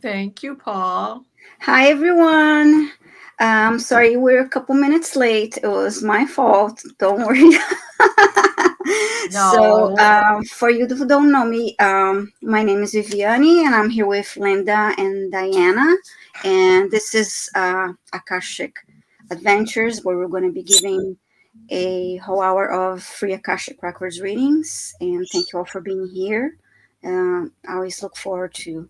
Thank you, Paul. Hi, everyone. Sorry we're a couple minutes late. It was my fault. Don't worry. So, No. for you who don't know me, my name is Viviane, and I'm here with Linda and Diana. And this is Akashic Adventures, where we're going to be giving a whole hour of free Akashic Records readings. And thank you all for being here. I always look forward to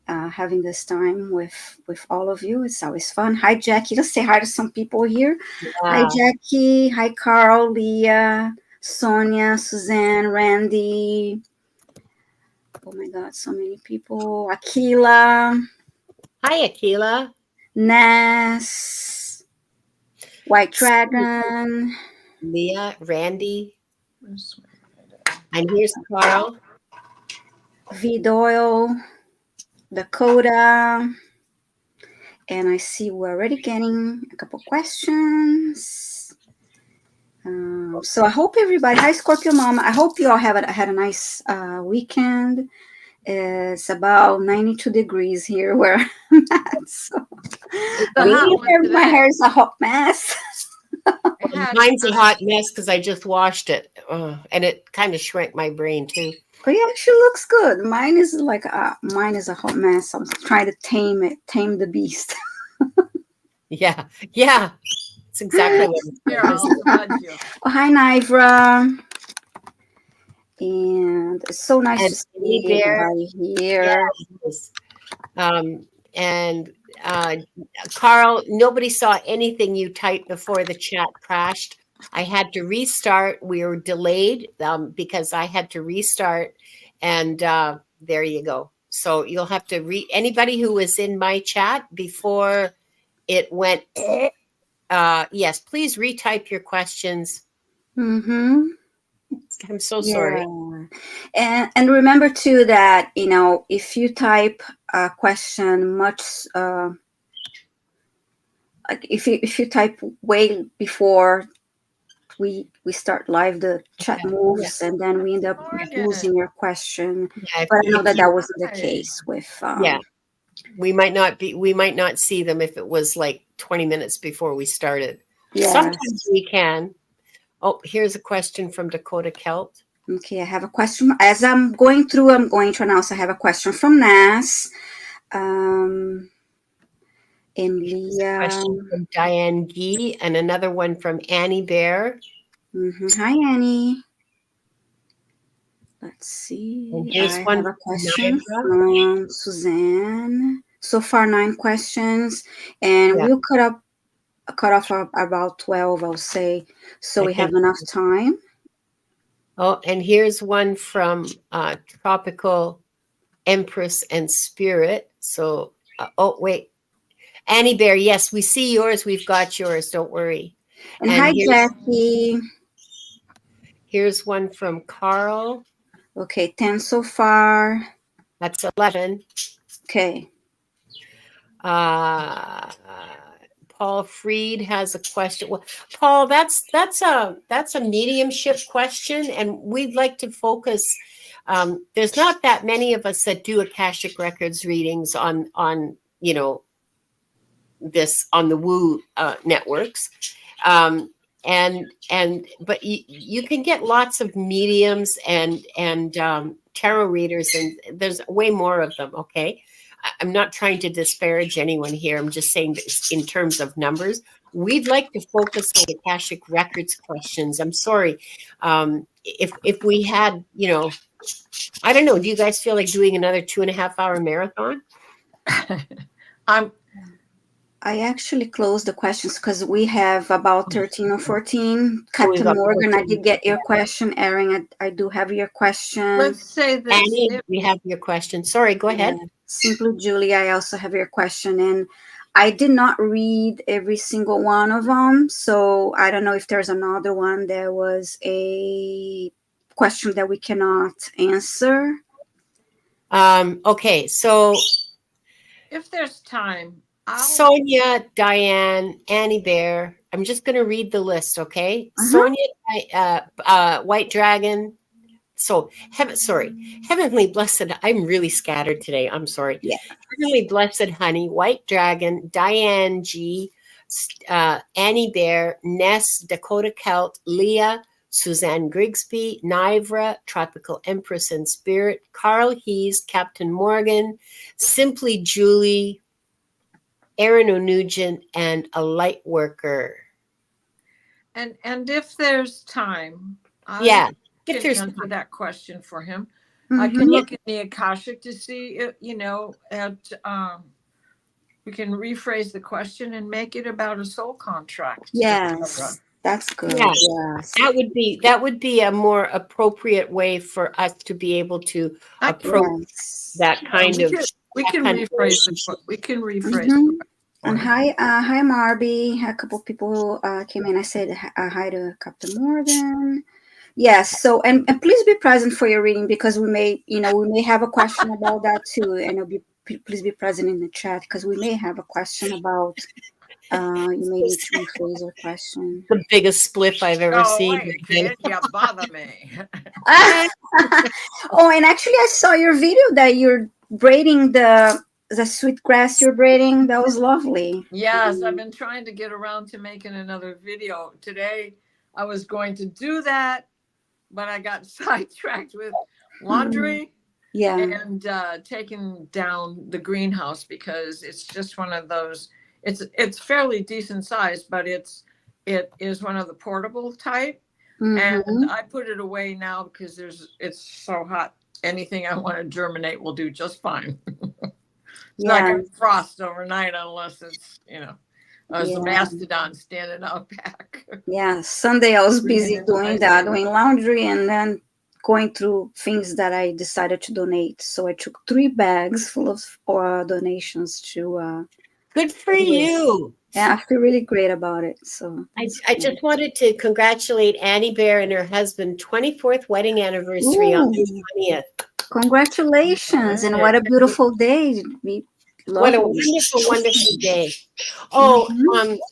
having this time with all of you. It's always fun. Hi, Jackie. Let's say hi to some people here. Hi, Yeah. Jackie. Hi, Carl, Leah, Sonia, Suzanne, Randy. Oh my God, so many people. Akila, Hi, Akila. Ness, White Dragon, Leah, Randy. And here's Carl. V Doyle, Dakota. And I see we're already getting a couple questions. So I hope everybody, hi Scorpio Mama, I hope you all had a nice weekend. It's about 92 degrees here where I'm at. So It's a hot one my today. hair is a hot mess. It had Mine's a sun. hot mess because I just washed it. And it kind of shrank my brain, too. But it actually looks good. Mine is mine is a hot mess. I'm trying to tame the beast. Yeah. Yeah. It's exactly what Here, it is. I'll flood you. Oh, hi Nivra. And it's so nice And to Teddy see Bear. everybody here. Yes. And Carl, nobody saw anything you typed before the chat crashed. I had to restart. We were delayed because I had to restart. And there you go. So you'll have to read anybody who was in my chat before it went. Yes, please retype your questions. Mm-hmm. I'm so Yeah. sorry. And remember too that, if you type a question much like if you type way before we start live, the chat moves and then we end up losing your question. Yeah, But I know that you, wasn't the case with yeah, we might not see them if it was like 20 minutes before we started. yes. Sometimes we can. Oh, here's a question from Dakota Kelt. Okay, I have a question. As I'm going through, I'm going to announce I have a question from Nas. And Leah. Question from Diane Gee and another one from Annie Bear. Hi, Annie. Let's see. And here's I one have a from question Nivra. from Suzanne. So far, 9 questions, and Yeah. we'll cut off about 12, I'll say, so we have enough time. Oh, and here's one from Tropical Empress and Spirit. So, oh wait, Annie Bear. Yes, we see yours. We've got yours. Don't worry. And hi, Jackie. Here's one from Carl. Okay, 10 so far. That's 11. Okay. Paul Freed has a question. Well, Paul, that's a mediumship question, and we'd like to focus. There's not that many of us that do Akashic Records readings on this on the Woo networks. But you can get lots of mediums and tarot readers, and there's way more of them. Okay, I'm not trying to disparage anyone here. I'm just saying that in terms of numbers, we'd like to focus on Akashic Records questions. I'm sorry, if we had, I don't know. Do you guys feel like doing another 2.5-hour marathon? I actually closed the questions because we have about 13 or 14. Captain Morgan, 14. I did get your question. Erin, I do have your question. Let's say this. Annie, we have your question. Sorry, go ahead. Simply Julie, I also have your question. And I did not read every single one of them. So I don't know if there's another one. There was a question that we cannot answer. Okay, so if there's time, Sonia, Diane, Annie Bear. I'm just going to read the list, okay? Sonia, White Dragon, Heavenly Blessed, I'm really scattered today. I'm sorry. Yeah. Heavenly Blessed Honey, White Dragon, Diane G, Annie Bear, Ness, Dakota Celt, Leah, Suzanne Grigsby, Nivra, Tropical Empress and Spirit, Carl Hees, Captain Morgan, Simply Julie, Aaron O'Nugent, and a light worker. And if there's time, Yeah. I If can there's answer that question for him. Mm-hmm. I can look at the Akashic to see if, we can rephrase the question and make it about a soul contract. Yes, that's good. Yeah. Yes. that would be a more appropriate way for us to be able to approach Yes. that kind of. We can kind of rephrase relationship. we can rephrase Mhm. the And question. hi, Marby. A couple people came in. I said hi to Captain Morgan. Yes. So, and please be present for your reading because we may have a question about that too. And please be present in the chat because we may have a question about. You may need to rephrase your question. The biggest spliff I've ever seen. Wait, kid, you bother me. Oh, and actually, I saw your video that you're braiding the sweet grass you're braiding. That was lovely. Yes, I've been trying to get around to making another video. Today, I was going to do that, but I got sidetracked with laundry Yeah. and taking down the greenhouse because it's just one of those. It's fairly decent size, but it is one of the portable type. Mhm. And I put it away now because it's so hot. Anything I want to germinate will do just fine. It's not Yeah. going to frost overnight unless it's, as the Yeah. mastodon standing out back. Yeah. Sunday I was busy Breathing in doing my doing laundry, and then going through things that I decided to donate. So I took 3 bags full of donations to. Good for you. Yeah, I feel really great about it. So I just wanted to congratulate Annie Bear and her husband 24th wedding anniversary on the 20th. Congratulations, and what a beautiful day. What a wonderful, wonderful day. Oh,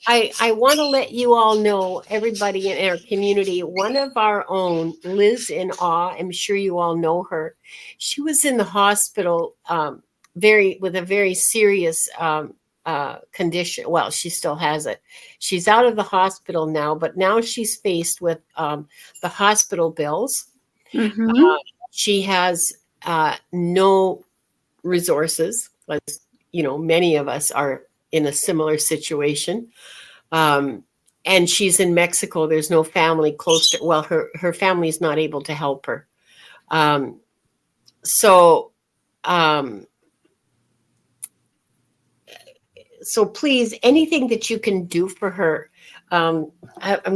I want to let you all know, everybody in our community, one of our own, Liz in Awe, I'm sure you all know her. She was in the hospital with a very serious condition. Well, she still has it. She's out of the hospital now, but now she's faced with the hospital bills. She has no resources. Many of us are in a similar situation. And she's in Mexico. There's no family close to, well, her family's not able to help her. So please, anything that you can do for her. I'm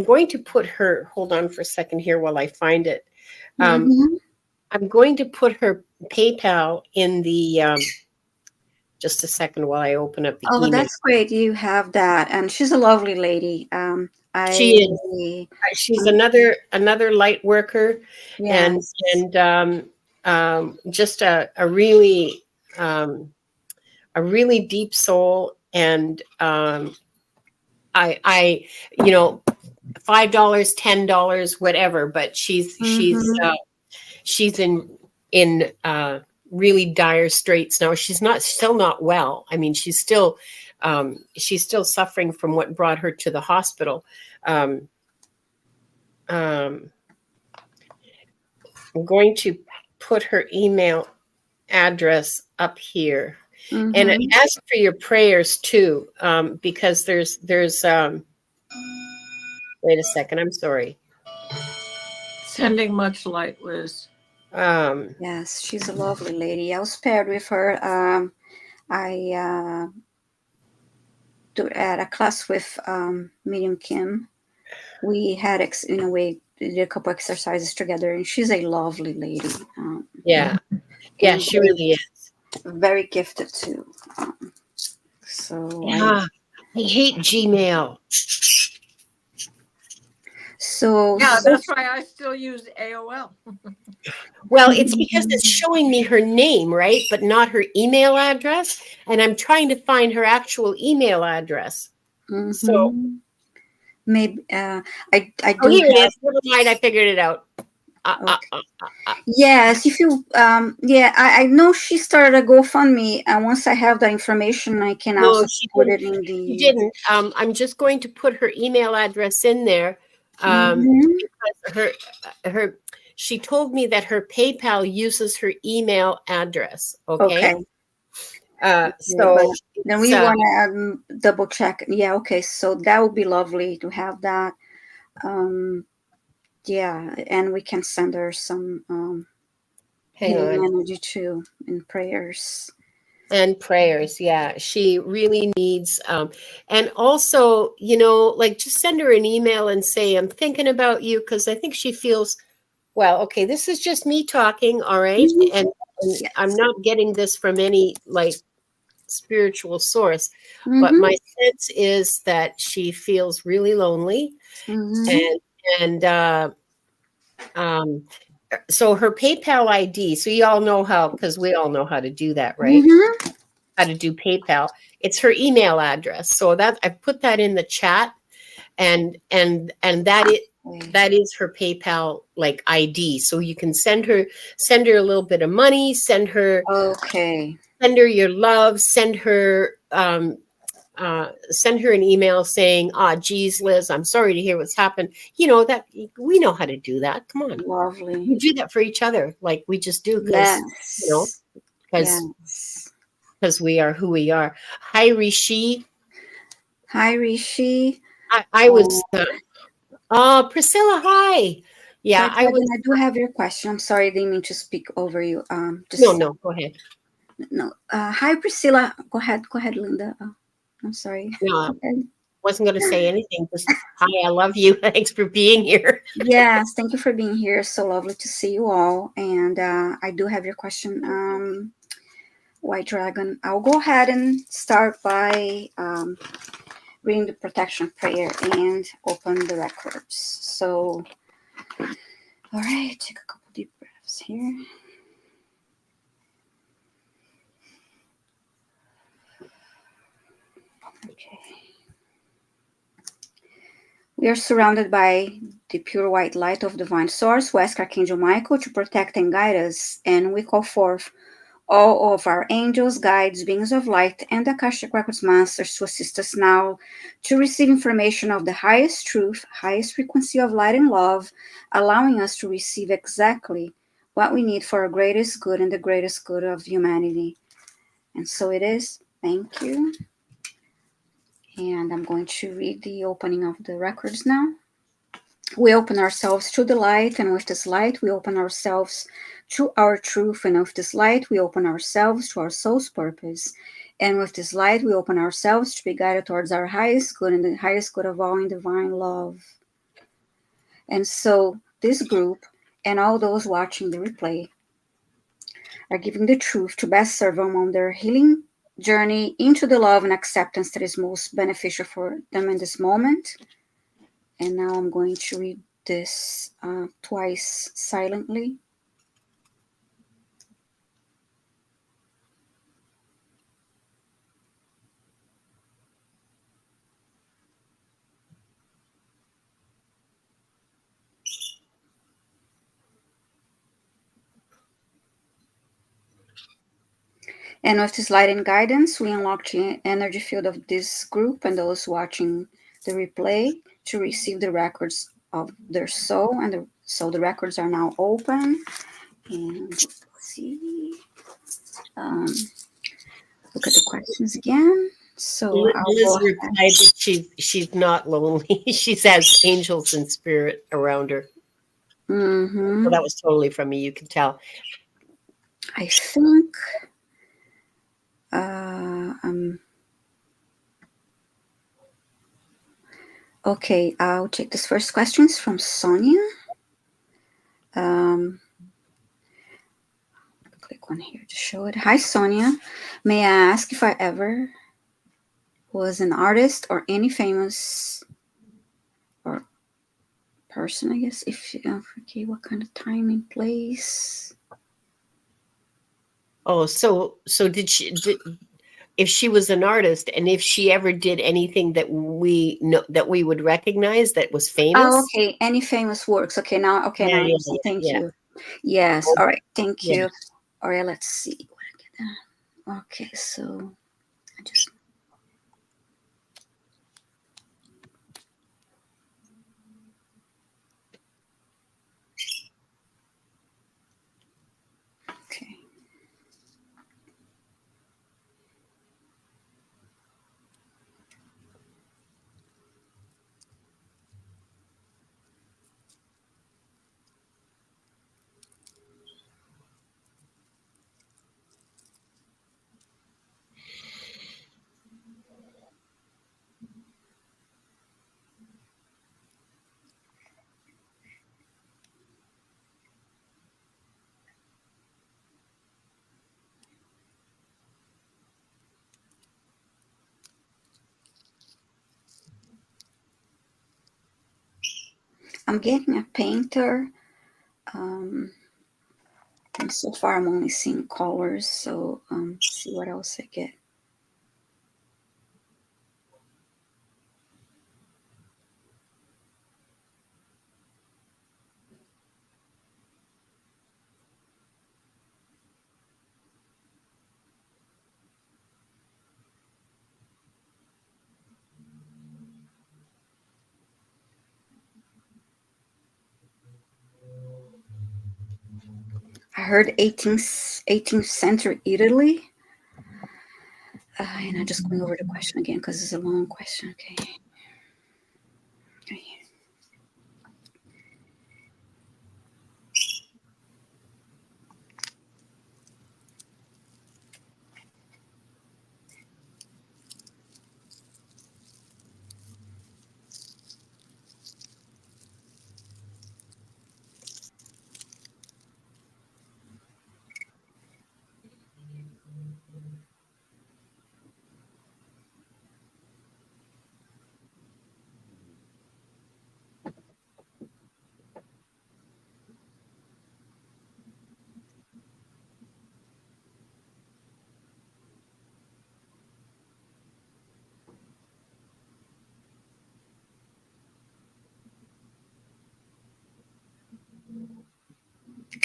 going to put her, hold on for a second here while I find it. I'm going to put her PayPal in the, just a second while I open up the email. That's great. You have that. And she's a lovely lady. She is. She's another light worker. Yes. And just a really deep soul. And $5, $10, whatever, but she's in really dire straits now. She's still not well. I mean, she's still suffering from what brought her to the hospital. I'm going to put her email address up here. And it asks for your prayers too, because there's wait a second, I'm sorry. Sending much light, Liz. Yes, she's a lovely lady. I was paired with her. I at a class with Medium Kim. We had we did a couple exercises together, and she's a lovely lady. Yeah, she really is. Very gifted too. I hate Gmail. So that's why I still use AOL. Well, it's because it's showing me her name, right? But not her email address. And I'm trying to find her actual email address. So maybe I do. Here it is. Never mind, I figured it out. Okay. Yes, if you yeah, I know she started a GoFundMe, and once I have the information, I can No, also she put didn't. it in She the. didn't. I'm just going to put her email address in there. Mhm. Because her she told me that her PayPal uses her email address. Okay. Okay. Okay, but So then it's we want to double check. Yeah, okay, so that would be lovely to have that. Um, yeah, and we can send her some hang healing on. energy too in prayers. And prayers, yeah. She really needs and also, you know, like just send her an email and say, I'm thinking about you, because I think she feels, well, okay, this is just me talking, all right? Mhm. And I'm Yes. not getting this from any like spiritual source, but Mm-hmm. my sense is that she feels really lonely, Mm-hmm. and um so her PayPal ID, so you all know how, because we all know how to do that, right? Mm-hmm. How to do PayPal. It's her email address. So that I put that in the chat, and that is her PayPal like ID. So you can send her a little bit of money, Okay. send her your love, send her an email saying, geez, Liz, I'm sorry to hear what's happened. You know, that we know how to do that. Come on. Lovely. We do that for each other. Like we just do Yes. because Yes. we are who we are. Hi, Rishi. Hi, Rishi. I was, Priscilla, hi. Yeah, White I was, Dragon, I do have your question. I'm sorry, I didn't mean to speak over you. no, Just no, go ahead. no. Hi, Priscilla. Go ahead, Linda. I'm sorry. No, I Go ahead. wasn't going to say anything. Just, hi, I love you. Thanks for being here. Yes, thank you for being here. So lovely to see you all. And I do have your question, White Dragon. I'll go ahead and start by reading the protection prayer and open the records. So, all right, take a couple deep breaths here. Okay. We are surrounded by the pure white light of divine source. We ask Archangel Michael to protect and guide us, and we call forth all of our angels, guides, beings of light, and Akashic Records masters to assist us now to receive information of the highest truth, highest frequency of light and love, allowing us to receive exactly what we need for our greatest good and the greatest good of humanity. And so it is. Thank you. And I'm going to read the opening of the records now. We open ourselves to the light, and with this light, we open ourselves to our truth, and with this light, we open ourselves to our soul's purpose. And with this light, we open ourselves to be guided towards our highest good and the highest good of all in divine love. And so, this group and all those watching the replay are giving the truth to best serve them on their healing journey into the love and acceptance that is most beneficial for them in this moment. And now I'm going to read this twice silently. And with this light and guidance, we unlock the energy field of this group and those watching the replay to receive the records of their soul. And so the records are now open. And let's see. Look at the questions again. So I'll Liz go ahead. replied that she's not lonely. She has angels and spirit around her. Mm-hmm. So that was totally from me. You can tell. I think um, okay, I'll take this first question. It's from Sonia. Click on here to show it. Hi, Sonia. May I ask if I ever was an artist or any famous or person, I guess? If okay, what kind of time and place? Oh, so if she was an artist and if she ever did anything that we know that we would recognize that was famous. Oh, okay. Any famous works? Okay, now I Yeah, understand. Thank yeah. you. Yes. All right. Thank Yeah. you. All right. Let's see. Okay. So I just. Okay. I'm getting a painter. Um, and so far, I'm only seeing colors. So see what else I get. I heard 18th century Italy. And I'm just going over the question again because it's a long question. Okay. Okay.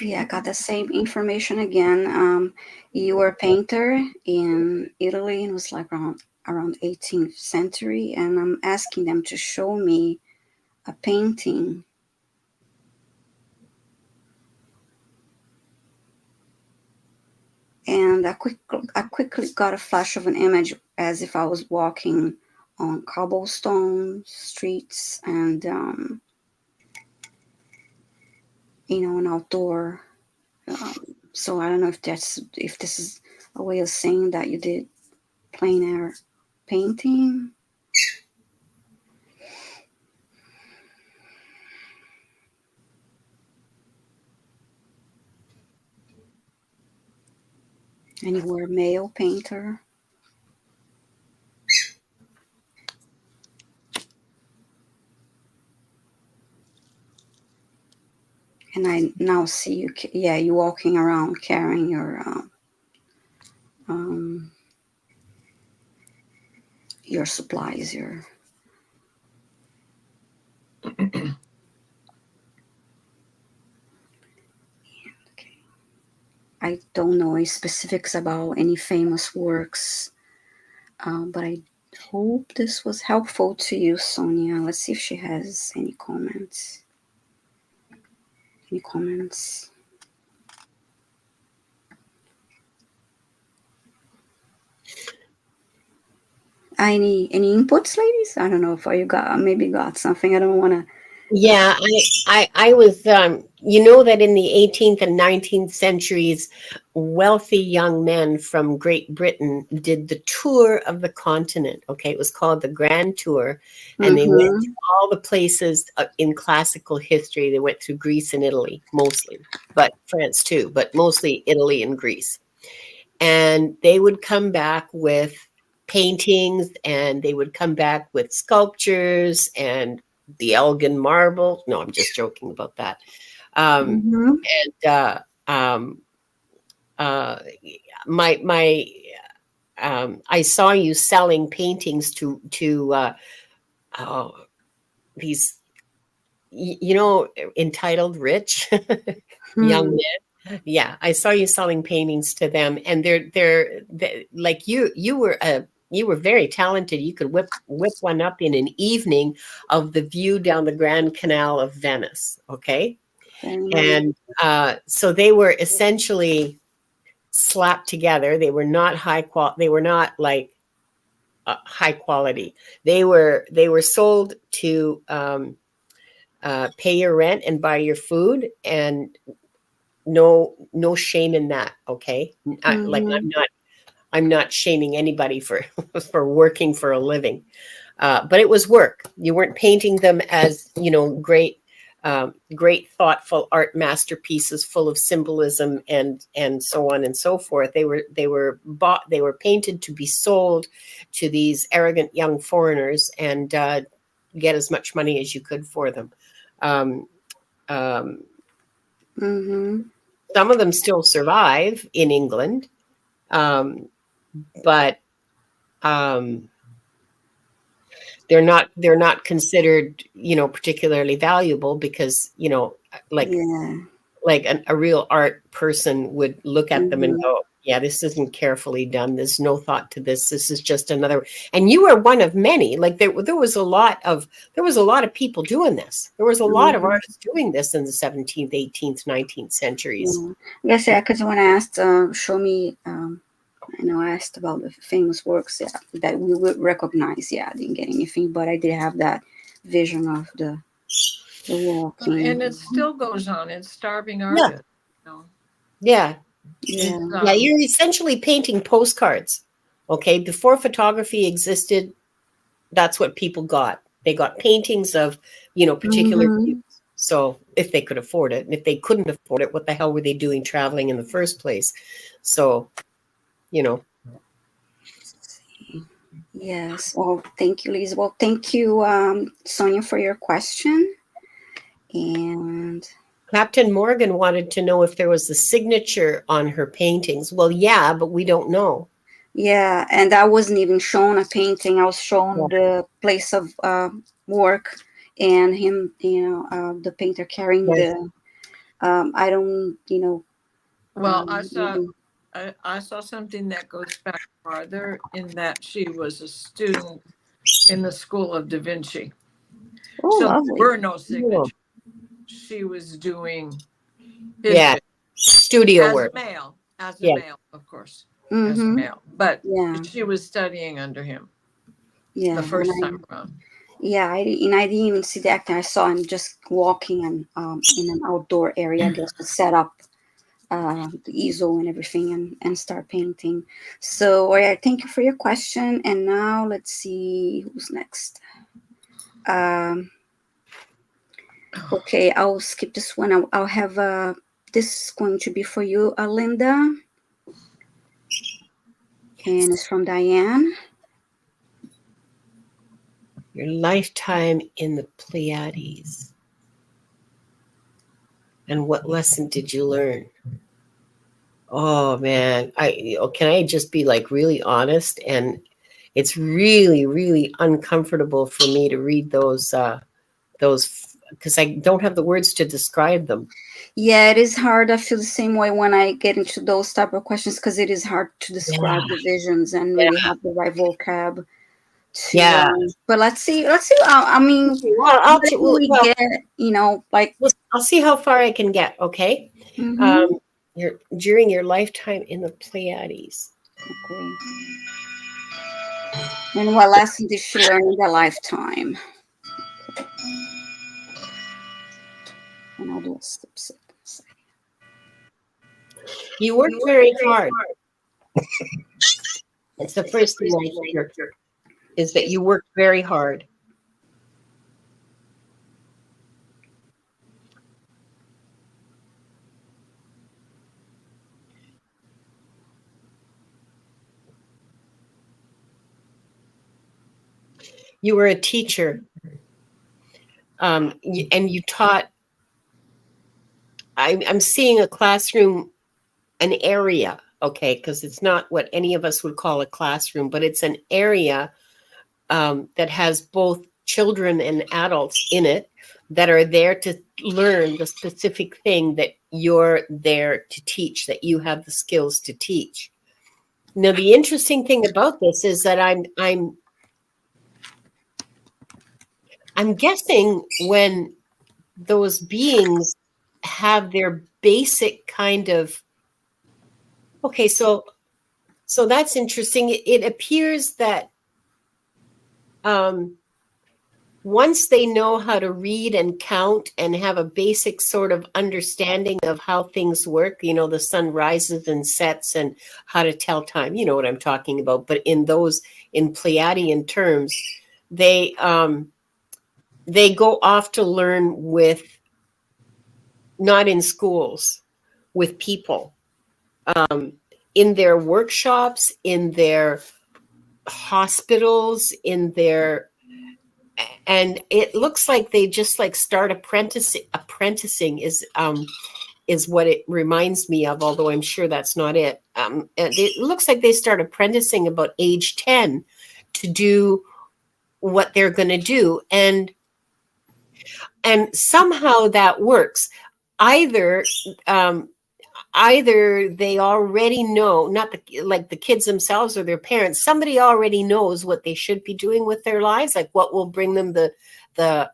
Yeah, I got the same information again. You were a painter in Italy and it was like around 18th century, and I'm asking them to show me a painting. And I quickly got a flash of an image as if I was walking on cobblestone streets and an outdoor. So I don't know if this is a way of saying that you did plein air painting. And you were a male painter. And I now see you, you walking around carrying um, your supplies, Okay. I don't know any specifics about any famous works, but I hope this was helpful to you, Sonia. Let's see if she has any comments. Any comments? Any inputs, ladies? I don't know if you got something. I don't want to. Yeah, I was, you know, that in the 18th and 19th centuries, wealthy young men from Great Britain did the tour of the continent. Okay, it was called the Grand Tour, and they went to all the places in classical history. They went through Greece and Italy mostly, but France too, but mostly Italy and Greece. And they would come back with paintings, and they would come back with sculptures and the Elgin marble. No, I'm just joking about that. And um, uh, my I saw you selling paintings to oh, these, entitled rich young Hmm. men. Yeah, I saw you selling paintings to them, and they're like you were very talented. You could whip one up in an evening of the view down the Grand Canal of Venice. Okay, Very nice. and so they were essentially slapped together. They were not high quality. They were not like high quality. They were sold to pay your rent and buy your food, and no shame in that. Okay, Hmm. I'm not shaming anybody for for working for a living, but it was work. You weren't painting them as great thoughtful art masterpieces full of symbolism and so on and so forth. They were painted to be sold to these arrogant young foreigners and get as much money as you could for them. Um, um, Hmm. some of them still survive in England, um, but um, they're not considered particularly valuable because like Yeah. a real art person would look at them and Hmm. go, yeah, this isn't carefully done. There's no thought to this. This is just another. And you were one of many. Like there was a lot of people doing this. There was a lot of Hmm. artists doing this in the 17th, 18th, 19th centuries. Yeah. I guess, yeah, because when I asked, show me, I asked about the famous works, yeah, that we would recognize. Yeah, I didn't get anything, but I did have that vision of the And walking. it still goes on. It's starving Yeah, artists. You know, yeah, Yeah. it's yeah. You're essentially painting postcards. Okay, before photography existed, that's what people got. They got paintings of, particular views. Hmm. So if they could afford it, and if they couldn't afford it, what the hell were they doing traveling in the first place? So, you know, Yes. Well, thank you, Liz. Well, thank you, Sonia, for your question. And Captain Morgan wanted to know if there was a signature on her paintings. Well, yeah, but we don't know. yeah, and I wasn't even shown a painting. I was Yeah. shown the place of work and him, the painter carrying Right. the. I don't, well, maybe. I saw something that goes back farther in that she was a student in the School of Da Vinci. Oh, So there lovely. were no Oh, signatures. She was doing his yeah, bit studio as a work. male, Yeah. of course, as a Mm-hmm. male. But Yeah, she was studying under him the yeah, and first time around. I didn't even see the acting. I saw him just walking and in an outdoor area, I guess, to set up the easel and everything and start painting. So, all right, thank you for your question. And now let's see who's next. Um, okay, I'll skip this one. I'll have this is going to be for you, Linda, and it's from Diane. Your lifetime in the Pleiades. And what lesson did you learn? Oh man, can I just be like really honest? And it's really, really uncomfortable for me to read those because I don't have the words to describe them. Yeah, it is hard. I feel the same way when I get into those type of questions because it is hard to describe Yeah, the visions and yeah, really have the right vocab to. yeah. But let's see. Let's see. I mean, Well, whatever we get, like. I'll see how far I can get. Okay. Mm-hmm. During your lifetime in the Pleiades. Okay. And what lesson did she learn in her lifetime? And I'll do a step. You worked very hard. It's the first thing I hear is that you worked very hard. You were a teacher, and you taught. I'm seeing a classroom, an area, okay, because it's not what any of us would call a classroom, but it's an area that has both children and adults in it that are there to learn the specific thing that you're there to teach, that you have the skills to teach. Now, the interesting thing about this is that I'm guessing when those beings have their basic kind of, okay, so that's interesting. It appears that once they know how to read and count and have a basic sort of understanding of how things work, you know, the sun rises and sets and how to tell time, you know what I'm talking about. But in Pleiadian terms, they go off to learn with, not in schools, with people, in their workshops, in their hospitals, and it looks like they just like start apprenticing is what it reminds me of, although I'm sure that's not it. It looks like they start apprenticing about age 10 to do what they're going to do. And somehow that works. Either they already know, not like the kids themselves or their parents, somebody already knows what they should be doing with their lives, like what will bring them the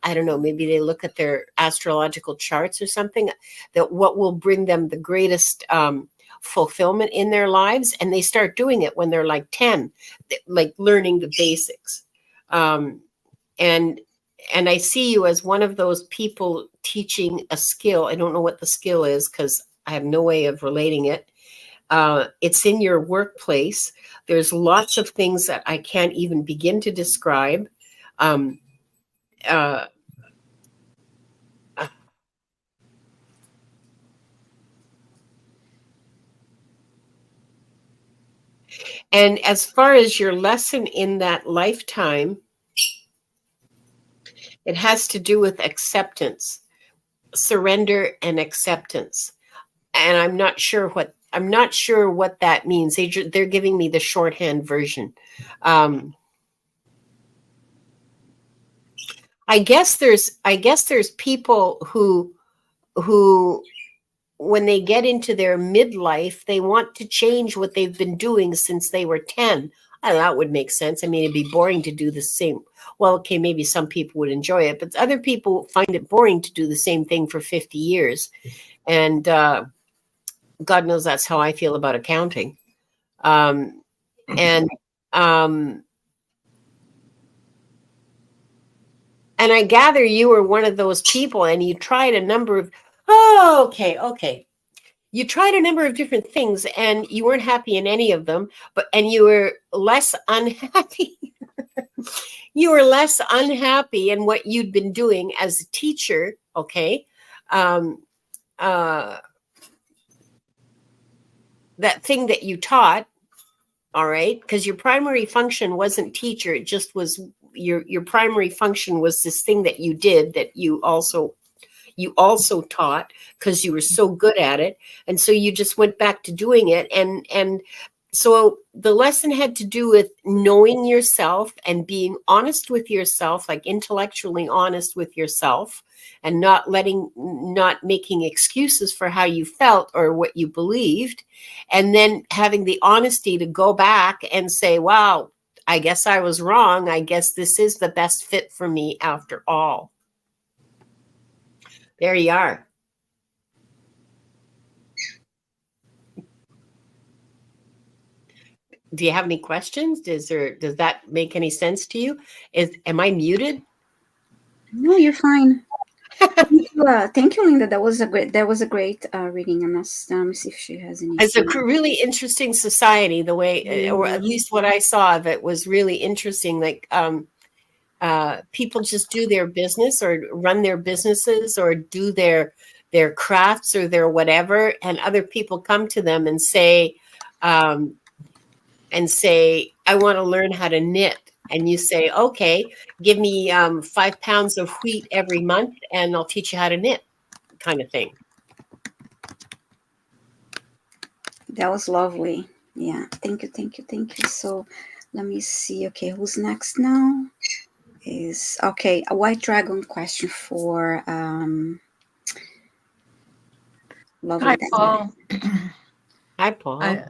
I don't know, maybe they look at their astrological charts or something, that what will bring them the greatest fulfillment in their lives, and they start doing it when they're like 10, like learning the basics. And I see you as one of those people teaching a skill. I don't know what the skill is because I have no way of relating it. It's in your workplace. There's lots of things that I can't even begin to describe. And as far as your lesson in that lifetime, it has to do with acceptance, surrender and acceptance. And I'm not sure what that means. They're giving me the shorthand version. I guess there's people who when they get into their midlife, they want to change what they've been doing since they were 10. That would make sense. I mean, it'd be boring to do the same. Well, okay, maybe some people would enjoy it, but other people find it boring to do the same thing for 50 years. And God knows that's how I feel about accounting. And I gather you were one of those people, and you tried a number of, you tried a number of different things, and you weren't happy in any of them, and you were less unhappy. You were less unhappy in what you'd been doing as a teacher, okay? That thing that you taught, all right? Because your primary function wasn't teacher, it just was your primary function was this thing that you did that you also taught because you were so good at it. And so you just went back to doing it. And so the lesson had to do with knowing yourself and being honest with yourself, like intellectually honest with yourself, and not making excuses for how you felt or what you believed. And then having the honesty to go back and say, wow, I guess I was wrong. I guess this is the best fit for me after all. There you are. Do you have any questions? Does that make any sense to you? Am I muted? No, you're fine. Thank you, Linda. That was a great reading. And let me see if she has any. It's a really interesting society. The way, or at least what I saw of it, was really interesting. Like people just do their business or run their businesses or do their crafts or their whatever, and other people come to them and say, I want to learn how to knit. And you say, okay, give me 5 pounds of wheat every month and I'll teach you how to knit, kind of thing. That was lovely. Yeah. Thank you. Thank you. Thank you. So let me see. Okay. Who's next now? Is okay. A white dragon question for lovely Hi, Diana. Paul. Hi, Paul.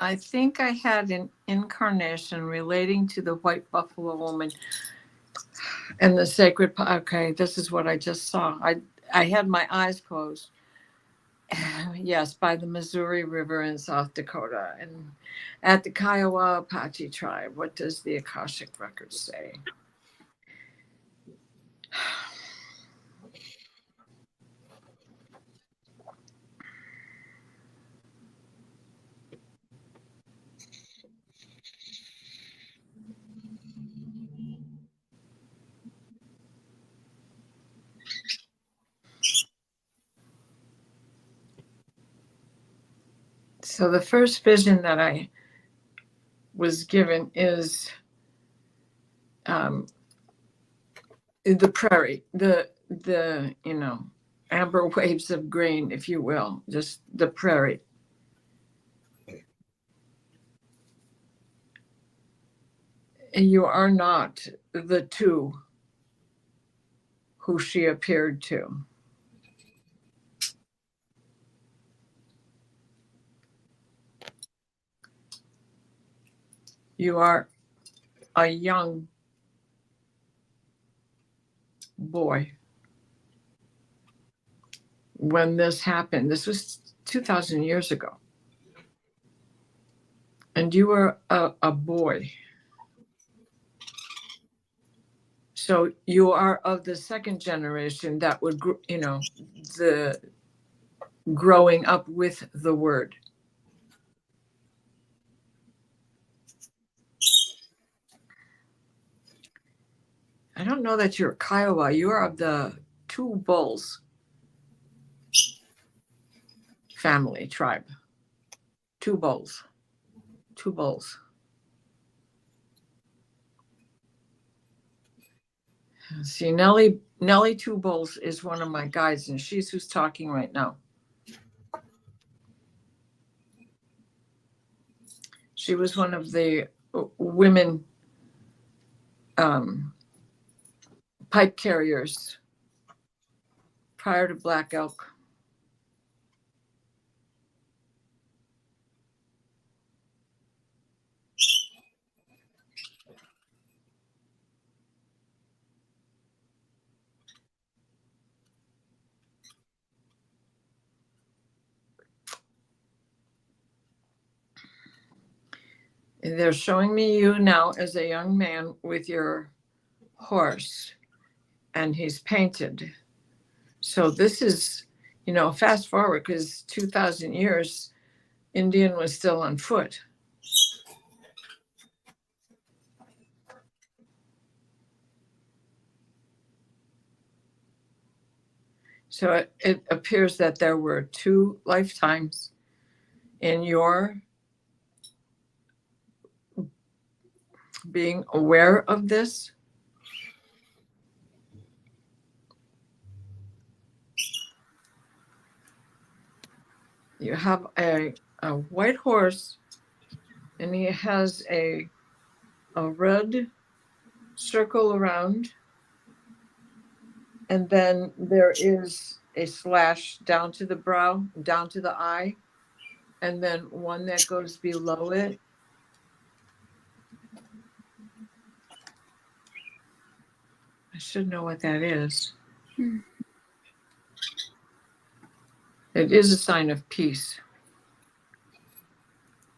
I think I had an incarnation relating to the white buffalo woman and the sacred. Okay, this is what I just saw. I had my eyes closed. Yes, by the Missouri River in South Dakota, and at the Kiowa Apache tribe. What does the Akashic Records say? So the first vision that I was given is the prairie, the amber waves of green, if you will, just the prairie. And you are not the two who she appeared to. You are a young boy when this happened. This was 2,000 years ago. And you were a boy. So you are of the second generation that would, the growing up with the word. I don't know that you're Kiowa. You are of the two Boles family tribe. Two Boles. Two Boles. See, Nellie Two Bowls is one of my guides, and she's who's talking right now. She was one of the women pipe carriers prior to Black Elk. And they're showing me you now as a young man with your horse, and he's painted. So this is, fast forward, because 2,000 years, Indian was still on foot. So it appears that there were two lifetimes in your being aware of this. You have a white horse, and he has a red circle around, and then there is a slash down to the brow, down to the eye, and then one that goes below it. I should know what that is. It is a sign of peace.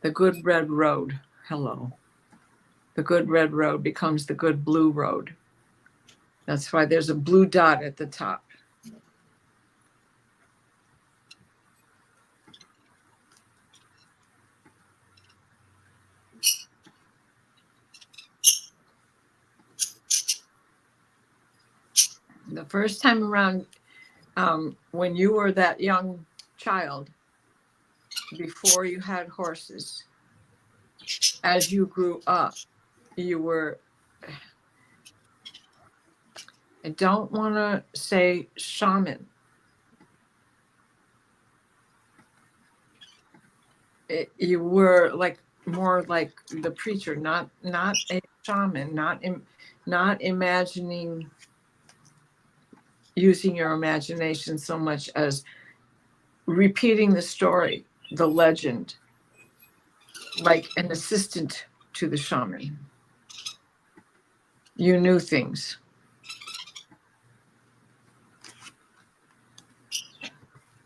The good red road. Hello. The good red road becomes the good blue road. That's why there's a blue dot at the top. The first time around, when you were that young child, before you had horses, as you grew up, you were, I don't want to say shaman. you were like more like the preacher, not a shaman, not imagining, using your imagination so much as repeating the story, the legend, like an assistant to the shaman. You knew things.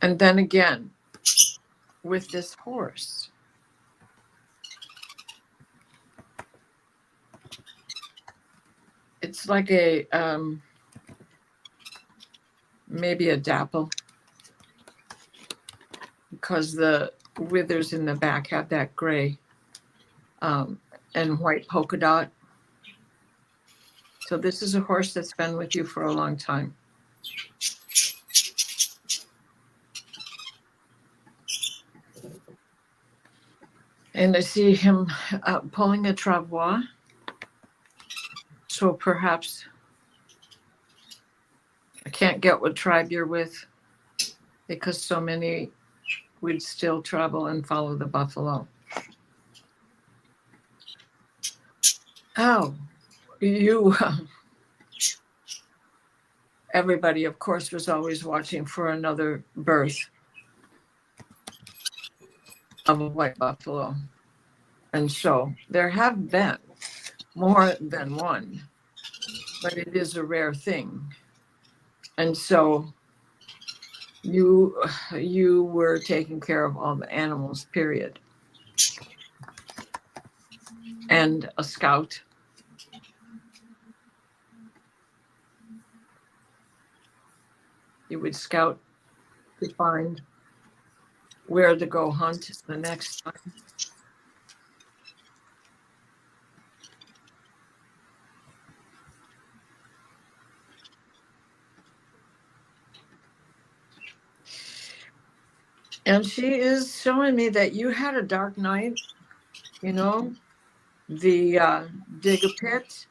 And then again, with this horse, it's like a maybe a dapple, because the withers in the back have that gray and white polka dot. So this is a horse that's been with you for a long time. And I see him pulling a travois. So perhaps, I can't get what tribe you're with, because so many would still travel and follow the buffalo. Oh, you, everybody, of course, was always watching for another birth of a white buffalo. And so there have been more than one, but it is a rare thing. And so you were taking care of all the animals, period. And a scout. You would scout to find where to go hunt the next time. And she is showing me that you had a dark night, you know, the dig a pit,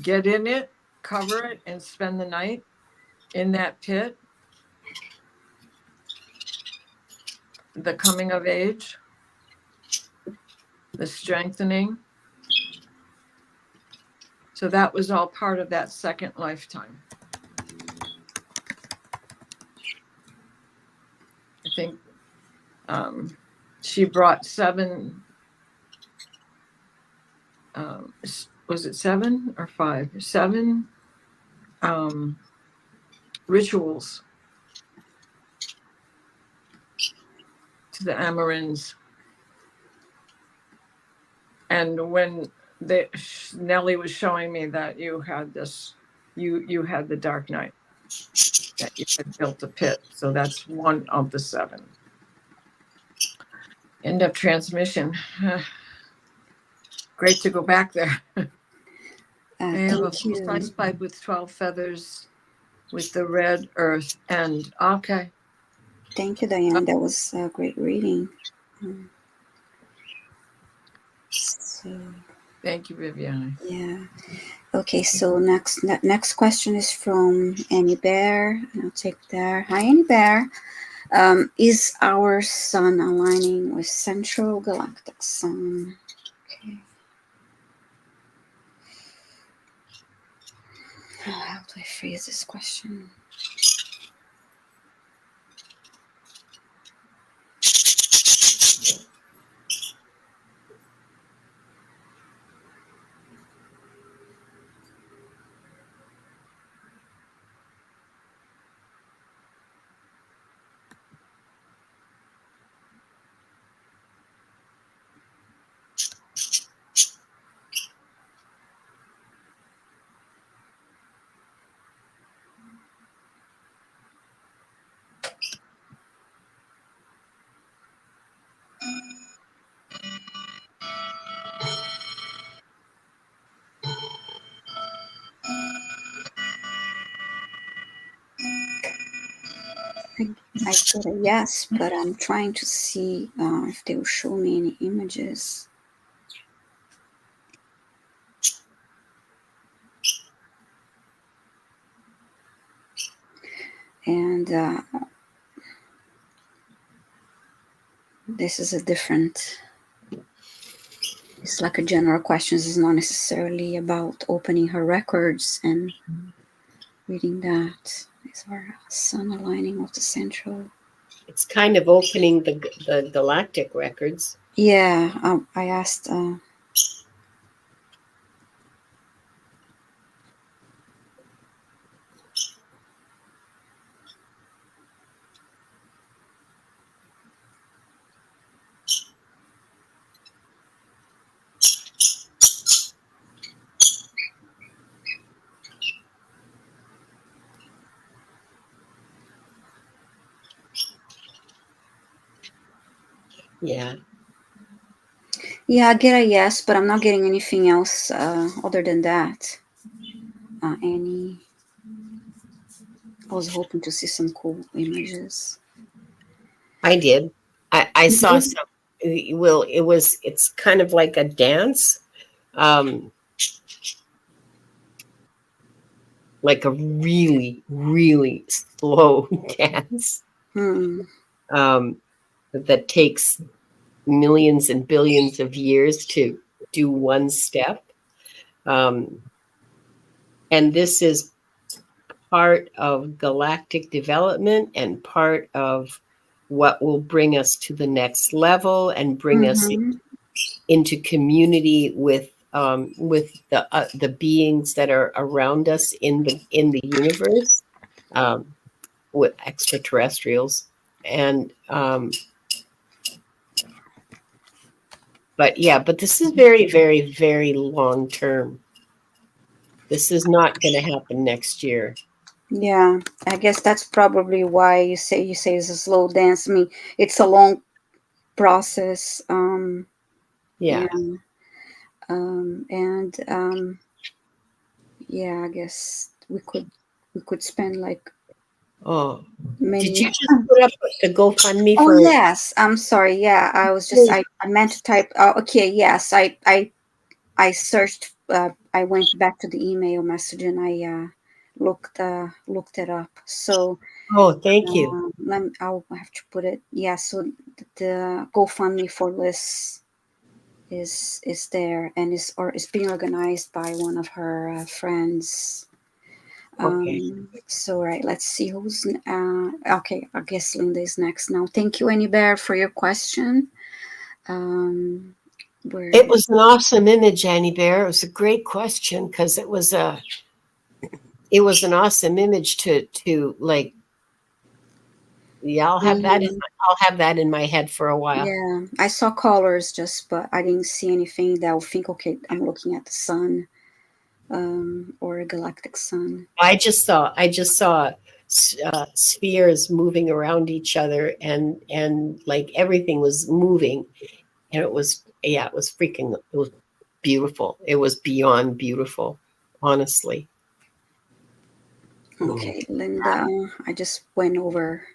get in it, cover it, and spend the night in that pit. The coming of age, the strengthening. So that was all part of that second lifetime. I think she brought 7, was it 7 or 5? 7 rituals to the Amarins. And when Nellie was showing me that you had this, you had the dark night, that you had built a pit. So that's one of the 7. End of transmission. Great to go back there. I have a Thank you. full-size pipe with 12 feathers with the red earth end. Okay. Thank you, Diane. That was a great reading. So, Thank you, Viviane. yeah. Okay, so next question is from Annie Bear. I'll take that. Hi, Annie Bear. Is our sun aligning with Central Galactic Sun? Okay. How do I phrase this question? I got a yes, but I'm trying to see if they will show me any images. And this is a different. It's like a general question. It's not necessarily about opening her records and reading that. These are sun aligning with the central. It's kind of opening the galactic records. Yeah, I asked. Yeah. Yeah, I get a yes, but I'm not getting anything else other than that. Any. I was hoping to see some cool images. I did. I saw some. Well, it's kind of like a dance. Like a really, really slow dance that takes millions and billions of years to do one step. And this is part of galactic development and part of what will bring us to the next level and bring us into community with the beings that are around us in the universe, with extraterrestrials. And but this is very, very, very long term. This is not going to happen next year. Yeah, I guess that's probably why you say it's a slow dance. I mean, it's a long process. Yeah. Yeah, I guess we could spend like Oh, many. did you just put up the GoFundMe Oh for? yes, I'm sorry. Yeah, I was just I meant to type. Okay, yes, I searched. I went back to the email message and I looked it up. So Oh, thank you. I'll have to put it. Yeah, so the GoFundMe for Liz is there and is being organized by one of her friends. Okay. So right, let's see who's okay. I guess Linda is next now. Thank you, Annie Bear, for your question. It was an awesome image, Annie Bear. It was a great question because it was an awesome image to like. Yeah, I'll have that in my head for a while. Yeah, I saw colors but I didn't see anything that I would think, okay, I'm looking at the sun, or a galactic sun. I just saw spheres moving around each other, and like everything was moving, and it was beautiful. It was beyond beautiful, honestly. Okay, Linda, I just went over.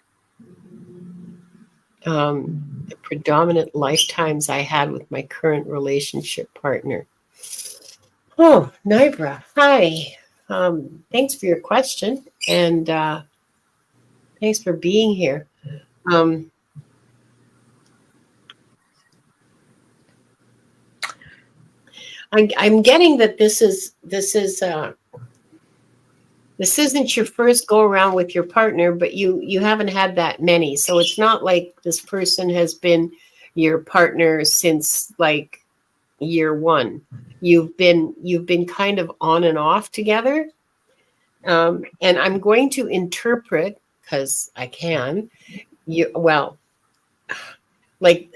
The predominant lifetimes I had with my current relationship partner. Oh, Nibra, hi. Thanks for your question, and thanks for being here. I'm getting that this isn't your first go around with your partner, but you haven't had that many. So it's not like this person has been your partner since like year one. You've been kind of on and off together. And I'm going to interpret, because I can, like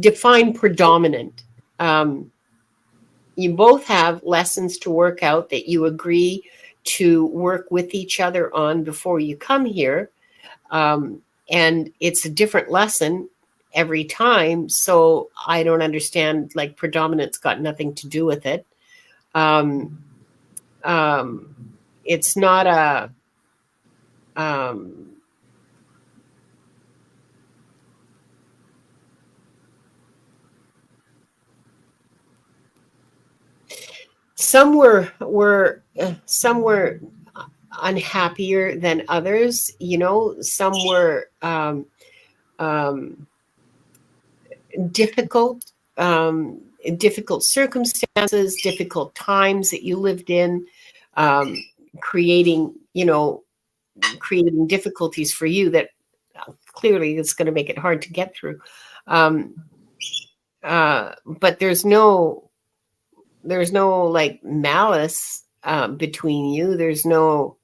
define predominant. You both have lessons to work out that you agree to work with each other on before you come here. And it's a different lesson every time. So I don't understand, like predominant's got nothing to do with it. It's not a, some were unhappier than others, some were difficult, difficult circumstances, difficult times that you lived in, um, creating, creating difficulties for you that clearly it's going to make it hard to get through. Um, but there's no like malice between you. There's no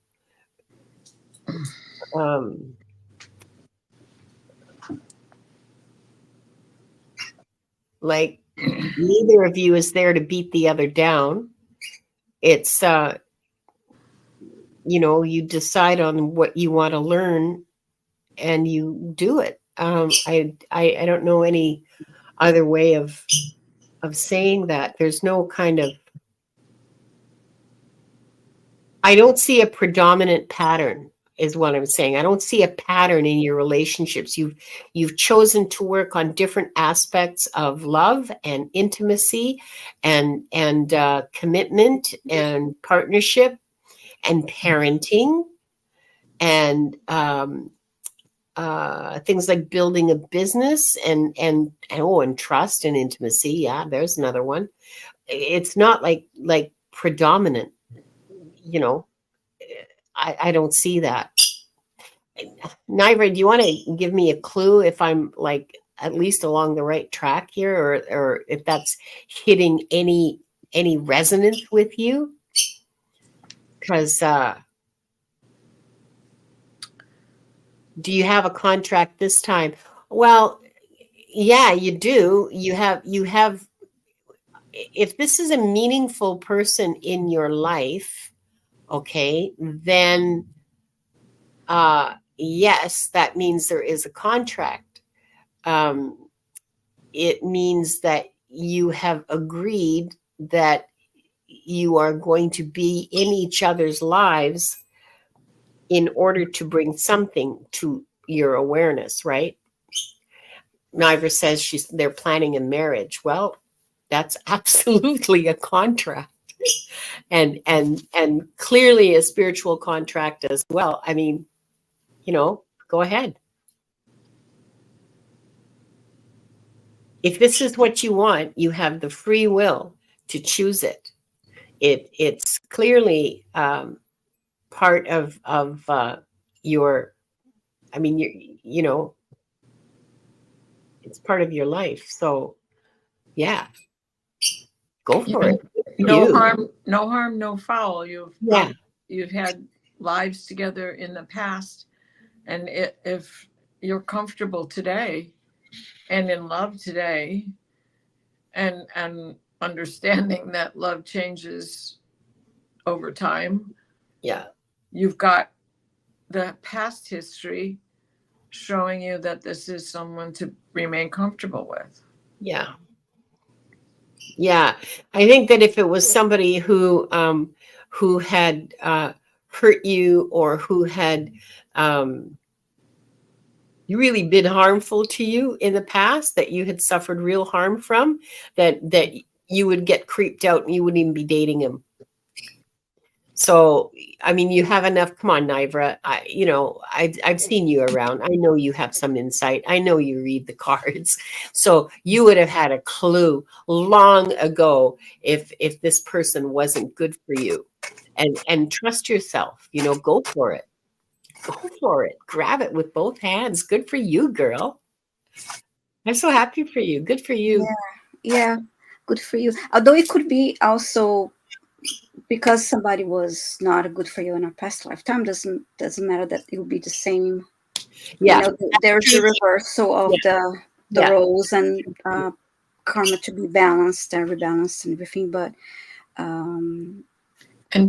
like neither of you is there to beat the other down. It's you decide on what you want to learn and you do it. I don't know any other way of saying that. There's no kind of, I don't see a predominant pattern is what I'm saying. I don't see a pattern in your relationships. You've chosen to work on different aspects of love and intimacy and commitment and partnership and parenting and things like building a business and trust and intimacy. Yeah, there's another one. It's not like predominant. I don't see that. Nivra, do you want to give me a clue if I'm like at least along the right track here, or if that's hitting any resonance with you? Because do you have a contract this time? Well, yeah, you do. You have. If this is a meaningful person in your life, okay, then yes, that means there is a contract. It means that you have agreed that you are going to be in each other's lives in order to bring something to your awareness, right? Nivra says they're planning a marriage. Well, that's absolutely a contract. And clearly a spiritual contract as well. I mean, go ahead. If this is what you want, you have the free will to choose it. It's clearly part of your. I mean, it's part of your life. So, yeah, go for it. No harm, no foul. Yeah. You've had lives together in the past, and if you're comfortable today and in love today, and understanding that love changes over time, Yeah, you've got the past history showing you that this is someone to remain comfortable with. yeah. I think that if it was somebody who had hurt you, or who had really been harmful to you in the past, that you had suffered real harm from, that you would get creeped out and you wouldn't even be dating him. So, I mean, you have enough. Come on, Nivra. I've seen you around. I know you have some insight. I know you read the cards. So you would have had a clue long ago if this person wasn't good for you. And trust yourself. Go for it. Go for it. Grab it with both hands. Good for you, girl. I'm so happy for you. Good for you. Yeah, good for you. Although it could be also because somebody was not good for you in a past lifetime, doesn't matter that it will be the same. Yeah. There's the reversal of the roles and karma to be balanced and rebalanced and everything. But and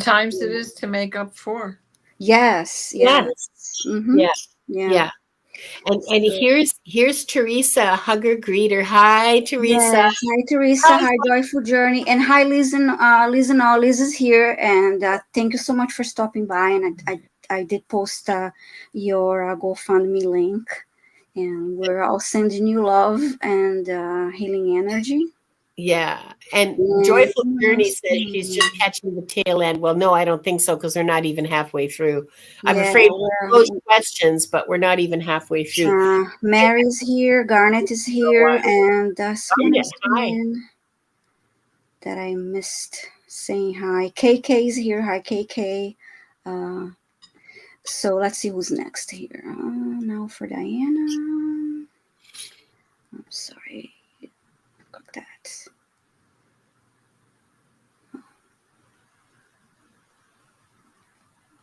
times it is to make up for. Yes. Mm-hmm. Yeah. And here's Teresa, hugger greeter. Hi, Teresa. Yes. Hi, Teresa. Hi, Joyful Journey, and hi, Liz and all. Liz is here, and thank you so much for stopping by. And I did post your GoFundMe link, and we're all sending you love and healing energy. Yeah. And Yeah, Joyful Journey says she's just catching the tail end. Well, no, I don't think so, because we're not even halfway through. I'm yeah, afraid well, those questions, but we're not even halfway through. Mary's here, Garnet is here, and someone Garnet, else came hi. in that I missed saying hi. KK is here. Hi, KK. So let's see who's next here. Now for Diana. I'm sorry. Got that.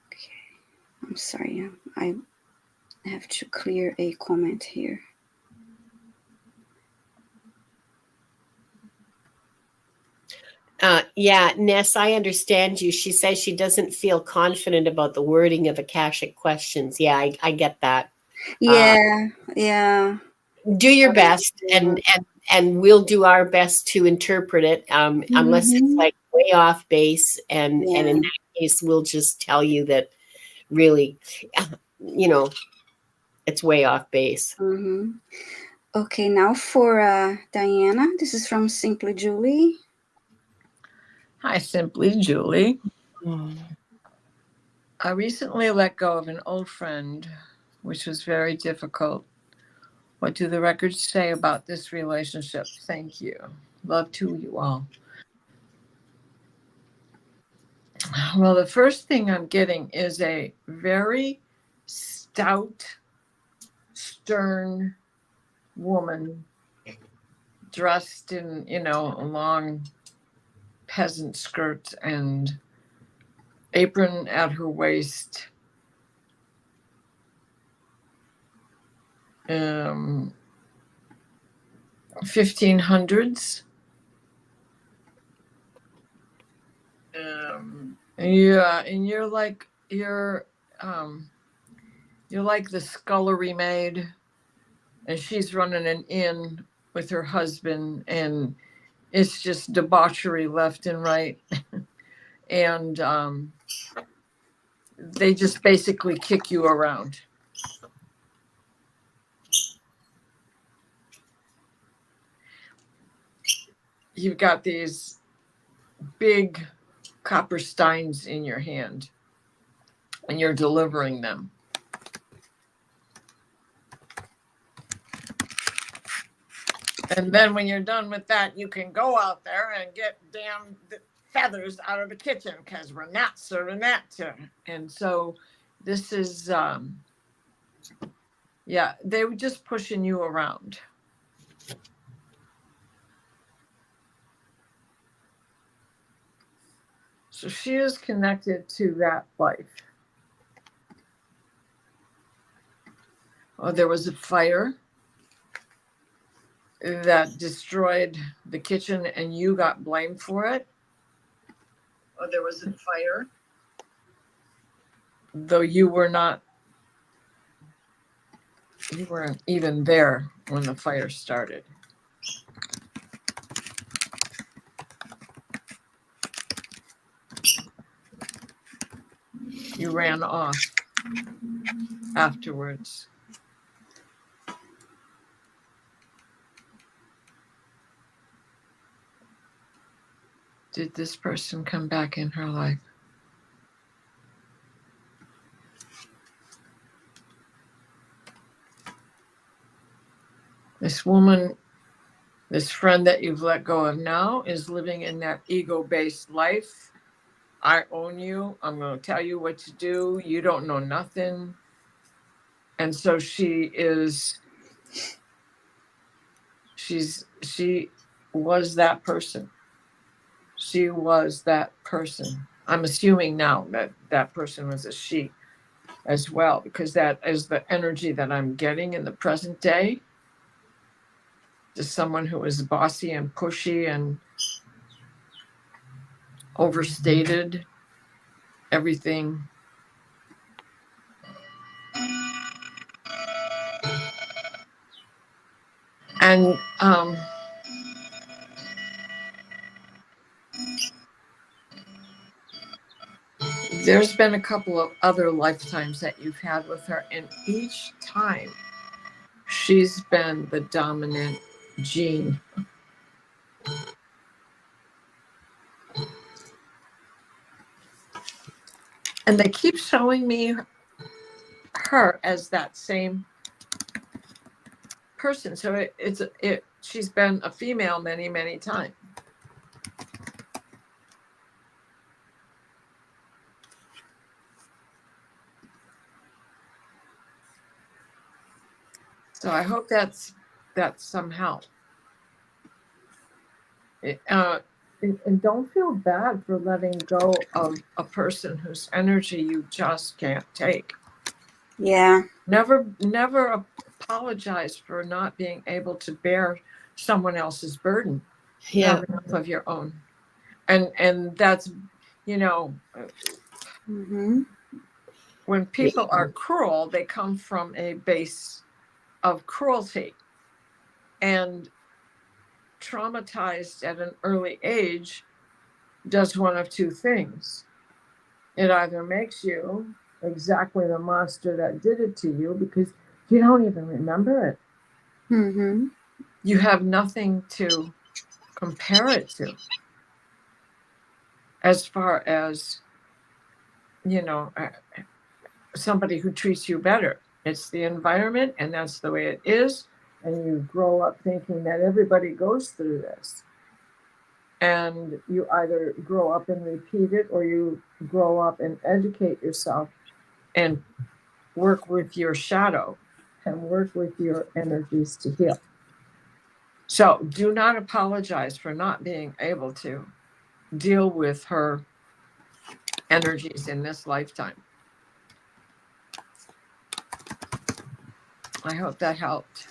Okay. I'm sorry. I have to clear a comment here. Yeah, Ness, I understand you. She says she doesn't feel confident about the wording of Akashic questions. Yeah, I get that. Yeah, yeah. Do your best, and we'll do our best to interpret it, unless it's like way off base, and in that case we'll just tell you that really, it's way off base. Okay, now for Diana. This is from Simply Julie. Hi, Simply Julie. I recently let go of an old friend, which was very difficult. What do the records say about this relationship? Thank you. Love to you all. Well, the first thing I'm getting is a very stout, stern woman dressed in, a long peasant skirt and apron at her waist. 1500s. Yeah, and you're like the scullery maid, and she's running an inn with her husband, and it's just debauchery left and right. And they just basically kick you around. You've got these big copper steins in your hand, and you're delivering them. And then when you're done with that, you can go out there and get damn feathers out of the kitchen, because we're not serving that to. And so this is, they were just pushing you around. So she is connected to that life. Oh, there was a fire that destroyed the kitchen, and you got blamed for it. Oh, there was a fire, though you weren't even there when the fire started. You ran off afterwards. Did this person come back in her life? This woman, this friend that you've let go of now, is living in that ego-based life. I own you. I'm going to tell you what to do. You don't know nothing. And so she was that person. She was that person. I'm assuming now that that person was a she as well, because that is the energy that I'm getting in the present day. Just someone who is bossy and pushy and overstated everything. And there's been a couple of other lifetimes that you've had with her, and each time she's been the dominant gene. And they keep showing me her as that same person. So she's been a female many, many times. So I hope that's some help. And don't feel bad for letting go of a person whose energy you just can't take. Yeah. Never apologize for not being able to bear someone else's burden. Yeah. Not enough of your own. And that's, Mm-hmm. when people are cruel, they come from a base of cruelty. And traumatized at an early age does one of two things. It either makes you exactly the monster that did it to you because you don't even remember it. Mm-hmm. You have nothing to compare it to as far as, somebody who treats you better. It's the environment, and that's the way it is. And you grow up thinking that everybody goes through this. And you either grow up and repeat it, or you grow up and educate yourself and work with your shadow and work with your energies to heal. So do not apologize for not being able to deal with her energies in this lifetime. I hope that helped.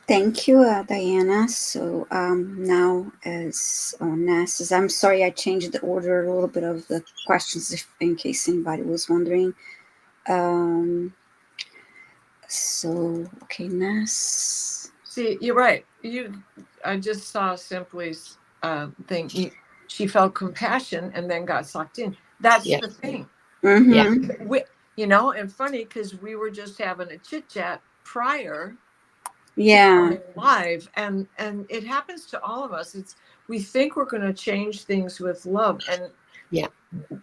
Thank you, Diana. So now as Nas, I'm sorry I changed the order a little bit of the questions in case anybody was wondering. So, okay, Nas. See, you're right. I just saw Simply's thing. She felt compassion and then got sucked in. That's the thing. Mm-hmm. And funny because we were just having a chit chat prior Yeah. to live, and it happens to all of us. We think we're going to change things with love, and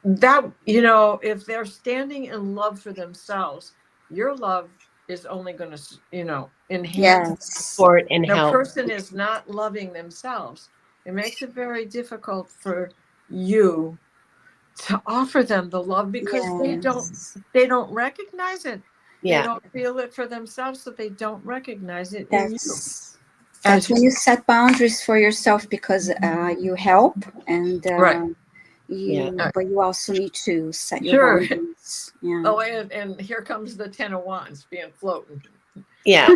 that if they're standing in love for themselves, your love is only going to enhance support and the help. person is not loving themselves. It makes it very difficult for you to offer them the love because they don't recognize it. They don't feel it for themselves, so they don't recognize it in you. That's when you set boundaries for yourself because you help and right. But you also need to set your boundaries. Yeah. Oh, and here comes the 10 of Wands being floating. Yeah.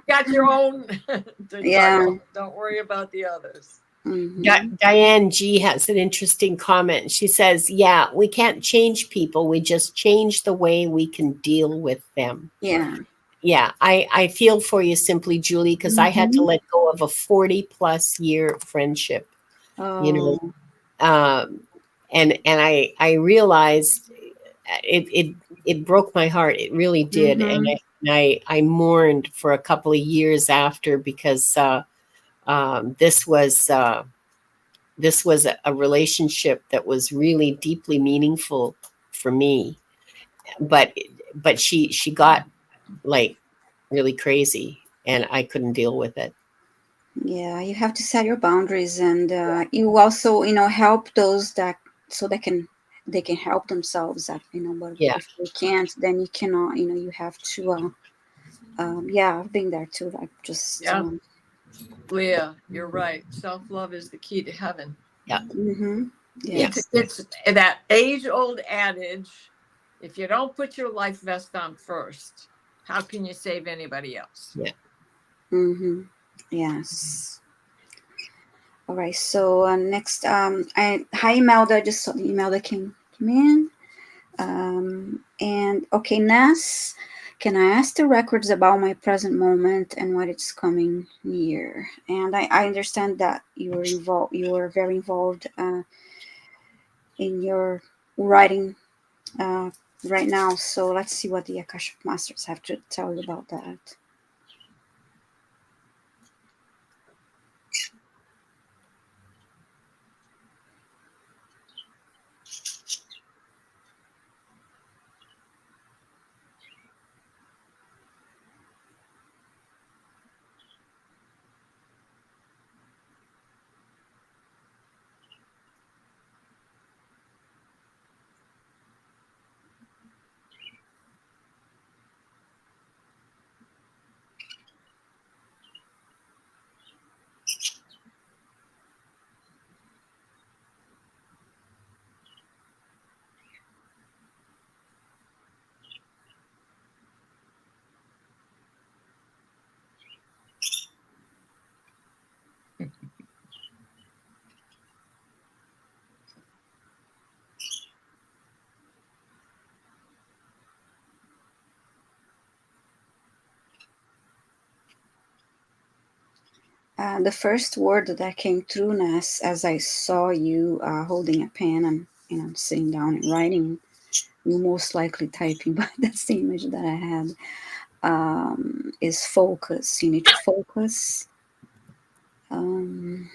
Got your own to juggle. Don't worry about the others. Mm-hmm. Diane G has an interesting comment. She says, we can't change people. We just change the way we can deal with them. Yeah. Yeah, I feel for you, Simply Julie, because I had to let go of a 40+ year friendship. And I realized it broke my heart. It really did, and I mourned for a couple of years after because this was a relationship that was really deeply meaningful for me, but she got like really crazy and I couldn't deal with it. Yeah, you have to set your boundaries, and you also help those that so they can help themselves. That but if they can't, then you cannot. You have to. I've been there too. Like just. Leah, you're right. Self-love is the key to heaven. Yeah. Mm-hmm. Yes. It's that age-old adage, if you don't put your life vest on first, how can you save anybody else? Yeah. Mm-hmm. Yes. All right. So next, hi Imelda. I just saw the email that came in. And okay, Nas, can I ask the records about my present moment and what it's coming near? And I understand that you were involved. You were very involved in your writing right now. So let's see what the Akashic Masters have to tell you about that. The first word that came through, Ness, as I saw you holding a pen and sitting down and writing, you most likely typing, but that's the image that I had, is focus. You need to focus. Um,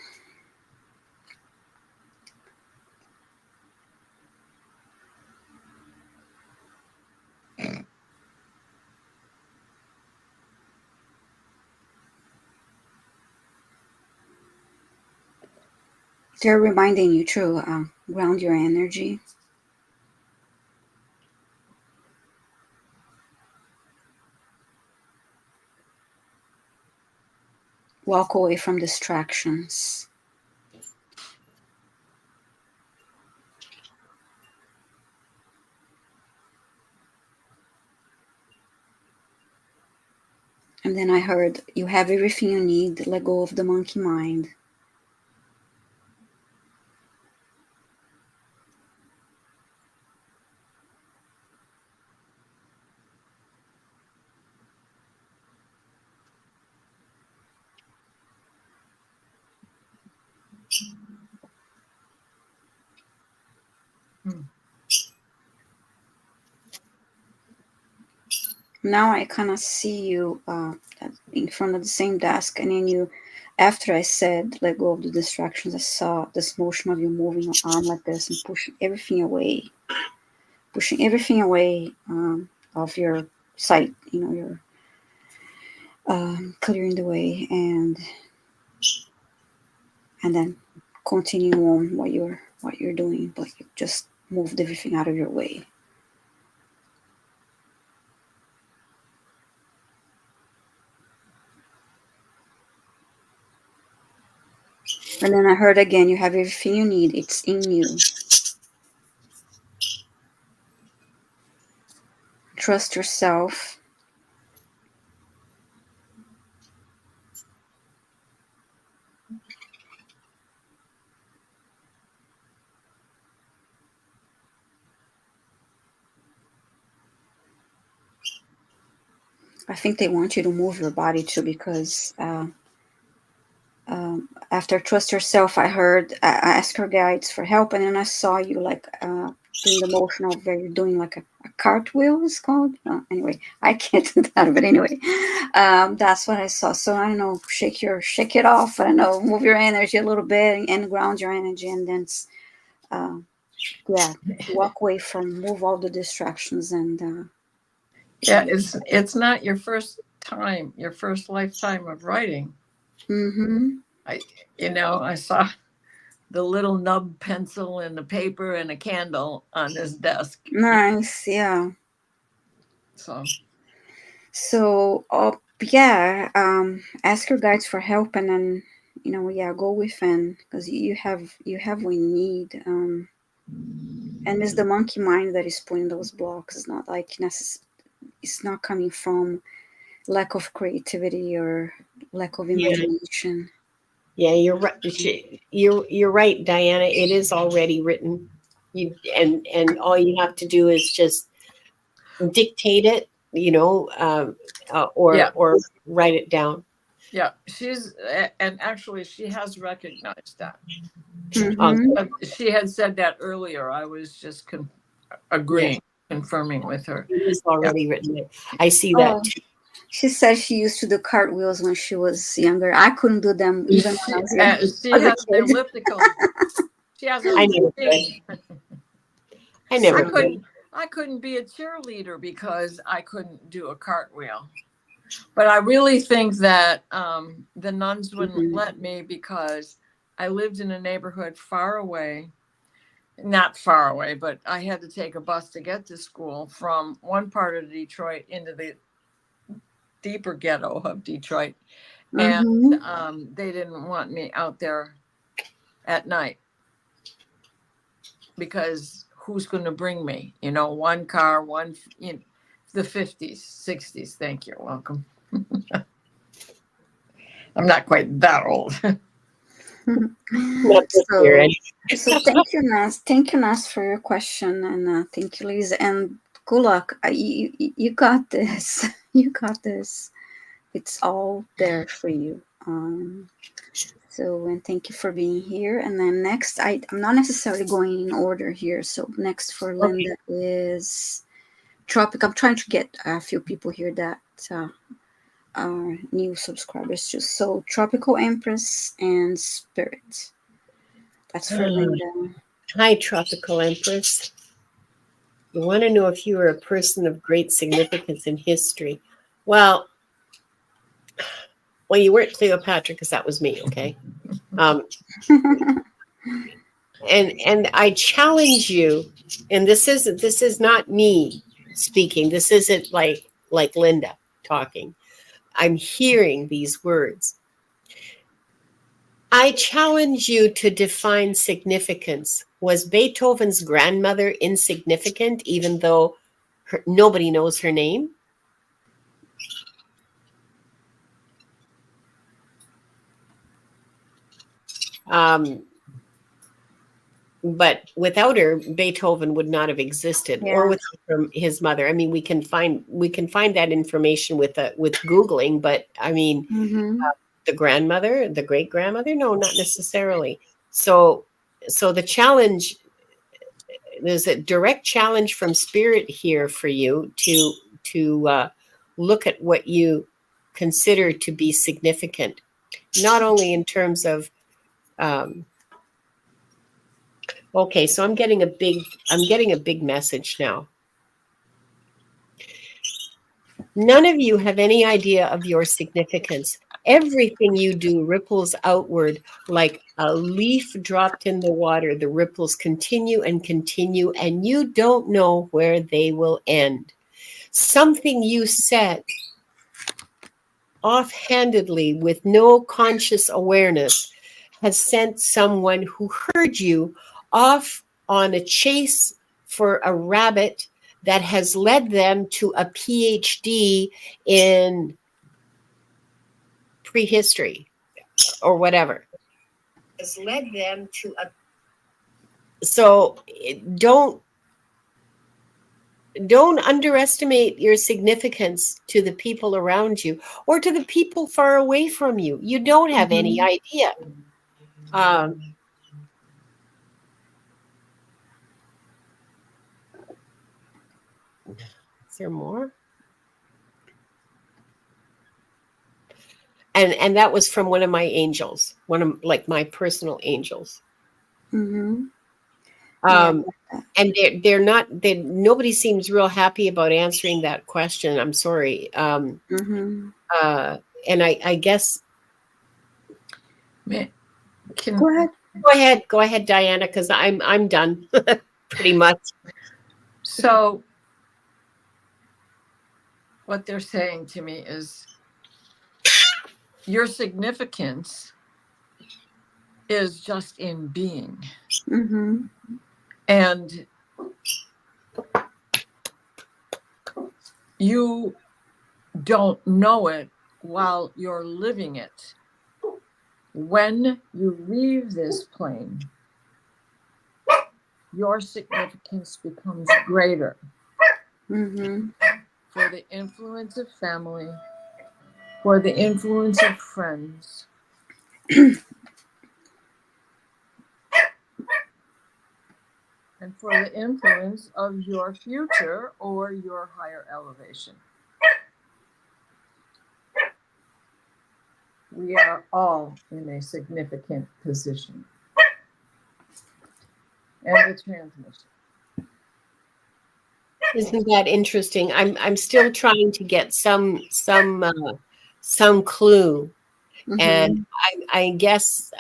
they're reminding you to ground your energy. Walk away from distractions. And then I heard, you have everything you need. Let go of the monkey mind. Now I kind of see you in front of the same desk, and then you, after I said let go of the distractions, I saw this motion of you moving your arm like this and pushing everything away of your sight, you're clearing the way, and then continue on what you're doing, but you just moved everything out of your way. And then I heard again, you have everything you need. It's in you. Trust yourself. I think they want you to move your body too, because after trust yourself, I heard I asked her guides for help, and then I saw you like doing the motion of where you're doing like a cartwheel is called. Anyway, I can't do that, but anyway, that's what I saw. So I don't know, shake it off. I don't know, move your energy a little bit and ground your energy, and then walk away from, move all the distractions, and Yeah, it's not your first lifetime of writing. Mm-hmm. I saw the little nub pencil and the paper and a candle on his desk. Nice, yeah. So ask your guides for help, and then go within, because you have what you need. And it's the monkey mind that is putting those blocks. It's not like it's not coming from lack of creativity or lack of imagination. Yeah, you're right. You're right, Diana. It is already written. And all you have to do is just dictate it, or write it down. Yeah, and actually she has recognized that. Mm-hmm. She had said that earlier. I was just agreeing, confirming with her. It is already written. I see that too. She said she used to do cartwheels when she was younger. I couldn't do them even when I was younger. She has an elliptical. She has I never could. I never could. I couldn't be a cheerleader because I couldn't do a cartwheel. But I really think that the nuns wouldn't let me, because I lived in a neighborhood far away. Not far away, but I had to take a bus to get to school from one part of Detroit into the deeper ghetto of Detroit. And they didn't want me out there at night, because who's going to bring me? One car, the 50s, 60s. Thank you. Welcome. I'm not quite that old. So thank you, Nas. Thank you, Nas, for your question, and thank you, Lisa. And good luck. You got this. You got this. It's all there for you. So, and thank you for being here. And then next, I'm not necessarily going in order here. So next for Okay. Linda is Tropic. I'm trying to get a few people here that are new subscribers too. So Tropical Empress and Spirit. That's for Linda. Hi, Tropical Empress. You want to know if you are a person of great significance in history. Well, you weren't Cleopatra because that was me, okay? Um, and I challenge you, and this is not me speaking. This isn't like Linda talking. I'm hearing these words. I challenge you to define significance. Was Beethoven's grandmother insignificant, even though nobody knows her name? But without her, Beethoven would not have existed, or Yeah. without his mother. I mean, we can find that information with Googling. But I mean, Mm-hmm. the grandmother, the great grandmother, no, not necessarily. So the challenge, there's a direct challenge from Spirit here for you to look at what you consider to be significant, not only in terms of okay, so I'm getting a big message now. None of you have any idea of your significance. Everything you do ripples outward like a leaf dropped in the water. The ripples continue and continue, and you don't know where they will end. Something you said offhandedly with no conscious awareness has sent someone who heard you off on a chase for a rabbit that has led them to a PhD in prehistory or whatever. Has led them to a so don't underestimate your significance to the people around you or to the people far away from you. You don't have any idea. Is there more? And that was from one of my angels, one of my personal angels. Mm-hmm. Yeah. And nobody seems real happy about answering that question. I'm sorry. Mm-hmm. And I guess Go ahead. go ahead, Diana, because I'm done pretty much. So what they're saying to me is your significance is just in being. Mm-hmm. And you don't know it while you're living it. When you leave this plane, your significance becomes greater Mm-hmm. for the influence of family, for the influence of friends, and for the influence of your future or your higher elevation. We are all in a significant position. And the transmission. Isn't that interesting? I'm still trying to get some clue, Mm-hmm. and I guess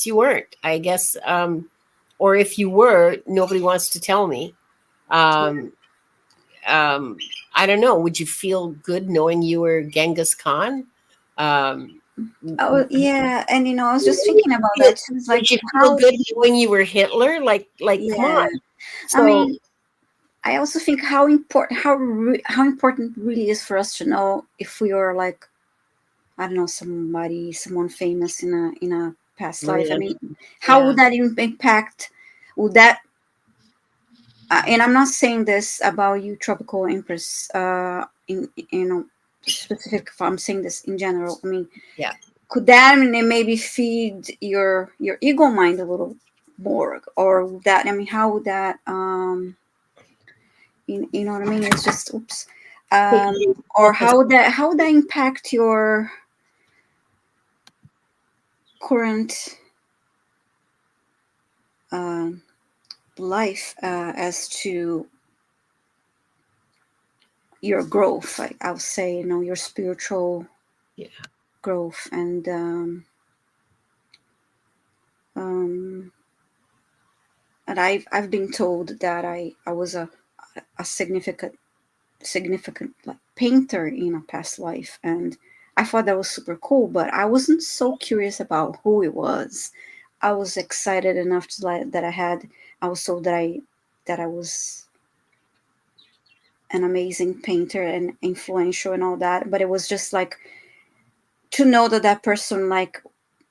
you weren't. I guess, or if you were, nobody wants to tell me. I don't know. Would you feel good knowing you were Genghis Khan? Oh yeah, and I was just thinking about that too. It's like Would you feel good knowing you were Hitler? Like come on. I mean, I also think how important really is for us to know if we are like, I don't know, someone famous in a past life. I mean, how would that impact? Would that? And I'm not saying this about you, Tropical Empress. specific if I'm saying this in general. I mean, Yeah. could that, I mean, maybe feed your ego mind a little more, or would that, I mean, how would that you know what I mean? It's just oops. Or how would that impact your current life as to your growth? I would say, you know, your spiritual growth, and and I've been told that I was a significant like painter in a past life, and I thought that was super cool, but I wasn't so curious about who it was. I was excited enough to like that I was told that I was an amazing painter and influential and all that, but it was just like to know that that person like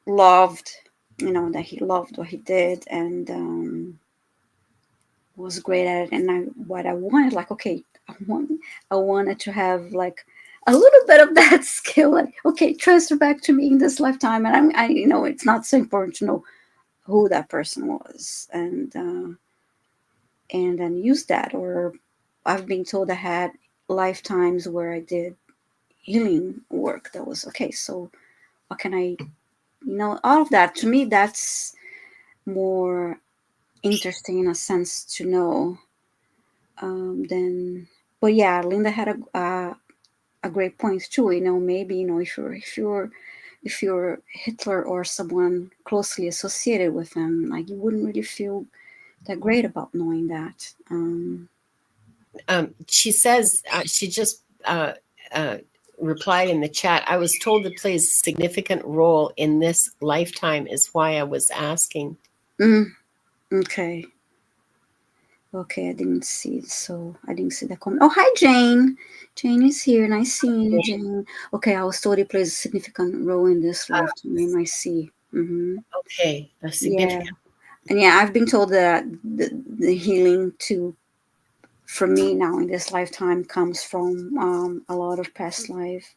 loved, you know, that he loved what he did, and was great at it. And what I wanted, like, okay, I wanted to have like a little bit of that skill, like, okay, transfer back to me in this lifetime. And I you know, it's not so important to know who that person was, and then use that. Or I've been told I had lifetimes where I did healing work. That was okay. So what can I, you know, all of that, to me, that's more interesting in a sense to know than. But yeah, Linda had a great point too. You know, maybe, you know, if you're Hitler or someone closely associated with him, like, you wouldn't really feel that great about knowing that. She says she just replied in the chat. I was told it plays a significant role in this lifetime, is why I was asking. Okay. Okay, I didn't see it, so I didn't see that comment. Oh, hi, Jane. Jane is here. Nice seeing you, Jane. Okay, I was told it plays a significant role in this lifetime. I see. Okay, a Yeah, significant. and yeah, I've been told that the healing too, for me now in this lifetime, comes from a lot of past life.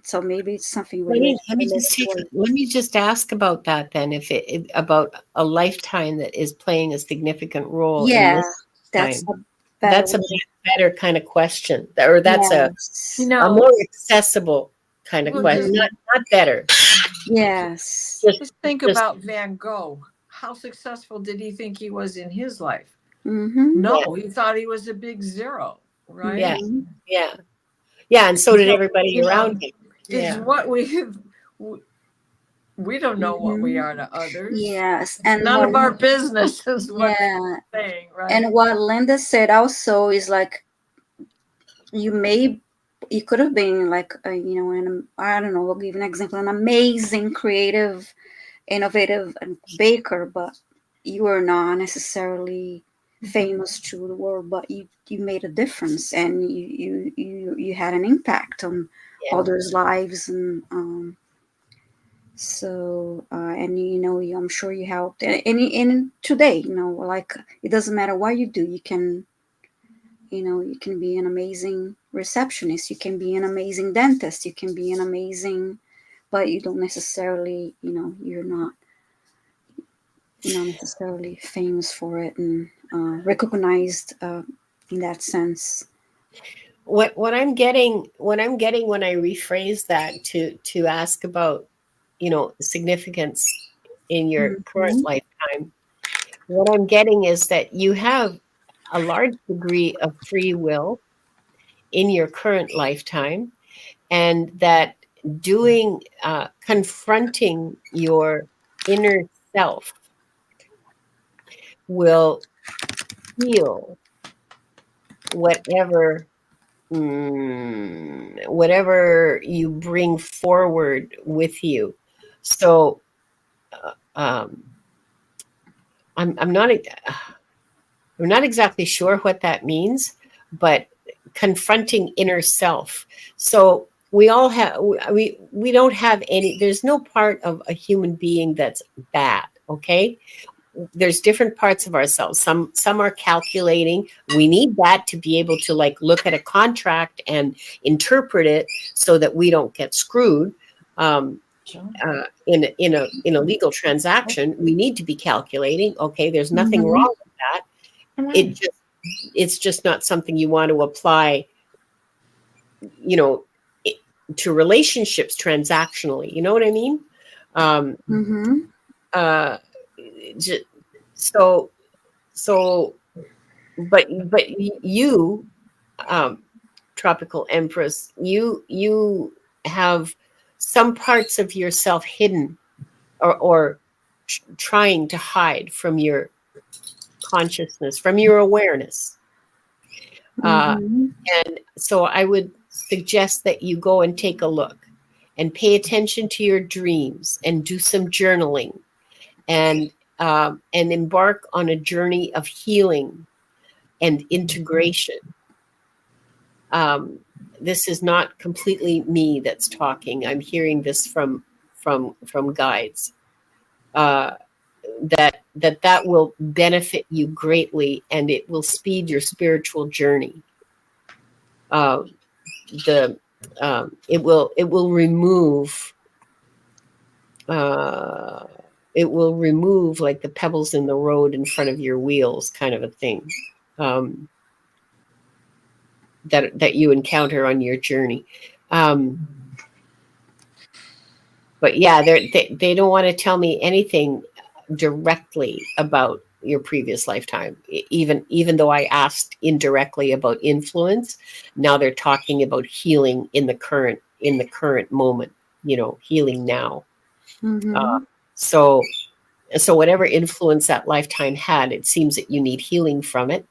So maybe it's something related. Let me just ask about that then. If about a lifetime that is playing a significant role in Yeah, this that's time. a better That's a better kind of question, or that's yes. You a know, more accessible kind of well, question. Not better. Yes. just think about Van Gogh. How successful did he think he was in his life? Mm-hmm. No, he thought he was a big zero, right? Yeah, Mm-hmm. yeah, yeah, and so did So, everybody you know, around him. it's Yeah, what we don't know what we Mm-hmm. are to others. Yes, It's and none what, of our business is what they're yeah, saying, right? and what Linda said also is like, you may, you could have been like you know, I don't know, I'll give an example, an amazing creative, innovative baker, but you are not necessarily famous to the world, but you made a difference, and you had an impact on yeah. others' lives, and so and you know, I'm sure you helped, and today, you know, like, it doesn't matter what you do, you can, you know, you can be an amazing receptionist, you can be an amazing dentist, you can be an amazing, but you don't necessarily, you know, you're not necessarily famous for it, and recognized in that sense. What I'm getting when I rephrase that to ask about, you know, significance in your current Mm-hmm. lifetime, what I'm getting is that you have a large degree of free will in your current lifetime, and that confronting your inner self will heal whatever whatever you bring forward with you. So um, I'm not exactly sure what that means, but confronting inner self. So we all have we don't have any. There's no part of a human being that's bad. Okay, there's different parts of ourselves. Some are calculating. We need that to be able to like look at a contract and interpret it so that we don't get screwed. In a legal transaction, we need to be calculating. Okay, there's nothing wrong with that. It's just not something you want to apply, you know, to relationships transactionally. You know what I mean? So, but you, Tropical Empress, you have some parts of yourself hidden or trying to hide from your consciousness, from your awareness. And so I would suggest that you go and take a look and pay attention to your dreams and do some journaling and embark on a journey of healing and integration. This is not completely me that's talking. I'm hearing this from guides. That will benefit you greatly, and it will speed your spiritual journey. It will remove like the pebbles in the road in front of your wheels, kind of a thing. That you encounter on your journey. But yeah, they don't want to tell me anything directly about your previous lifetime. Even though I asked indirectly about influence, now they're talking about healing in the current moment, you know, healing now. So whatever influence that lifetime had, it seems that you need healing from it.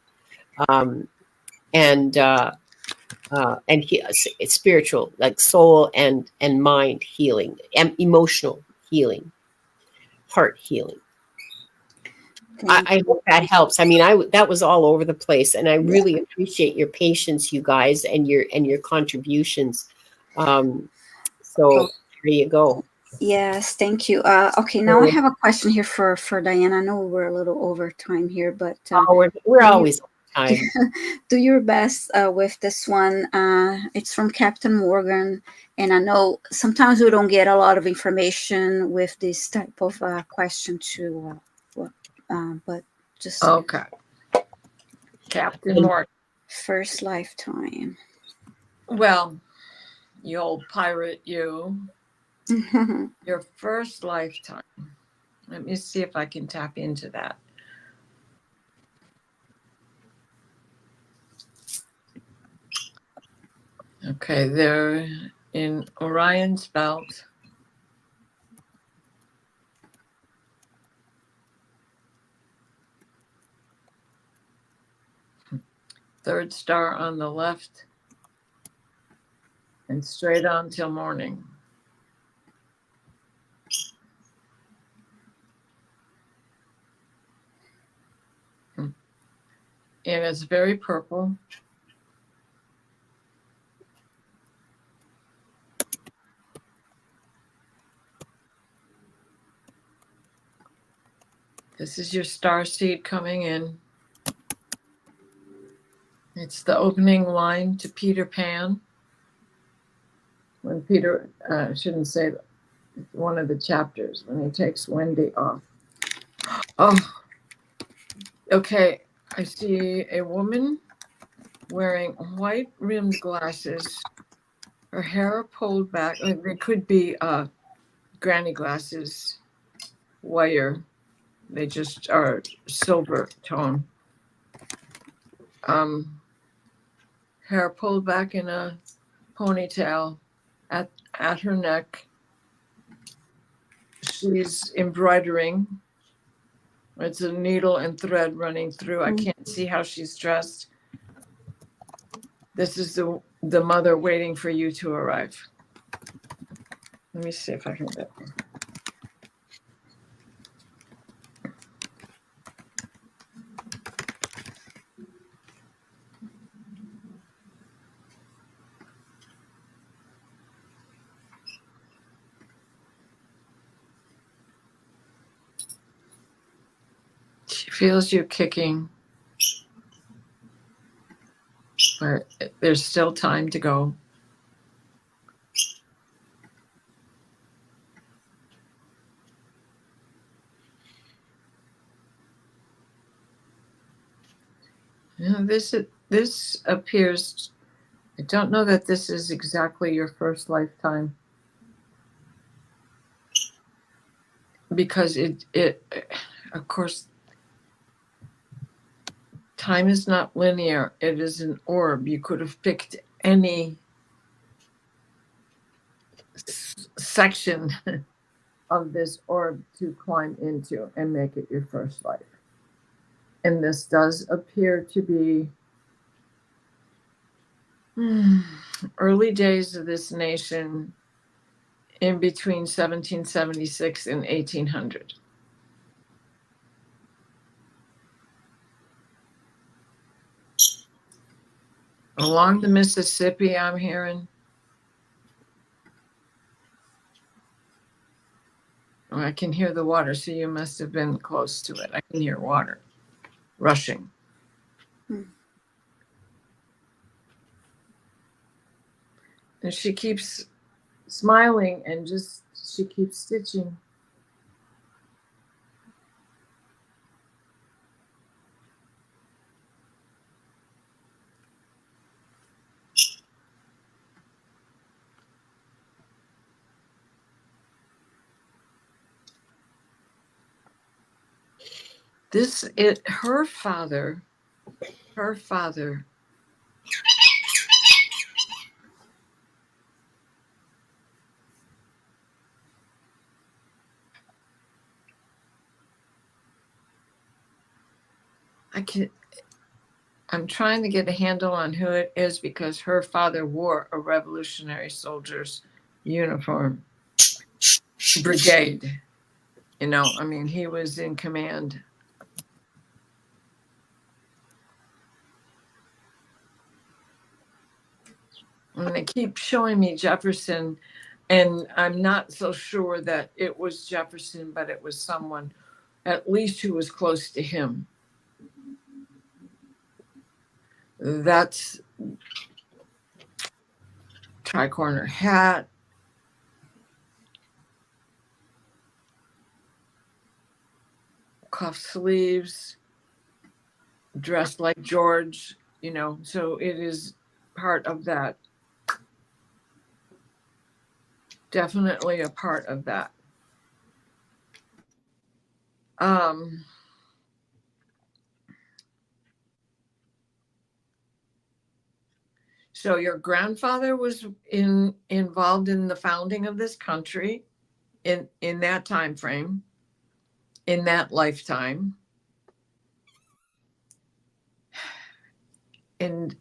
It's spiritual, like soul and mind healing, and emotional healing, heart healing. I hope that helps. I mean, that was all over the place, and I really appreciate your patience, you guys, and your contributions. So there you go. Yes, thank you. Okay, now I have a question here for Diana. I know we're a little over time here, but we're always on time. Do your best with this one. It's from Captain Morgan, and I know sometimes we don't get a lot of information with this type of question too. But just okay. Captain Morgan. First lifetime. Well, you old pirate, you. Your first lifetime. Let me see if I can tap into that. Okay, they're in Orion's belt. Third star on the left. And straight on till morning. And it's very purple. This is your star seed coming in. It's the opening line to Peter Pan. When Peter, I shouldn't say one of the chapters, when he takes Wendy off. Oh, okay. I see a woman wearing white rimmed glasses. Her hair pulled back. Like they could be granny glasses, wire. They just are silver tone. Hair pulled back in a ponytail at her neck. She's embroidering. It's a needle and thread running through. I can't see how she's dressed. This is the mother waiting for you to arrive. Let me see if I can get it. feels you kicking, but there's still time to go. This appears, I don't know that this is exactly your first lifetime, because it of course, time is not linear. It is an orb. You could have picked any section of this orb to climb into and make it your first life. And this does appear to be early days of this nation, in between 1776 and 1800. Along the Mississippi, I'm hearing. Oh, I can hear the water, so you must have been close to it. I can hear water rushing. And she keeps smiling and she keeps stitching. Her father, I'm trying to get a handle on who it is, because her father wore a Revolutionary Soldier's uniform, brigade. You know, I mean, he was in command. And they keep showing me Jefferson, and I'm not so sure that it was Jefferson, but it was someone at least who was close to him. That's tri-corner hat, cuff sleeves, dressed like George, you know, so it is part of that. Definitely a part of that. So your grandfather was involved in the founding of this country in that time frame, in that lifetime. And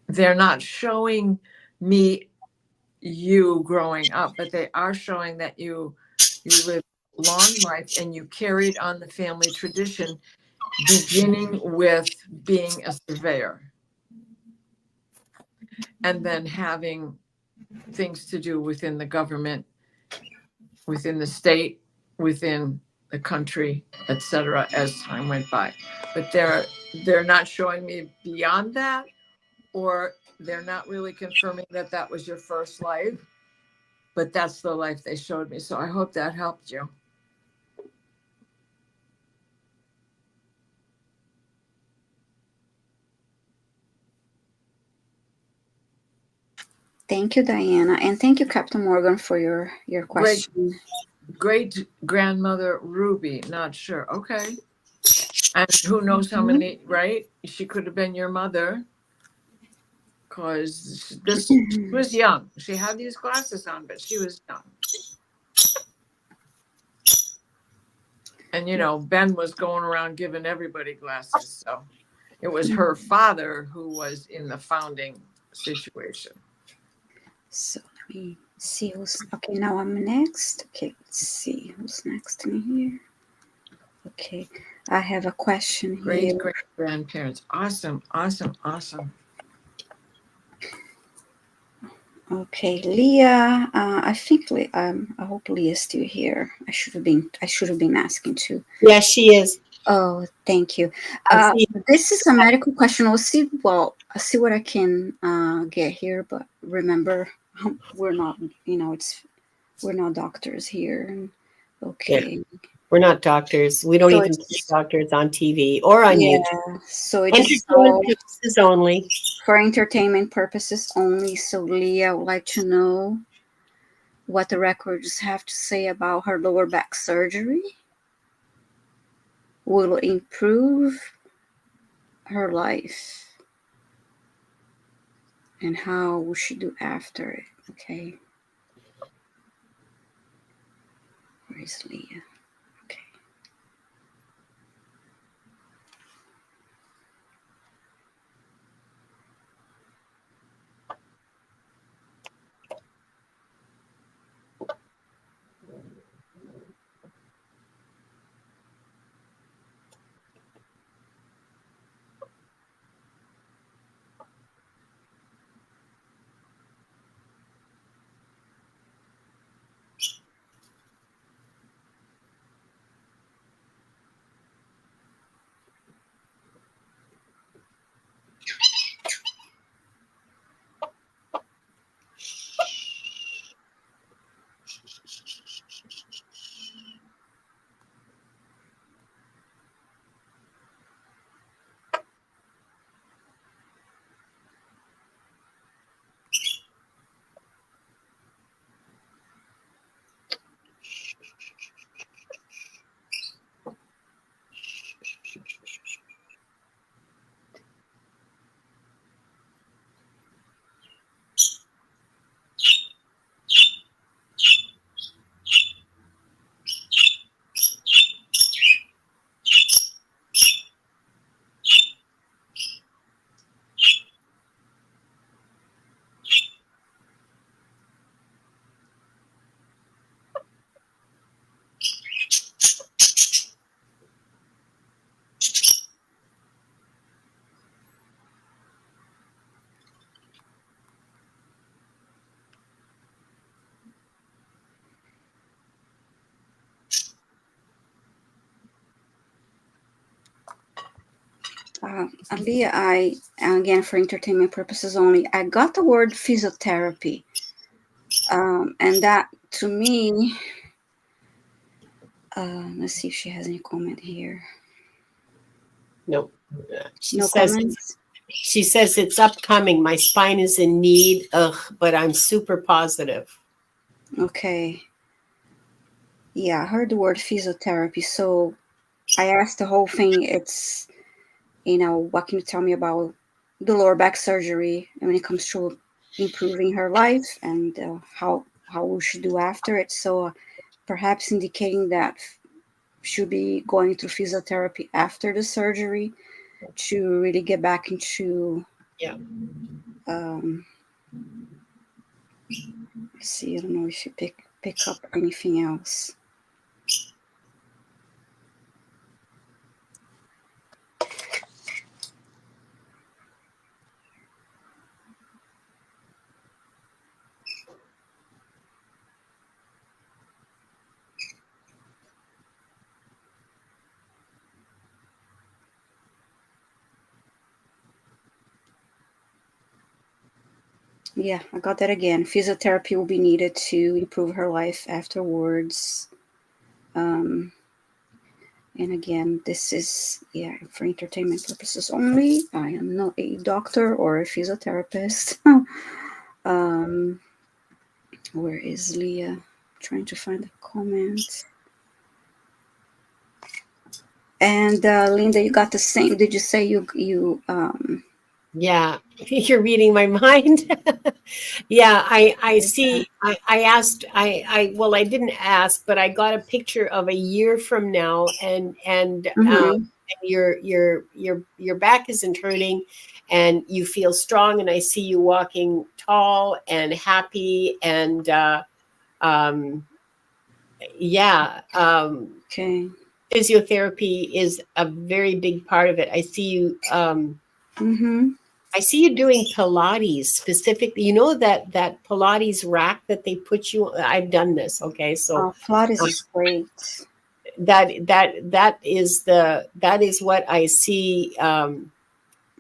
they're not showing me you growing up, but they are showing that you lived a long life and you carried on the family tradition, beginning with being a surveyor and then having things to do within the government, within the state, within the country, etc., as time went by. But they're not showing me beyond that, or they're not really confirming that that was your first life, but that's the life they showed me. So I hope that helped you. Thank you, Diana, and thank you, Captain Morgan, for your question. Great grandmother Ruby, not sure. Okay. And who knows how many, right? She could have been your mother, because she was young. She had these glasses on, but she was young. And, you know, Ben was going around giving everybody glasses. So it was her father who was in the founding situation. So let me see who's, okay, now I'm next. Okay, let's see who's next to me here. Okay, I have a question here. Great grandparents. Awesome. Okay, Leah. I think I hope Leah's still here. I should have been asking too. Yeah, she is. Oh, thank you. I see. This is a medical question. I'll see what I can get here, but remember, we're not, we're not doctors here. Yeah, Okay. we're not doctors. We don't So even play it's, doctors on TV or on yeah, YouTube. so this is Entertainment all purposes only. for entertainment purposes only. So Leah, I would like to know what the records have to say about her lower back surgery. Will it improve her life? And how will she do after it? Okay. Where's Leah? Okay. Leah, again, for entertainment purposes only, I got the word physiotherapy. And that to me, let's see if she has any comment here. Nope. She No says comments? she says it's upcoming. My spine is in need. Ugh, but I'm super positive. Okay. Yeah, I heard the word physiotherapy. So I asked the whole thing. It's, what can you tell me about the lower back surgery and when it comes to improving her life and how will she do after it? So perhaps indicating that she'll be going through physiotherapy after the surgery to really get back into. Yeah. Let's see, I don't know if you pick up anything else. Yeah, I got that again. Physiotherapy will be needed to improve her life afterwards. And again, this is, for entertainment purposes only. I am not a doctor or a physiotherapist. Where is Leah? Trying to find the comment. And Linda, you got the same. Did you say you Yeah, you're reading my mind. Yeah, I see. I asked. Well, I didn't ask, but I got a picture of a year from now, Mhm. your back isn't hurting, and you feel strong, and I see you walking tall and happy, and yeah, Okay. physiotherapy is a very big part of it. I see you. Mhm. I see you doing Pilates specifically. You know that Pilates rack that they put you. I've done this. Okay, so Pilates is great. that is what I see.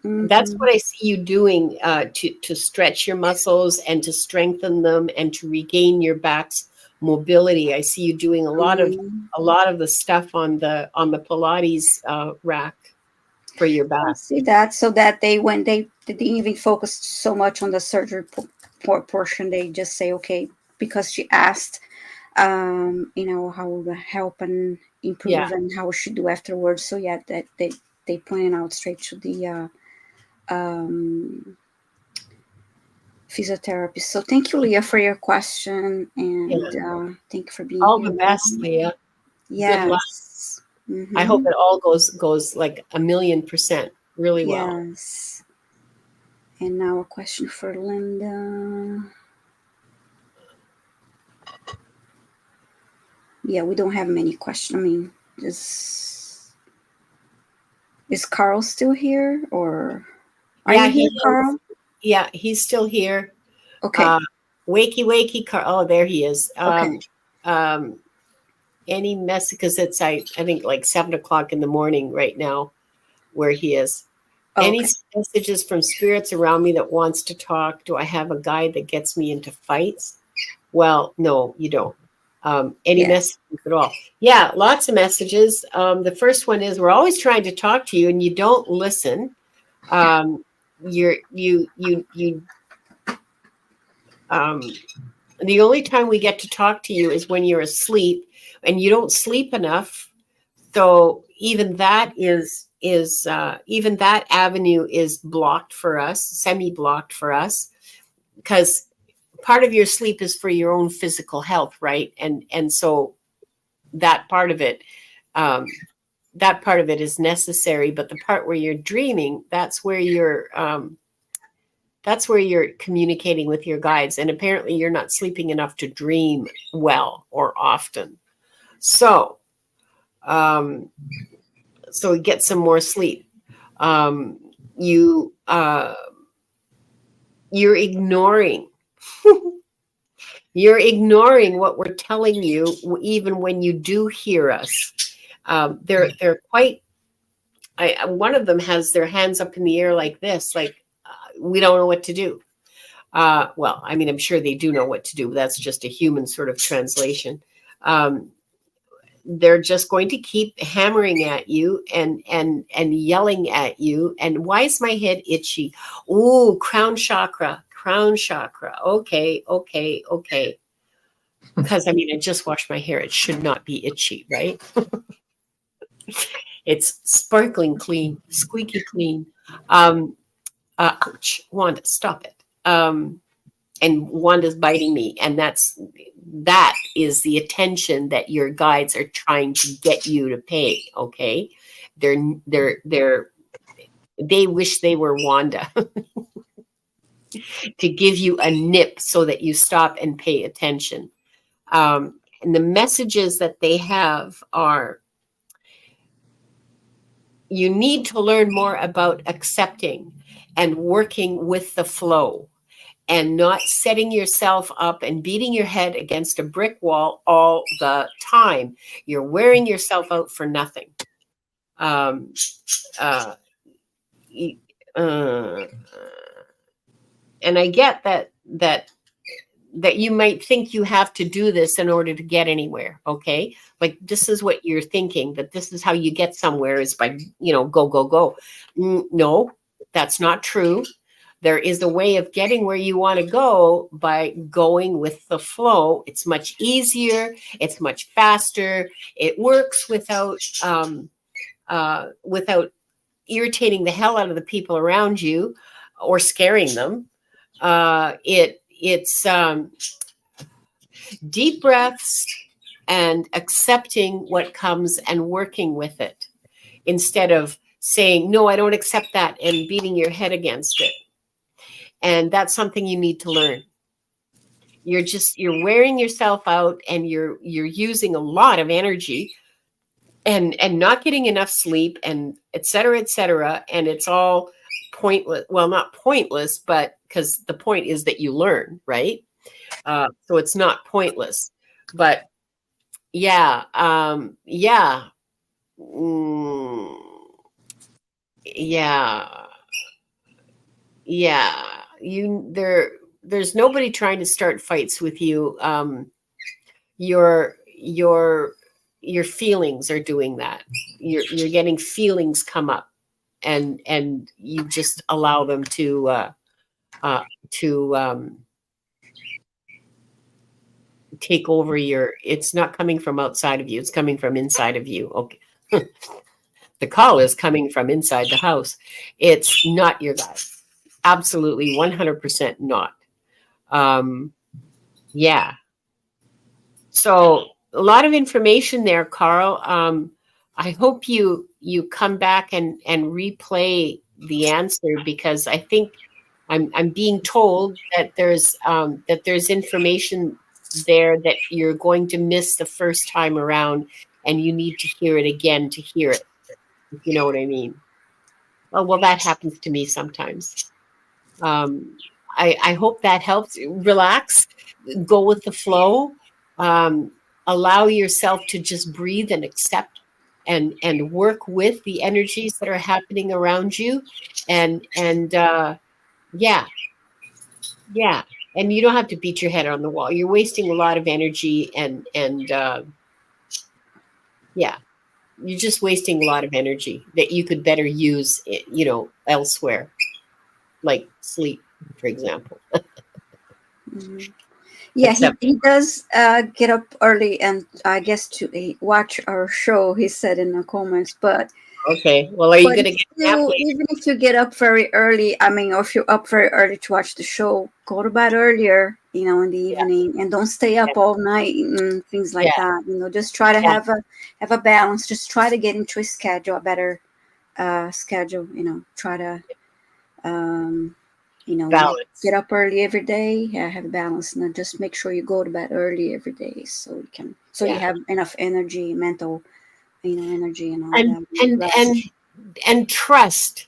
That's what I see you doing to stretch your muscles and to strengthen them and to regain your back's mobility. I see you doing a lot of the stuff on the Pilates rack for your I back. see that. So that they didn't even focus so much on the surgery portion. They just say, okay, because she asked, how to help and improve and how we should do afterwards. So yeah, that they pointed out straight to the physiotherapist. So thank you, Leah, for your question, and thank you for being All here. the best, Leah. Yes. Good luck. Mm-hmm. I hope it all goes like 1,000,000% really well. Yes. And now a question for Linda. Yeah, we don't have many questions. I mean, is Carl still here, or are you here, Carl? Yeah, he's still here. Okay. Wakey, Carl. Oh, there he is. Okay. Any message? Because it's I think like 7:00 in the morning right now, where he is. Any messages from spirits around me that wants to talk? Do I have a guide that gets me into fights? Well, no, you don't. Any messages at all? Yeah, lots of messages. The first one is, we're always trying to talk to you and you don't listen. The only time we get to talk to you is when you're asleep, and you don't sleep enough. So even that even that avenue is blocked for us, semi-blocked for us, because part of your sleep is for your own physical health, right? And so that part of it is necessary. But the part where you're dreaming, that's where you're communicating with your guides. And apparently you're not sleeping enough to dream well or often. So get some more sleep. You're ignoring you're ignoring what we're telling you, even when you do hear us. They're quite. One of them has their hands up in the air like this, like we don't know what to do. Well, I mean, I'm sure they do know what to do. But that's just a human sort of translation. They're just going to keep hammering at you and yelling at you. And why is my head itchy? Ooh, crown chakra. Okay. Because I mean, I just washed my hair. It should not be itchy, right? It's sparkling clean, squeaky clean. Ouch, Wanda, stop it. And Wanda's biting me, and that is the attention that your guides are trying to get you to pay. Okay, they wish they were Wanda to give you a nip so that you stop and pay attention. And the messages that they have are, you need to learn more about accepting and working with the flow, and not setting yourself up and beating your head against a brick wall all the time. You're wearing yourself out for nothing. And I get that you might think you have to do this in order to get anywhere. Okay. Like, this is what you're thinking, that this is how you get somewhere, is by, go. No, that's not true. There is a way of getting where you want to go by going with the flow. It's much easier. It's much faster. It works without irritating the hell out of the people around you or scaring them. It's deep breaths and accepting what comes and working with it, instead of saying, no, I don't accept that, and beating your head against it. And that's something you need to learn. You're wearing yourself out, and you're using a lot of energy and not getting enough sleep, and et cetera, and it's all pointless. Well, not pointless, but because the point is that you learn, right? So it's not pointless, but Yeah. Yeah. Mm, yeah. Yeah. There's nobody trying to start fights with you. Your your your feelings are doing that. You're getting feelings come up, and you just allow them uh to take over your. It's not coming from outside of you, it's coming from inside of you. Okay. The call is coming from inside the house. It's not your guy. Absolutely 100% not. um yeah. So a lot of information there, Carl. I hope you come back and replay the answer, because I think I'm being told that there's information there that you're going to miss the first time around, and you need to hear it again to hear it, if you know what I mean. Oh, well, that happens to me sometimes. Um, I hope that helps. Relax, go with the flow, um, allow yourself to just breathe and accept and work with the energies that are happening around you, and yeah, yeah. And you don't have to beat your head on the wall. You're wasting a lot of energy, and yeah, you're just wasting a lot of energy that you could better use, elsewhere, like sleep, for example. Mhm. Yeah, he, Except, he does get up early and I guess to watch our show, he said in the comments. okay, well, are you But going to get a nap still, later? even if you get up very early, I mean, or if you're up very early to watch the show, go to bed earlier, in the Yeah, evening, and don't stay up all night and things like yeah, that. Just try to yeah, have a balance. Just try to get into a better schedule. Try to um, like get balance. up early every day. Yeah, have a balance, and then just make sure you go to bed early every day, so you Yeah, have enough energy, mental, energy and all and that. and Rest. and and trust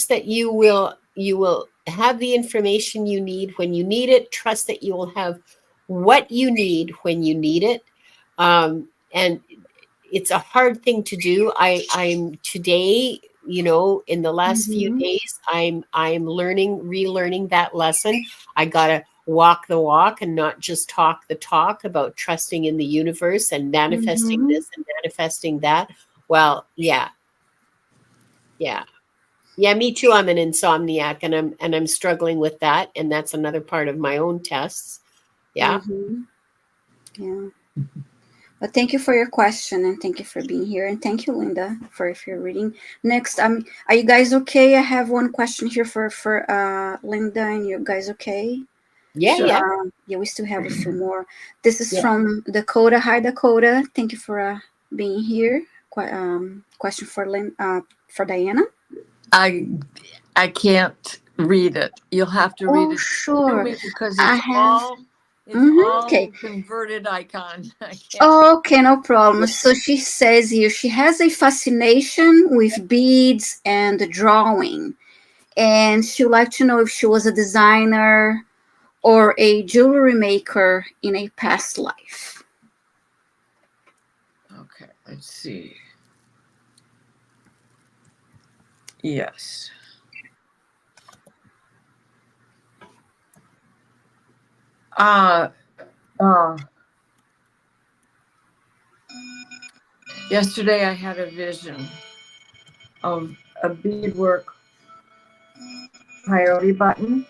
that you will have the information you need when you need it. Trust that you will have what you need when you need it. And it's a hard thing to do. I'm today, in the last few Mm-hmm. days, I'm relearning that lesson. I gotta walk the walk and not just talk the talk about trusting in the universe and manifesting Mm-hmm. this and manifesting that. Well, yeah, yeah. Yeah, me too. I'm an insomniac, and I'm struggling with that, and that's another part of my own tests. Yeah. Mm-hmm. Yeah. But thank you for your question and thank you for being here. And thank you, Linda, for if you're reading. Next, are you guys okay? I have one question here for Linda, and you guys okay? Yeah, yeah. Yeah, we still have a few more. This is Yeah. from Dakota. Hi, Dakota. Thank you for being here. Question for Diana. I I can't read it. You'll have to read Oh, it to sure. me because I have. it's Okay. all converted icon. I can't. Okay, no problem. Yeah. So she says here she has a fascination with beads and drawing, and she would like to know if she was a designer or a jewelry maker in a past life. Okay, let's see. Yes. Uh, uh, Yesterday I had a vision of a beadwork peyote button,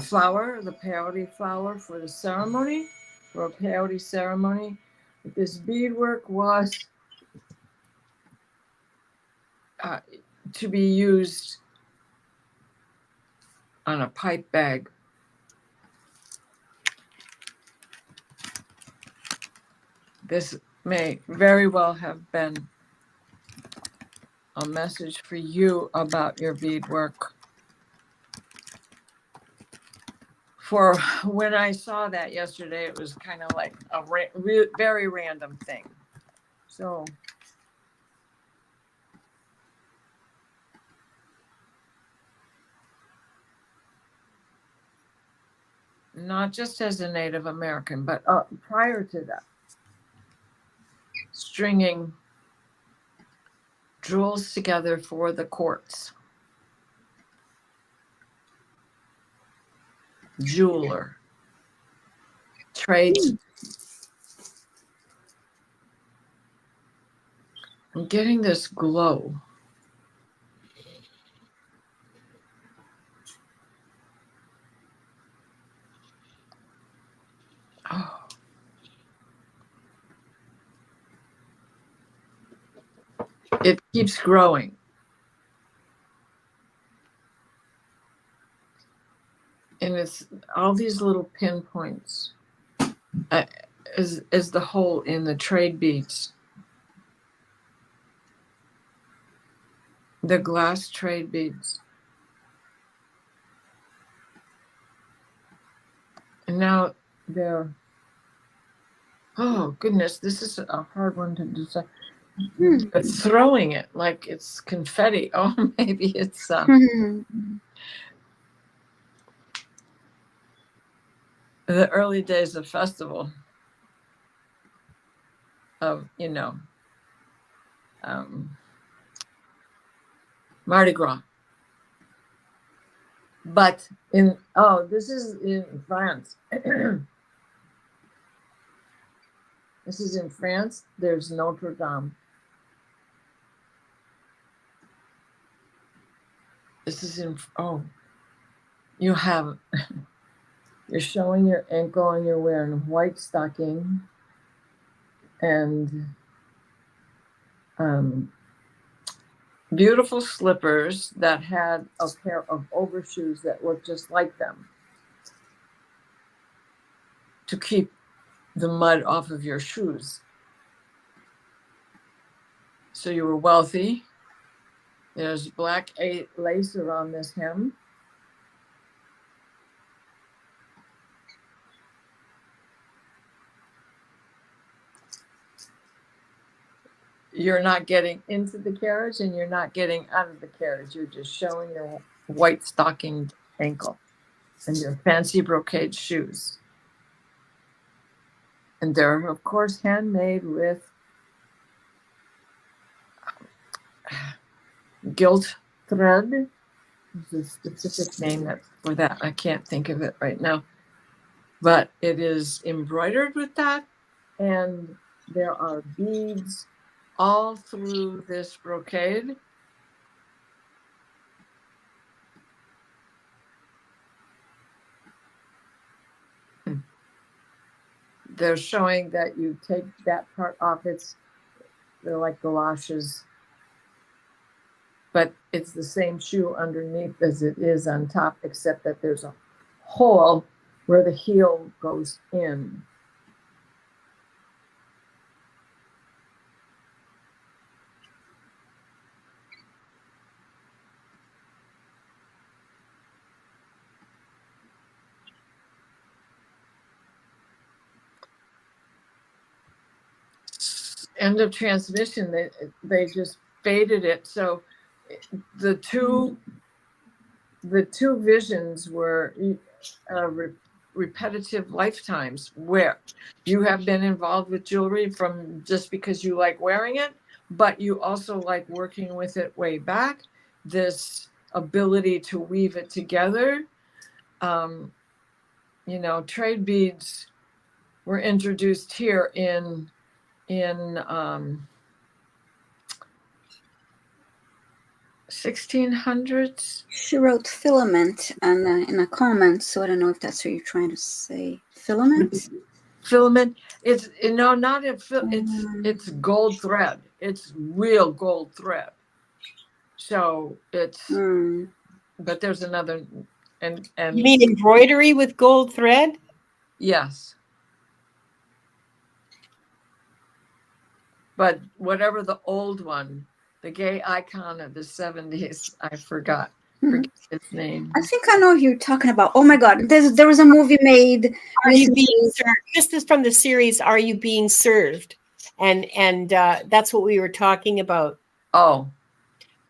flower, the peyote flower for the ceremony, for a peyote ceremony. This beadwork was uh, to be used on a pipe bag. This may very well have been a message for you about your beadwork. For when I saw that yesterday, it was kind of like a very random thing. So, not just as a Native American, but prior to that. stringing jewels together for the quartz. Jeweler. Trades. I'm getting this glow. Oh. It keeps growing. And it's all these little pinpoints is the hole in the trade beads. The glass trade beads. And now they're, oh goodness, this is a hard one to decide. It's throwing it like it's confetti. Oh, maybe it's the early days of festival of, Mardi Gras. But this is in France. This is in France. There's Notre Dame. This is in, you're showing your ankle and you're wearing a white stocking and beautiful slippers that had a pair of overshoes that looked just like them to keep the mud off of your shoes. So you were wealthy. There's black lace around this hem. You're not getting into the carriage and you're not getting out of the carriage. You're just showing your white stockinged ankle and your fancy brocade shoes. And they're, of course, handmade with gilt thread. There's a specific name for that. I can't think of it right now. But it is embroidered with that. And there are beads all through this brocade. They're showing that you take that part off. They're like galoshes, but it's the same shoe underneath as it is on top, except that there's a hole where the heel goes in. End of transmission, they just faded it. So the two visions were repetitive lifetimes where you have been involved with jewelry from just because you like wearing it, but you also like working with it way back. This ability to weave it together. Trade beads were introduced here in 1600s. She wrote filament in a comment, so I don't know if that's what you're trying to say. Filament? Filament. It's not it's gold thread. It's real gold thread. So it's but there's another and you mean embroidery with gold thread? Yes. But whatever the old one, the gay icon of the 70s, I forget his name. I think I know who you're talking about. Oh my God, there was a movie made. Are You Being Served? This is from the series Are You Being Served? And that's what we were talking about. Oh,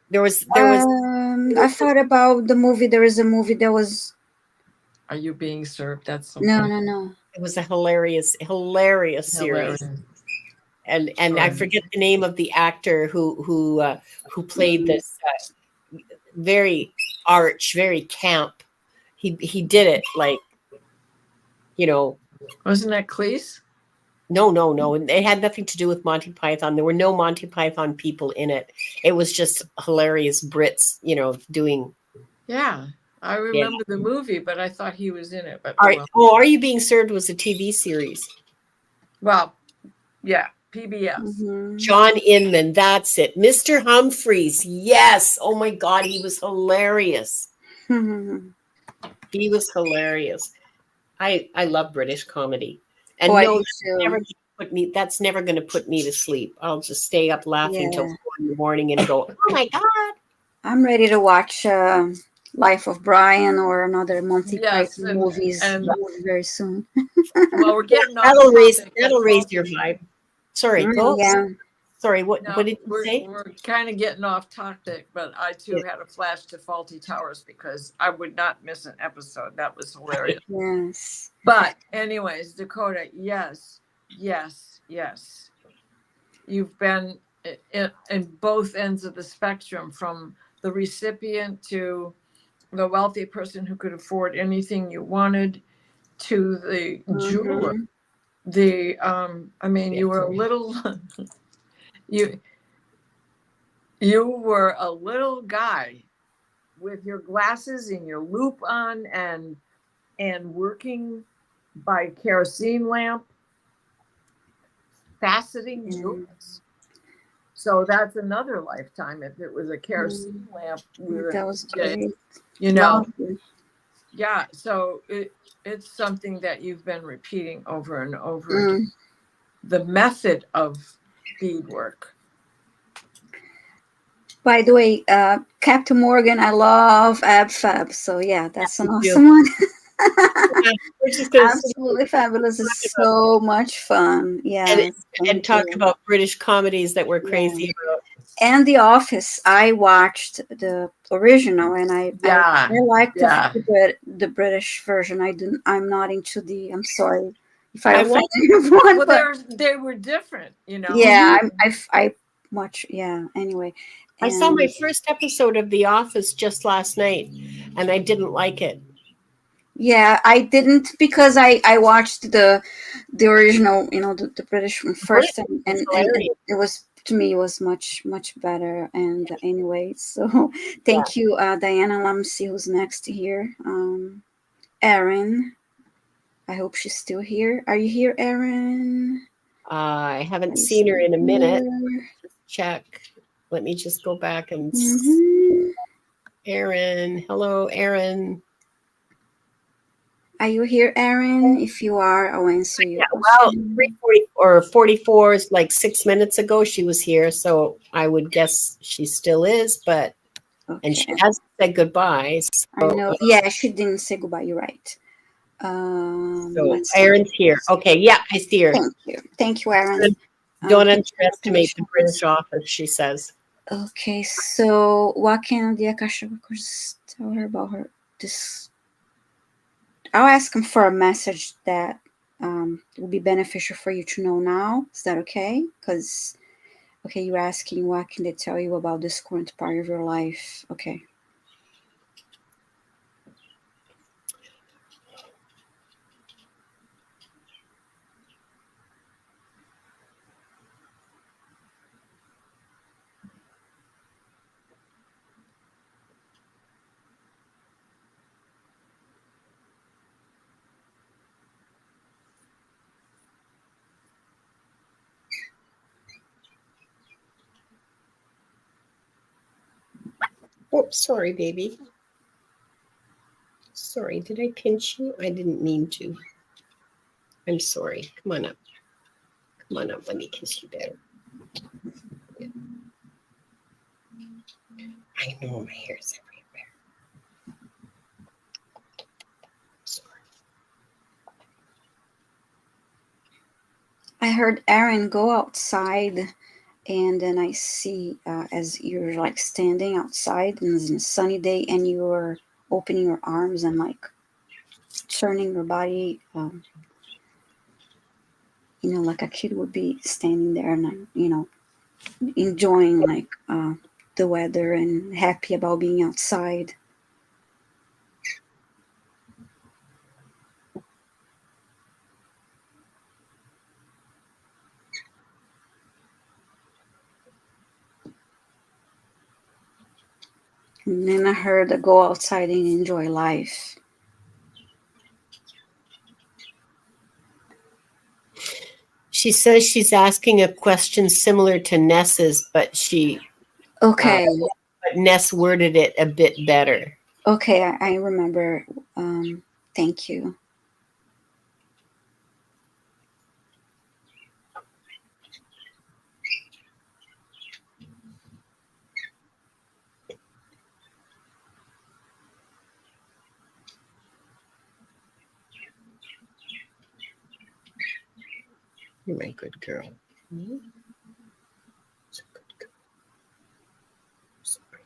there was. I thought about the movie. There is a movie that was. Are You Being Served? That's something. No. It was a hilarious series. and I forget the name of the actor who played this very arch, very camp. He did it like, you know. Wasn't that Cleese? No. And it had nothing to do with Monty Python. There were no Monty Python people in it. It was just hilarious Brits, doing. Yeah, I remember the movie, but I thought he was in it. But Are You Being Served was a TV series. Well, yeah, PBS. Mhm. John Inman, that's it. Mr. Humphreys, yes. Oh my God, he was hilarious. He was hilarious. I love British comedy. And Oh, I no, do too. that's never going to put me to sleep. I'll just stay up laughing till Yeah. 4 in the morning and go, oh my God. I'm ready to watch Life of Brian or another Monty Yes, Python movies and very soon. well, we're getting off That'll topic, raise your vibe. Sorry, go. Yeah. Sorry, what No, did you say? We're kind of getting off topic, but I too had a flash to Faulty Towers because I would not miss an episode. That was hilarious. Yes. But anyways, Dakota, yes. You've been in both ends of the spectrum, from the recipient to the wealthy person who could afford anything you wanted, to the jeweler. You were a little you were a little guy with your glasses and your loop on and working by kerosene lamp faceting jewels. So that's another lifetime. If it was a kerosene lamp, that was great. Yeah. So it's something that you've been repeating over and over again. The method of beadwork. By the way, Captain Morgan, I love Ab Fab. So yeah, that's an awesome one. Absolutely fabulous. It's so much fun. Yeah. And talk about British comedies that we're crazy about. And The Office. I watched the original, and I like the British version. I'm not into the. I'm sorry if I offend anyone. Well, but they were different, Yeah, I much. Yeah. Anyway. I saw my first episode of The Office just last night, and I didn't like it. Yeah, I didn't, because I watched the original, the British one first, and it was, to me, it was much better. And anyway, so thank you, Diana. Let me see who's next here. Erin. I hope she's still here. Are you here, Erin? I haven't seen her in a minute. Check. Let me just go back and Erin. Hello, Erin. Are you here, Erin? If you are, I'll answer you. Yeah, well, 3:40 or 44 is like 6 minutes ago she was here, so I would guess she still is, but and she hasn't said goodbye. So, I know. Yeah, she didn't say goodbye. You're right. So Erin's here. Okay, yeah, I see her. Thank you, Erin. Don't underestimate the British office, she says. Okay, so what can the Akashic Records tell her about her? I'll ask him for a message that will be beneficial for you to know now. Is that okay? Because, you're asking what can they tell you about this current part of your life. Okay. Oops, sorry, baby. Sorry, did I pinch you? I didn't mean to. I'm sorry. Come on up. Come on up. Let me kiss you better. Yeah. I know my hair's everywhere. Sorry. I heard Erin go outside, and then I see as you're like standing outside and it's a sunny day, and you're opening your arms and like turning your body like a kid would be standing there and, enjoying like the weather and happy about being outside. And then I heard go outside and enjoy life. She says she's asking a question similar to Ness's, but Okay. but Ness worded it a bit better. Okay, I remember. Thank you. You're my good girl. Mm-hmm. So good girl. So great.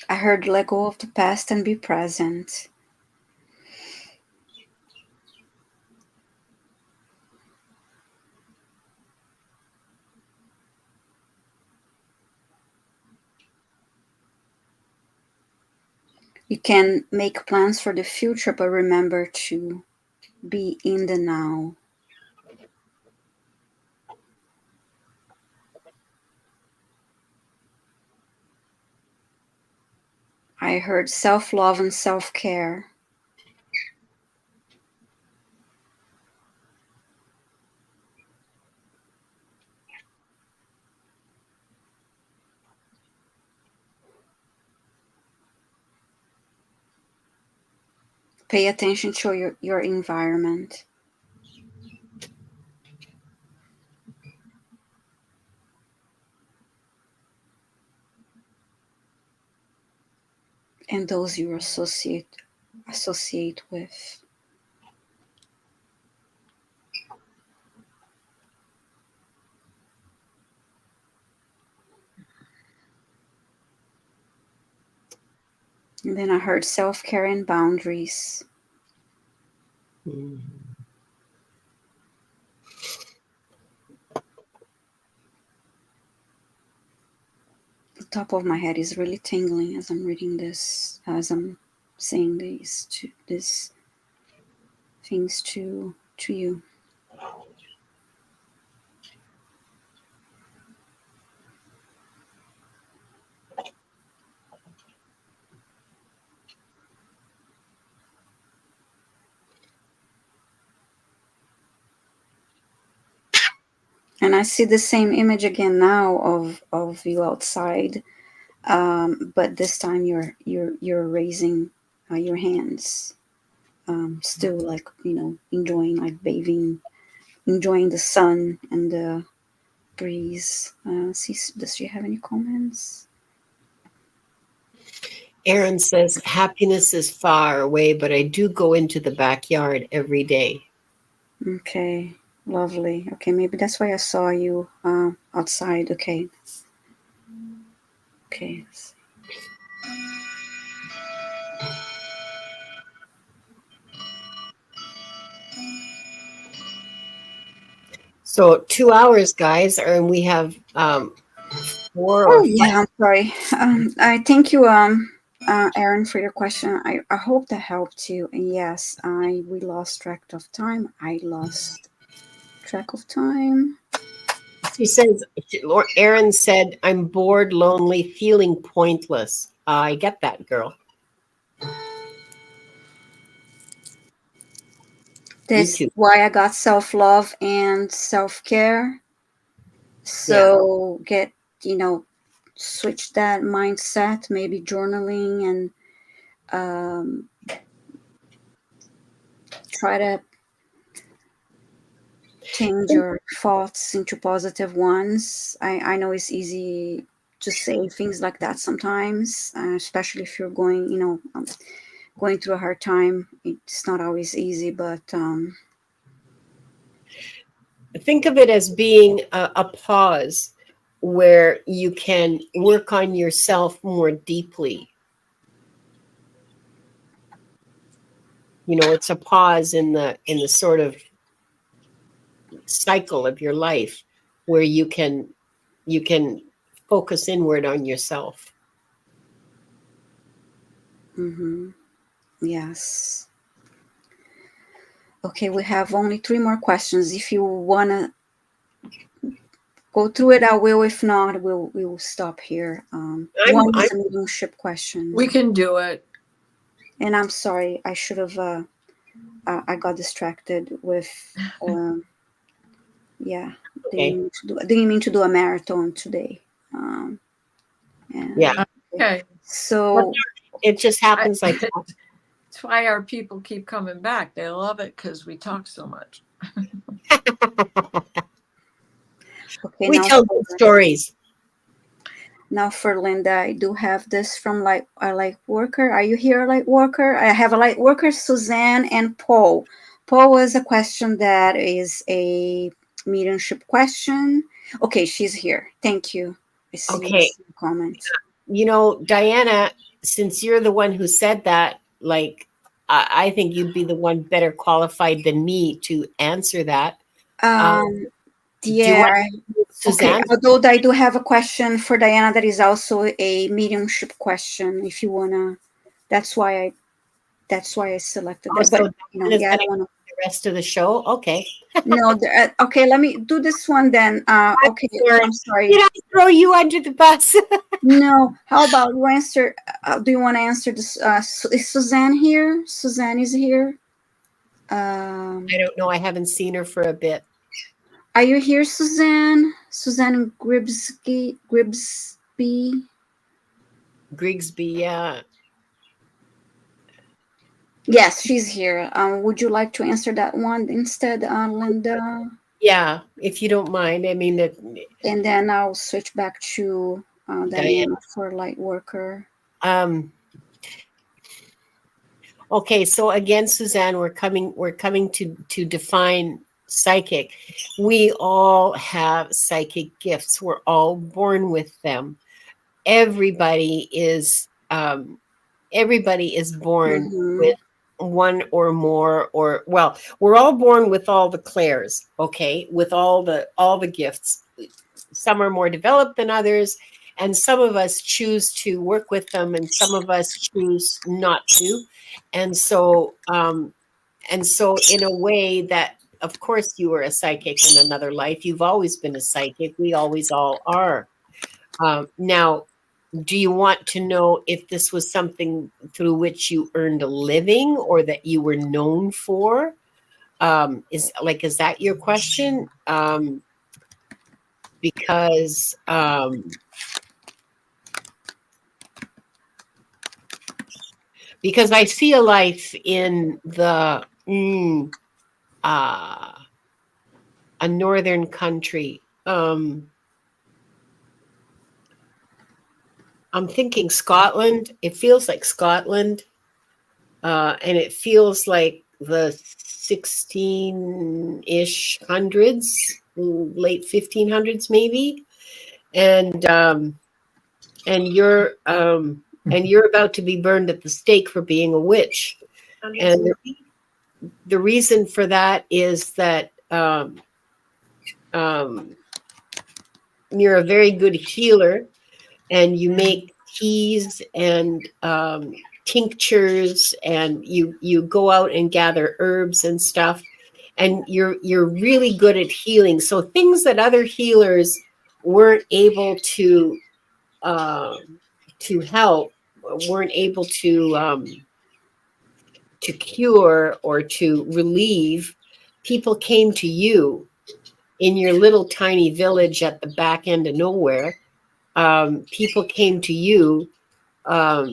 I heard let go of the past and be present. You can make plans for the future, but remember to be in the now. I heard self-love and self-care. Pay attention to your environment. And those you associate with. And then I heard self-care and boundaries. Mm. The top of my head is really tingling as I'm reading this, as I'm saying these things to you. And I see the same image again now of you outside, but this time you're raising your hands, still like enjoying, like bathing, enjoying the sun and the breeze. Does she have any comments? Aaron says, happiness is far away, but I do go into the backyard every day. Okay, lovely. Okay, maybe that's why I saw you outside. Okay. Okay. So 2 hours, guys, and we have 4 Oh or 5. yeah, I'm sorry. I thank you, Aaron, for your question. I hope that helped you. And yes, we lost track of time. I lost track of time. She says, Aaron said, I'm bored, lonely, feeling pointless. I get that, girl. That's too. why I got self-love and self-care. So switch that mindset, maybe journaling, and try to change your thoughts into positive ones. I know it's easy to say things like that sometimes, especially if you're going, going through a hard time. It's not always easy, but Think of it as being a pause where you can work on yourself more deeply. You know, it's a pause in the sort of cycle of your life where you can focus inward on yourself. yes. Okay, we have only 3 more questions. If you want to go through it, I will. If not, we will stop here. One is a mediumship question. We can do it. And I'm sorry, I should have. I got distracted with. Yeah, Okay. didn't mean to do a marathon today. Yeah. Okay. So it just happens like that. That's why our people keep coming back. They love it because we talk so much. okay, We tell good stories. Now for Linda, I do have this from a light worker. Are you here, light worker? I have a light worker, Suzanne and Paul. Paul is a question that is a mediumship question. Okay, she's here. Thank you. I see Okay. Comments. You know, Diana, since you're the one who said that, like, I think you'd be the one better qualified than me to answer that. Yeah. Suzanne? Okay, although I do have a question for Diana that is also a mediumship question. If you wanna, that's why I selected that. So But I don't wanna. The rest of the show, okay. No, okay. Let me do this one then. Okay, I'm sorry. Did I throw you under the bus? No. How about you answer? Do you want to answer this? Is Suzanne here? Suzanne is here. I don't know. I haven't seen her for a bit. Are you here, Suzanne? Suzanne Grigsby? Grigsby, yeah. Yes, she's here. Would you like to answer that one instead, Linda? Yeah, if you don't mind. I mean, and then I'll switch back to Diana for light worker. Okay, so again, Suzanne, we're coming to define psychic. We all have psychic gifts. We're all born with them. Everybody is born with one or more, or well, we're all born with all the clairs, okay, with all the gifts. Some are more developed than others, and some of us choose to work with them, and some of us choose not to. And so in a way that, of course, you were a psychic in another life. You've always been a psychic. We always all are. Now, do you want to know if this was something through which you earned a living or that you were known for? Is that your question? Because I see a life in a northern country. I'm thinking Scotland. It feels like Scotland, and it feels like the 16-ish hundreds, late 1500s maybe, and you're about to be burned at the stake for being a witch. And the reason for that is that you're a very good healer, and you make teas and tinctures, and you go out and gather herbs and stuff, and you're really good at healing. So things that other healers weren't able to help, weren't able to cure or to relieve, people came to you in your little tiny village at the back end of nowhere. People came to you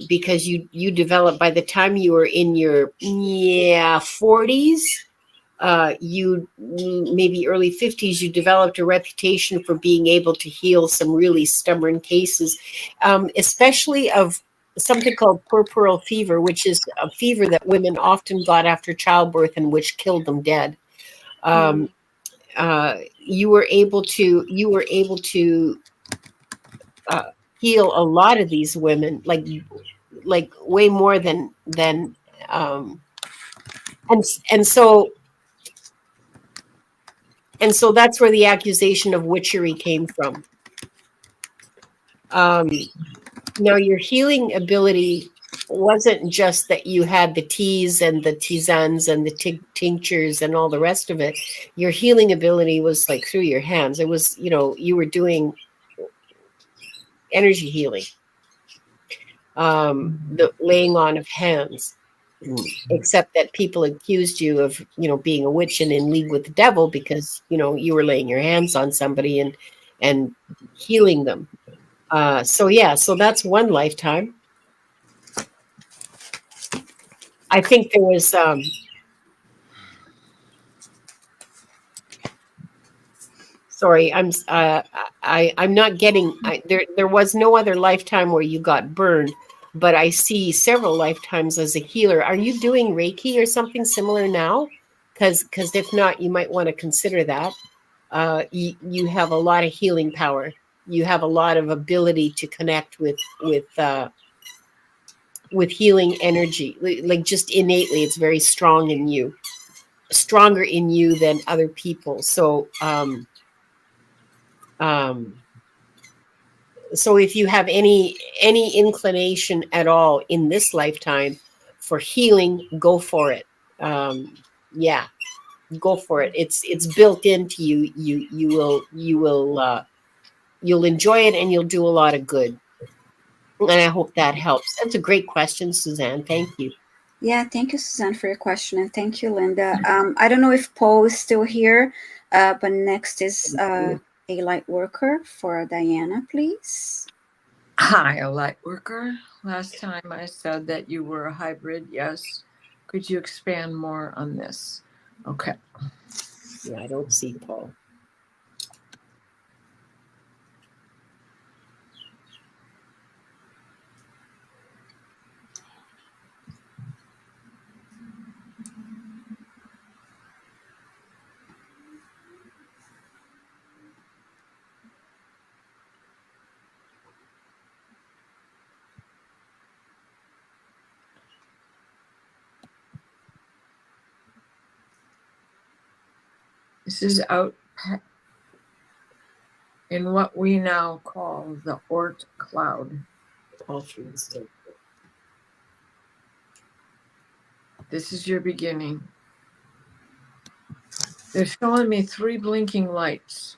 because you developed, by the time you were in your 40s, you maybe early 50s, you developed a reputation for being able to heal some really stubborn cases, especially of something called puerperal fever, which is a fever that women often got after childbirth and which killed them dead. You were able to uh, heal a lot of these women, like way more than um, and and so and so that's where the accusation of witchery came from. Um, Now, your healing ability wasn't just that you had the teas and the tisanes and the tinctures and all the rest of it. Your healing ability was like through your hands. It was, you were doing energy healing, the laying on of hands. Except that people accused you of, being a witch and in league with the devil because, you were laying your hands on somebody and healing them. So that's one lifetime. I think there was sorry, I'm not getting there was no other lifetime where you got burned, but I see several lifetimes as a healer. Are you doing Reiki or something similar now? Because if not, you might want to consider that. You have a lot of healing power. You have a lot of ability to connect with healing energy, like just innately. It's very strong in you, stronger in you than other people. Um, so if you have any inclination at all in this lifetime for healing, go for it. Yeah, go for it. It's built into you. You'll enjoy it and you'll do a lot of good. And I hope that helps. That's a great question, Suzanne. Thank you. Yeah, thank you, Suzanne, for your question, and thank you, Linda. I don't know if Paul is still here, but next is a light worker for Diana, please. Hi, a light worker. Last time I said that you were a hybrid. Yes. Could you expand more on this? Okay. Yeah, I don't see Paul. This is out in what we now call the Oort cloud. Paul through the state. This is your beginning. They're showing me 3 blinking lights.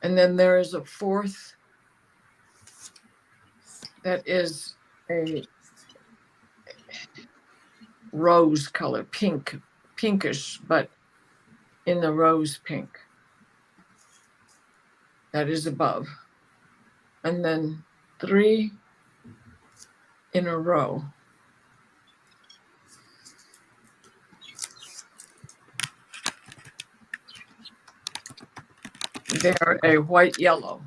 And then there is a 4th that is a rose color, pinkish, but in the rose pink. That is above. And then 3 in a row. They're a white yellow.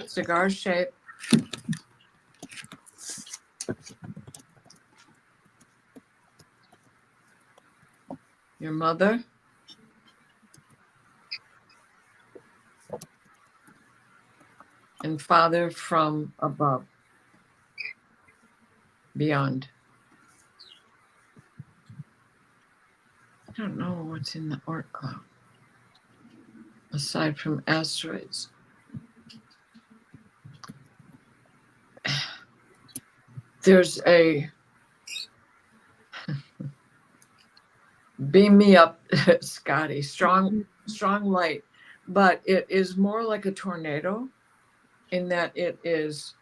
Cigar shape. Your mother. And father from above. Beyond. I don't know what's in the Oort cloud. Aside from asteroids. There's a beam me up, Scotty. Strong light, but it is more like a tornado in that it is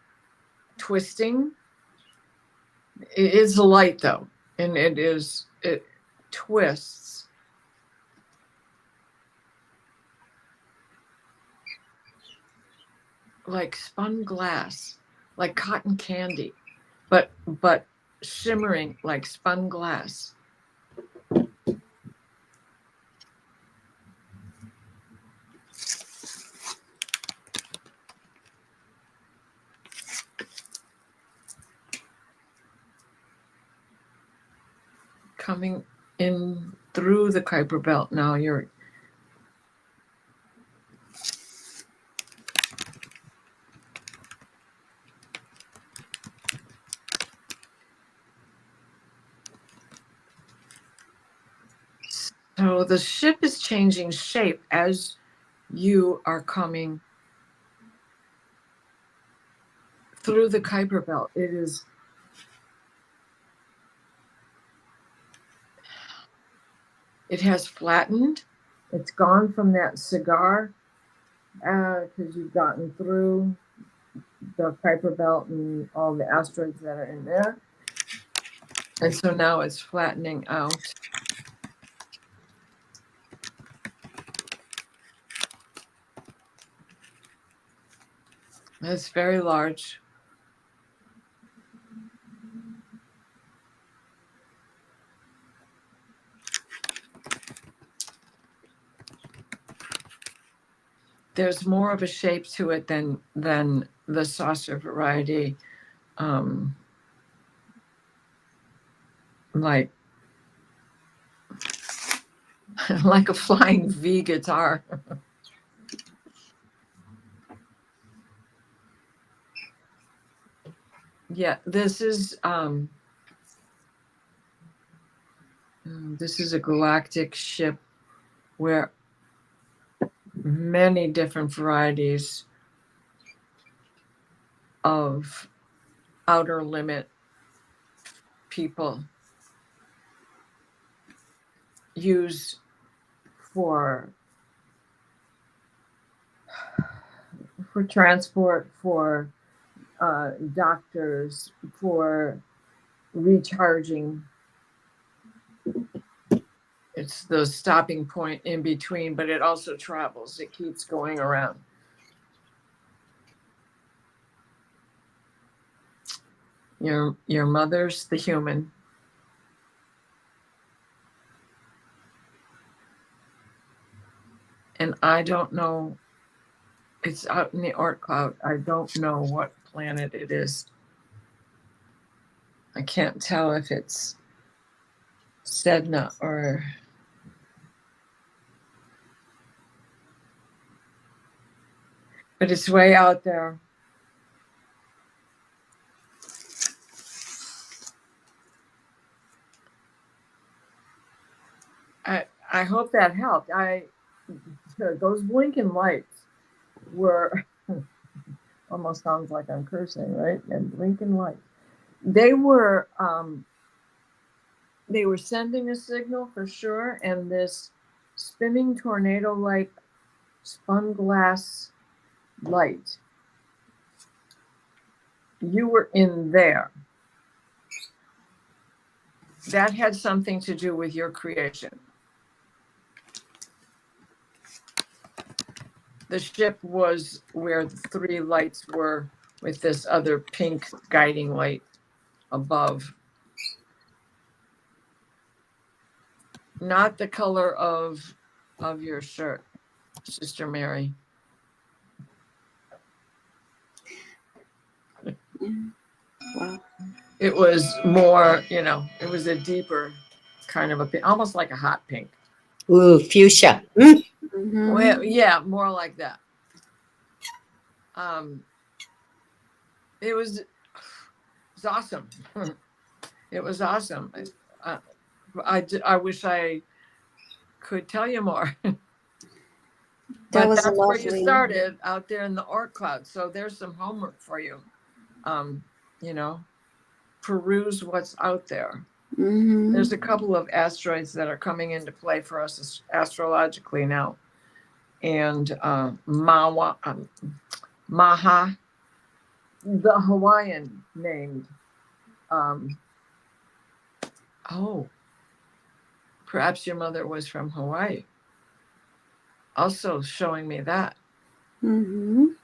twisting. It is a light though, and it twists. Like spun glass, like cotton candy. but shimmering like spun glass. Coming in through the Kuiper belt now. You're so the ship is changing shape as you are coming through the Kuiper belt. It has flattened. It's gone from that cigar because you've gotten through the Kuiper belt and all the asteroids that are in there. And so now it's flattening out. It's very large. There's more of a shape to it than the saucer variety, like like a flying V guitar. Yeah, this is a galactic ship where many different varieties of outer limit people use for transport, for doctors, for recharging. It's the stopping point in between, but it also travels. It keeps going around. Your mother's the human. And I don't know, it's out in the Oort cloud. I don't know what planet it is. I can't tell if it's Sedna or... But it's way out there. I hope that helped. Those blinking lights were almost sounds like I'm cursing, right? And blinking lights. They were sending a signal for sure, and this spinning tornado-like spun glass light. You were in there. That had something to do with your creation. The ship was where the three lights were, with this other pink guiding light above. Not the color of your shirt, Sister Mary. Wow. It was more, it was a deeper kind of a pink, almost like a hot pink. Ooh, fuchsia. Mm. Mhm. Well, yeah, more like that. It was awesome. It was awesome. I wish I could tell you more. That But was that's where you lovely. started, out there in the Oort cloud. So there's some homework for you. Peruse what's out there. Mhm. There's a couple of asteroids that are coming into play for us astrologically now. And Maha, the Hawaiian named. Perhaps your mother was from Hawaii. Also showing me that. Mhm.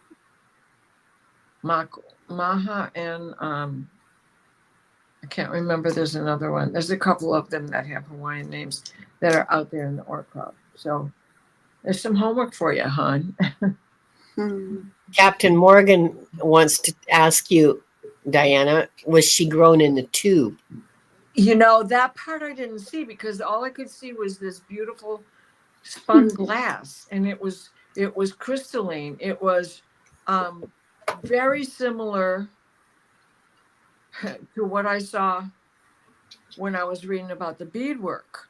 Maha and I can't remember. There's another one. There's a couple of them that have Hawaiian names that are out there in the Orc Club. So there's some homework for you, hon. Captain Morgan wants to ask you, Diana, was she grown in the tube? You know, that part I didn't see because all I could see was this beautiful spun glass, and it was crystalline. It was very similar to what I saw when I was reading about the beadwork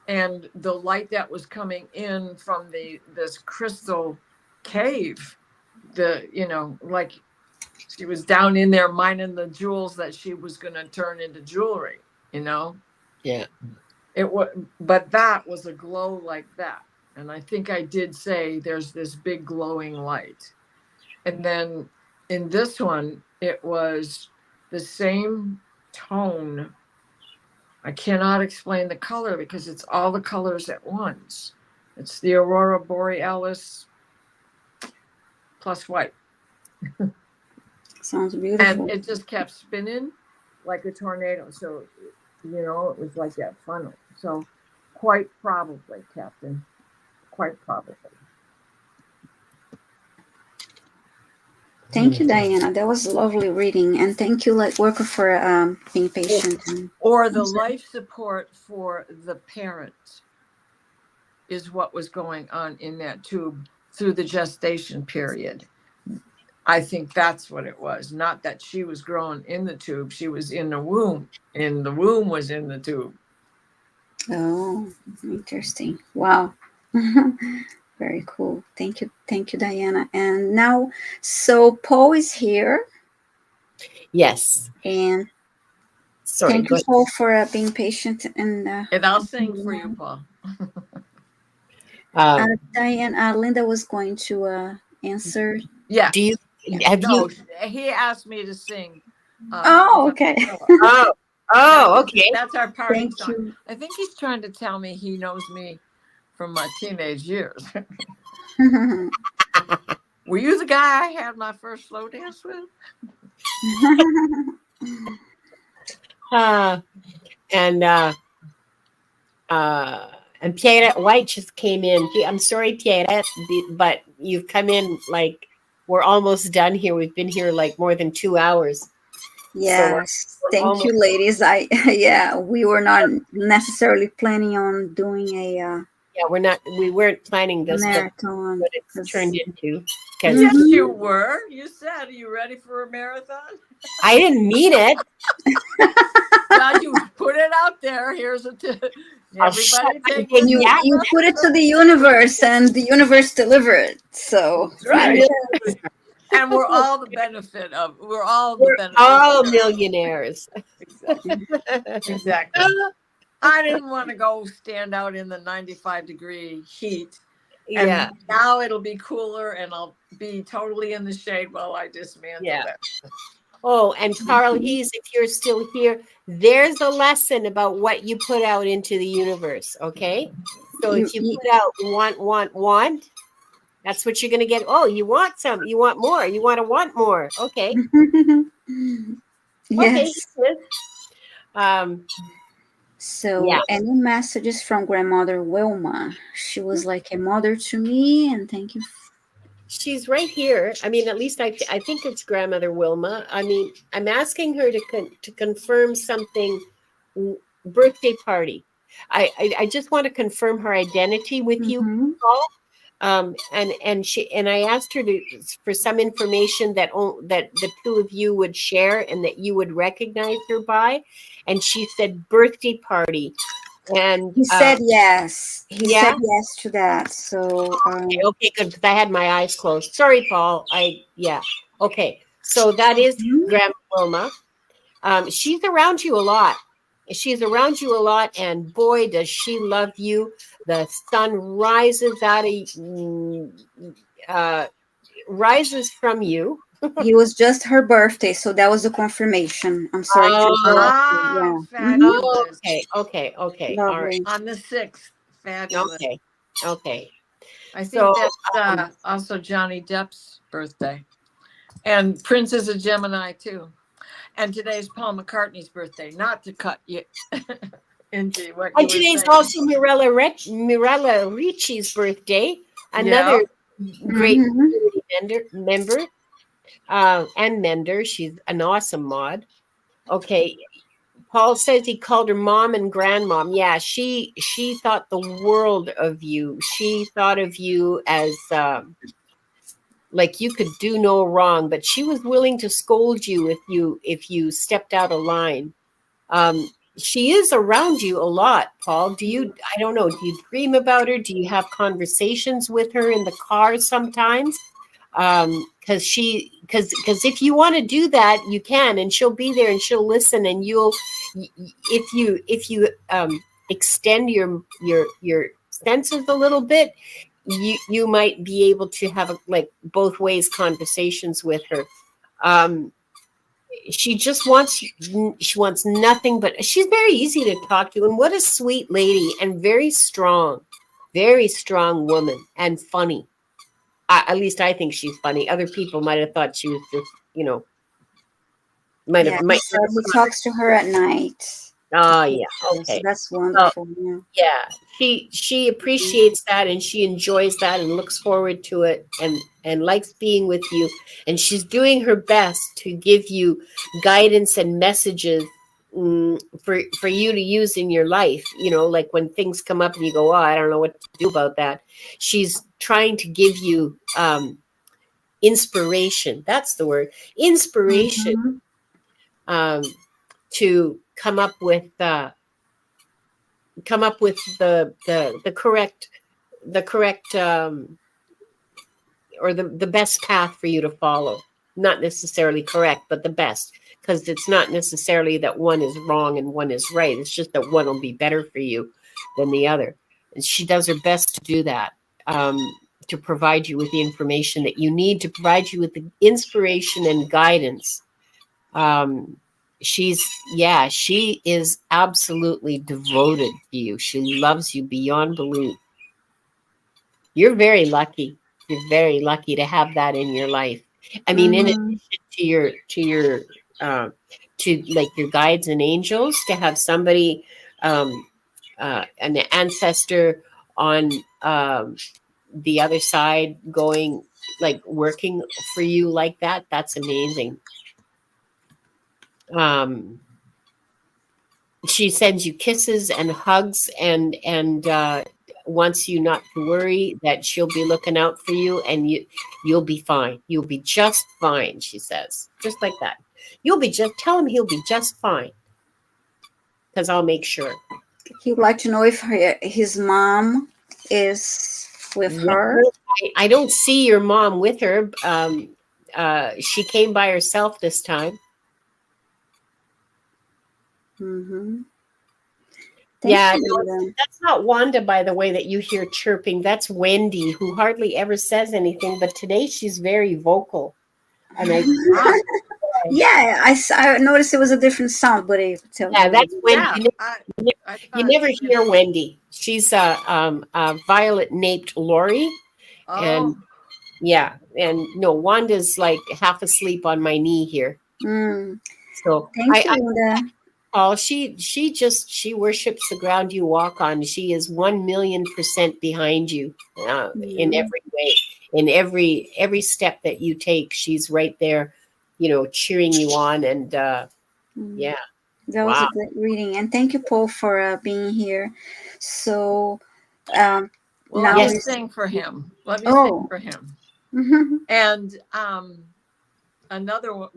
and the light that was coming in from this crystal cave. Like she was down in there mining the jewels that she was going to turn into jewelry, Yeah. But that was a glow like that. And I think I did say there's this big glowing light. And then in this one, it was the same tone. I cannot explain the color because it's all the colors at once. It's the Aurora Borealis plus white. Sounds beautiful. And it just kept spinning like a tornado. So, it was like that funnel. So quite probably, Captain, quite probably. Thank you, Diana. That was lovely reading. And thank you, Lightworker, for being patient. Or the life support for the parent is what was going on in that tube through the gestation period. I think that's what it was. Not that she was growing in the tube. She was in the womb, and the womb was in the tube. Oh, interesting. Wow. Very cool. Thank you, Diana. And now, so Paul is here. Yes. And sorry, thank you, Paul, for being patient. And I'll sing for you, Paul. Diana, Linda was going to answer. Yeah. Do you he asked me to sing. Okay. Okay. That's our party Thank song. you. I think he's trying to tell me he knows me from my teenage years. Were you the guy I had my first slow dance with? And Pierre White just came in. I'm sorry, Pierre, but you've come in like we're almost done here. We've been here like more than 2 hours. Yes, so thank you, ladies. We were not necessarily planning on doing a we weren't planning this, marathon. But it's turned into. Yes, you were. You said, "Are you ready for a marathon?" I didn't mean it. Now you put it out there. Here's a tip. Everybody take it. You put it to the universe, and the universe delivered. So right. And we're all the benefit of. We're all millionaires. Exactly. I didn't want to go stand out in the 95-degree heat. And now it'll be cooler, and I'll be totally in the shade while I dismantle it. Oh, and Carl Hees, if you're still here, there's a lesson about what you put out into the universe. Okay, so if you put out want, that's what you're going to get. Oh, you want some, you want more, you want more. Okay. Yes. Okay. So any messages from grandmother Wilma? She was like a mother to me, and thank you. She's right here. I mean, at least I think it's grandmother Wilma. I mean, I'm asking her to confirm something. Birthday party. I just want to confirm her identity with you, Paul. And I asked her for some information that the two of you would share and that you would recognize her by, and she said birthday party, and he said yes. He said yes to that. So okay, good, because I had my eyes closed. Sorry, Paul. Okay. So that is Grandma Wilma. She's around you a lot. She's around you a lot, and boy, does she love you. The sun rises rises from you. It was just her birthday, so that was a confirmation. I'm sorry to fabulous. Okay. Lovely. All right. On the 6th. Fabulous. Okay. I think that's also Johnny Depp's birthday. And Prince is a Gemini too. And today's Paul McCartney's birthday. Not to cut you into what you And were today's saying. also Mirella Ricci's birthday, another great Mhm. community member and mender. She's an awesome mod. Okay, Paul says he called her mom and grandmom. Yeah, she thought the world of you. She thought of you as like you could do no wrong, but she was willing to scold you if you stepped out of line. Um, she is around you a lot, Paul. I don't know, do you dream about her? Do you have conversations with her in the car sometimes? Because if you want to do that, you can, and she'll be there and she'll listen, and if you extend your senses a little bit, you might be able to have like both ways conversations with her. Um, she wants nothing but she's very easy to talk to, and what a sweet lady, and very strong woman, and funny. At least I think she's funny. Other people might have thought she was just, might Yeah, have he might said he talks to her at night. oh yeah, So okay. that's Well, wonderful. Yeah. yeah, she appreciates that, and she enjoys that, and looks forward to it, and likes being with you, and she's doing her best to give you guidance and messages, for you to use in your life. Like when things come up and you go, oh, I don't know what to do about that. She's trying to give you inspiration. That's the word, inspiration, Mhm. um, to come up with the correct or the best path for you to follow. Not necessarily correct, but the best, because it's not necessarily that one is wrong and one is right. It's just that one will be better for you than the other, and she does her best to do that, um, to provide you with the information that you need, to provide you with the inspiration and guidance. um, she is absolutely devoted to you. She loves you beyond belief. You're very lucky. You're very lucky to have that in your life. I mean, in Mhm. addition uh, to like your guides and angels, to have somebody, um, an ancestor on the other side, going like working for you like that. That's amazing. Um, she sends you kisses and hugs, and wants you not to worry, that she'll be looking out for you, and you'll be fine. You'll be just fine, she says, just like that. You'll be just Tell him he'll be just fine, because I'll make sure. He would like to know if his mom is with With her. her, I don't see your mom with her. She came by herself this time. Mhm. Thank Yeah, you, no, Linda. that's not Wanda, by the way, that you hear chirping. That's Wendy, who hardly ever says anything, but today she's very vocal. And Ah, Yeah, I noticed it was a different sound, but I could tell yeah, you. that's Wendy. yeah. You never, I you thought, never hear Wendy. She's Violet naped Lori, and oh, yeah, and no, Wanda's like half asleep on my knee here. Mm. So Thank you, Linda. oh, she worships the ground you walk on. She is 1,000,000% behind you, in Mhm. every way, in every step that you take. She's right there, cheering you on. And Mm. yeah, That was a wow, great reading, and thank you, Paul, for being here. So um, well, let now me yes, is sing for him. Let me sing oh. for him. Mhm. And another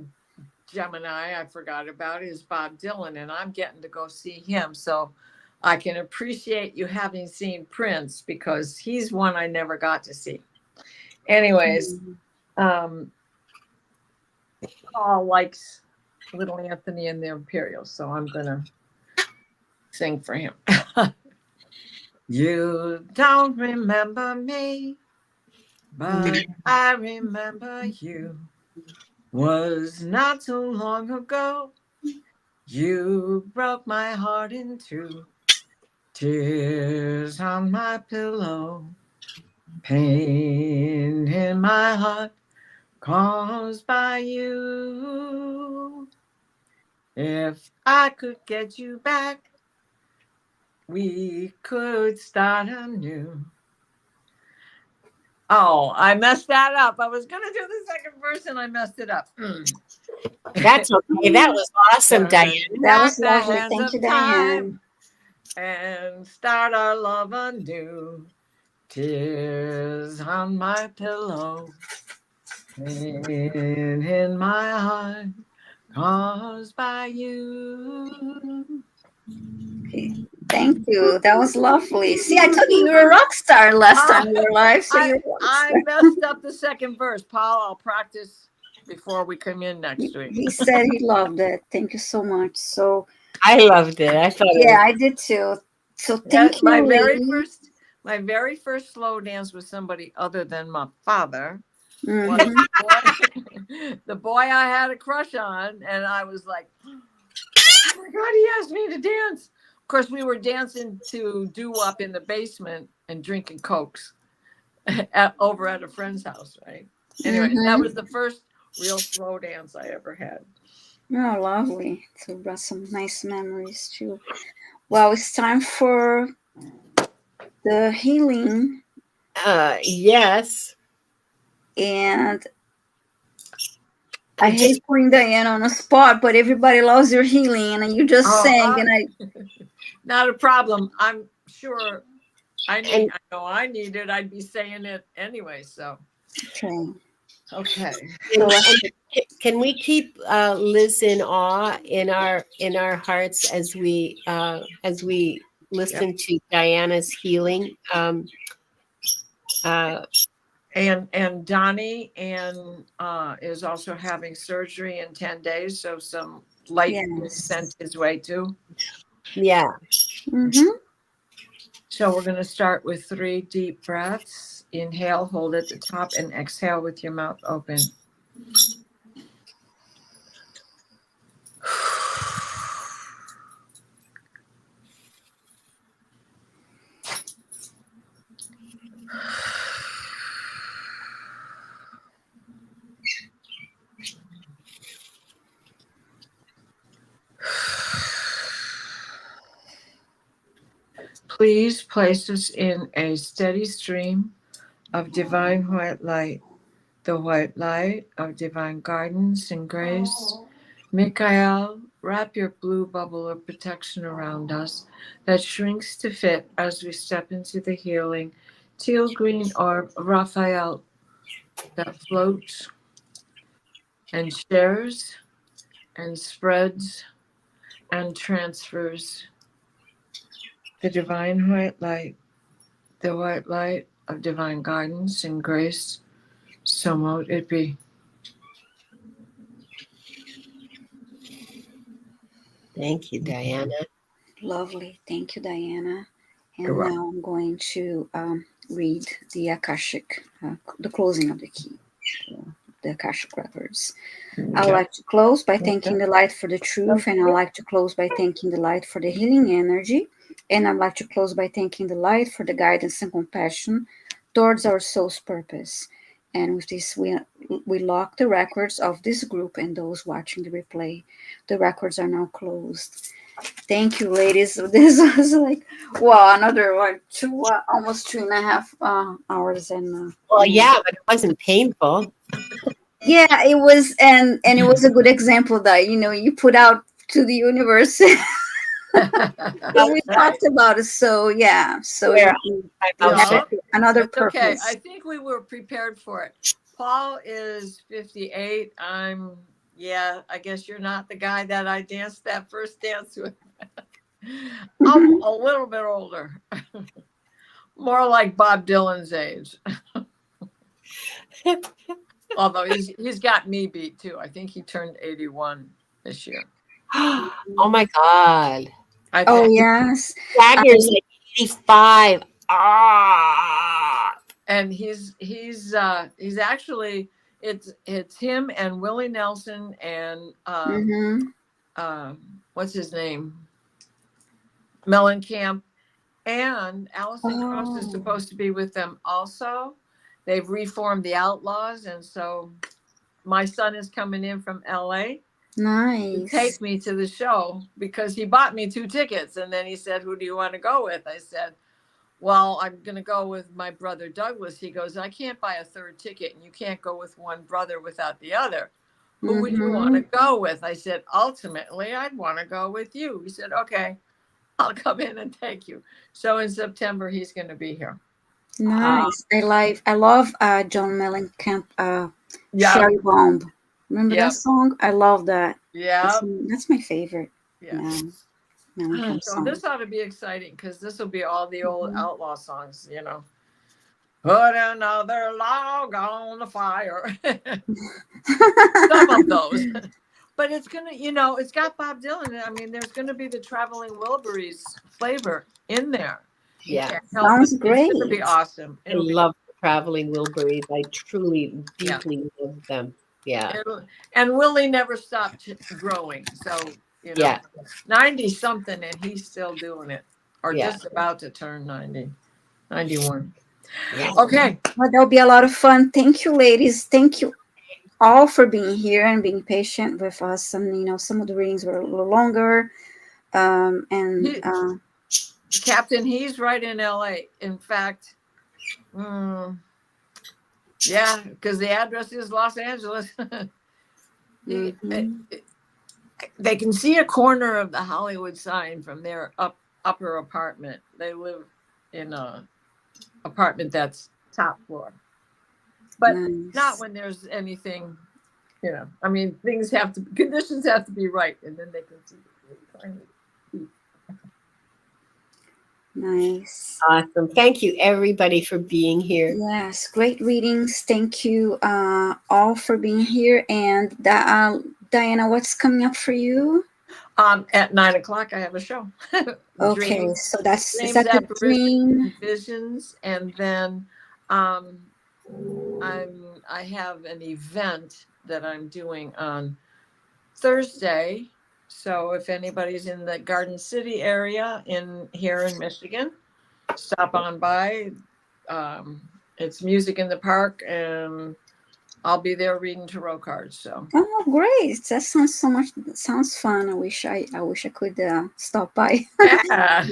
Gemini I forgot about is Bob Dylan, and I'm getting to go see him. So I can appreciate you having seen Prince, because he's one I never got to see. Anyways, um, Paul likes Little Anthony and the Imperials, so I'm going to sing for him. You don't remember me, but I remember you. Was not so long ago. You broke my heart in two. Tears on my pillow. Pain in my heart caused by you. If I could get you back, we could start anew. Oh, I messed that up. I was going to do the second verse and I messed it up. That's okay. That was awesome, Diane. That was Back the lovely. hands Thank of you, time Diane. and start our love anew. Tears on my pillow, pain in my heart, caused by you. Okay. Thank you. That was lovely. See, I told you you were a rock star last time you were live, so you're a rock I star. messed up the second verse. Paul, I'll practice before we come in next week. He said he loved it. Thank you so much. So I loved it. I thought yeah, it I did too. So thank My you, very lady. first slow dance with somebody other than my father was Mhm. the boy I had a crush on, and I was like, oh my God, he asked me to dance. Of course, we were dancing to doo-wop in the basement and drinking Cokes over at a friend's house, right? Anyways, that was Mhm. the first real slow dance I ever had. Oh, lovely. So brought some nice memories too. Well, it's time for the healing, yes. and I hate putting Diane on the spot, but everybody loves your healing, and you just sang, and I. Not a problem. I'm sure And I know I need it. I'd be saying it anyway. So, Okay. okay. So can we keep Liz in awe in our hearts as we listen to Diana's healing? And Donnie is also having surgery in 10 days. So some light is yes. sent his way too. Yeah. Mm-hmm. So we're going to start with 3 deep breaths. Inhale, hold at the top, and exhale with your mouth open. Please place us in a steady stream of divine white light, the white light of divine guidance and grace. Michael, wrap your blue bubble of protection around us that shrinks to fit as we step into the healing teal green orb of Raphael that floats and shares and spreads and transfers the divine white light, the white light of divine guidance and grace. So mote it be. Thank you, Diana. Lovely. Thank you, Diana. You're And welcome. now I'm going to read the Akashic, the closing of the key, the Akashic Records. I would like to close by thanking the light for the truth, and I'd like to close by thanking the light for the healing energy, and I'd like to close by thanking the light for the guidance and compassion towards our soul's purpose. And with this, we lock the records of this group and those watching the replay. The records are now closed. Thank you, ladies. This was like, wow, another almost 2.5 hours, and Well, yeah, but it wasn't painful. yeah, it was, and it was a good example that you put out to the universe. But we talked about it, so yeah, so Where another It's okay. purpose. I think we were prepared for it. Paul is 58. I guess you're not the guy that I danced that first dance with. I'm a little bit older. More like Bob Dylan's age. Although he's got me beat too. I think he turned 81 this year. oh my God. Oh yes, Jagger's like 85. Ah. And he's actually it's him and Willie Nelson and what's his name? Mellencamp, and Alison Krauss is supposed to be with them also. They've reformed the Outlaws, and so my son is coming in from LA, Nice. take me to the show because he bought me 2 tickets. And then he said, "Who do you want to go with?" I said, "Well, I'm going to go with my brother Douglas." He goes, "I can't buy a 3rd ticket, and you can't go with one brother without the other. Who would you want to go with?" I said, "Ultimately, I'd want to go with you." He said, "Okay, I'll come in and take you." So in September, he's going to be here. Nice. I love John Mellencamp, Yeah. Sherry Bomb. Remember Yep. that song? I love that. Yeah. That's my favorite. Yeah. Mellencamp So song. this ought to be exciting because this will be all the old outlaw songs, you know. Put another log on the fire. Some of those. But it's going to, you know, it's got Bob Dylan. I mean, there's going to be the Traveling Wilburys flavor in there. Yeah. Sounds great. It's going to be awesome. I love Traveling Wilburys. I truly, deeply love them. Yeah. And Willie never stopped growing. So, you know, 90 something and he's still doing it, or just about to turn 90, 91. Yeah. Okay. Well, that'll be a lot of fun. Thank you, ladies. Thank you all for being here and being patient with us. Some of the readings were a little longer. Captain, he's right in LA. In fact, yeah, because the address is Los Angeles. They can see a corner of the Hollywood sign from their upper apartment. They live in a apartment that's top floor, but not when there's anything, you know. I mean, conditions have to be right, and then they can see it. Nice. Awesome. Thank you, everybody, for being here. Yes, great readings. Thank you all for being here. And Diana, what's coming up for you? At 9:00, I have a show. Okay, Dreams, so is dreams, that the dream? Visions, and then I have an event that I'm doing on Thursday. So if anybody's in the Garden City area here in Michigan, stop on by. It's music in the park, and I'll be there reading tarot cards. So great! That sounds fun. I wish I could stop by. Yeah.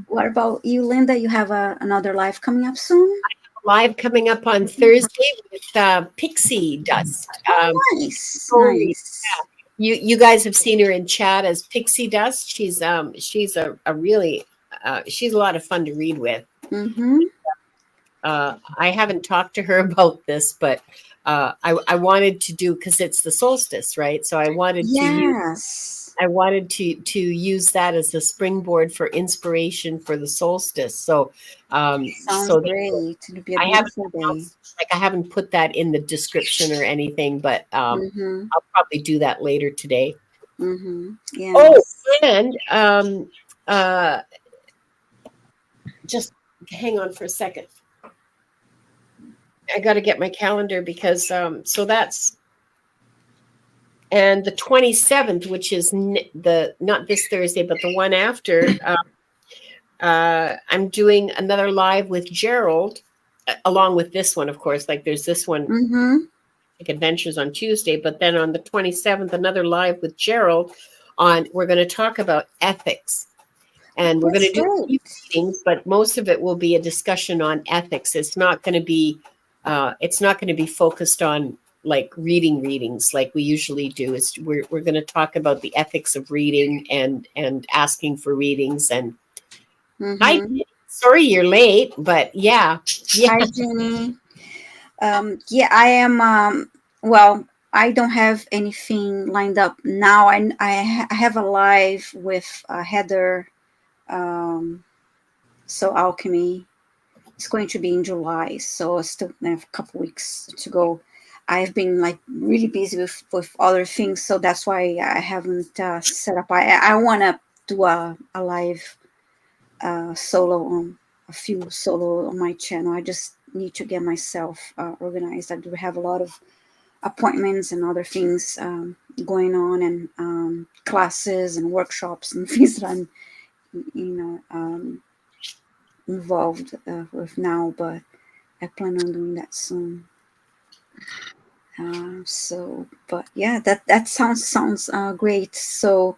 What about you, Linda? You have another live coming up soon? Live coming up on Thursday with Pixie Dust. Nice. You guys have seen her in chat as Pixie Dust. She's a really she's a lot of fun to read with. I haven't talked to her about this, but I wanted to do, because it's the solstice, right? So I wanted to use that as a springboard for inspiration for the solstice. So sounds great. It'll be a beautiful day. I haven't put that in the description or anything, but I'll probably do that later today. Yes. Oh, and just hang on for a second. I got to get my calendar because so that's, and the 27th, which is not this Thursday, but the one after, I'm doing another live with Gerald, along with this one, of course. Like there's this one, Akashic Adventures on Tuesday, but then on the 27th, another live with Gerald we're going to talk about ethics. And we're going to do a few readings, but most of it will be a discussion on ethics. It's not going to be focused on like readings like we usually do. We're going to talk about the ethics of reading and asking for readings. And hi, sorry you're late, but yeah. Hi, Jenny. I am. Well, I don't have anything lined up now. I have a live with Heather. So Alchemy. It's going to be in July, so I still have a couple weeks to go. I've been like really busy with other things, so that's why I haven't set up. I want to do a live solo on a few solo on my channel. I just need to get myself organized. I do have a lot of appointments and other things going on, and classes and workshops and things that I'm, involved with now, but I plan on doing that soon. So, but yeah, that sounds great. So,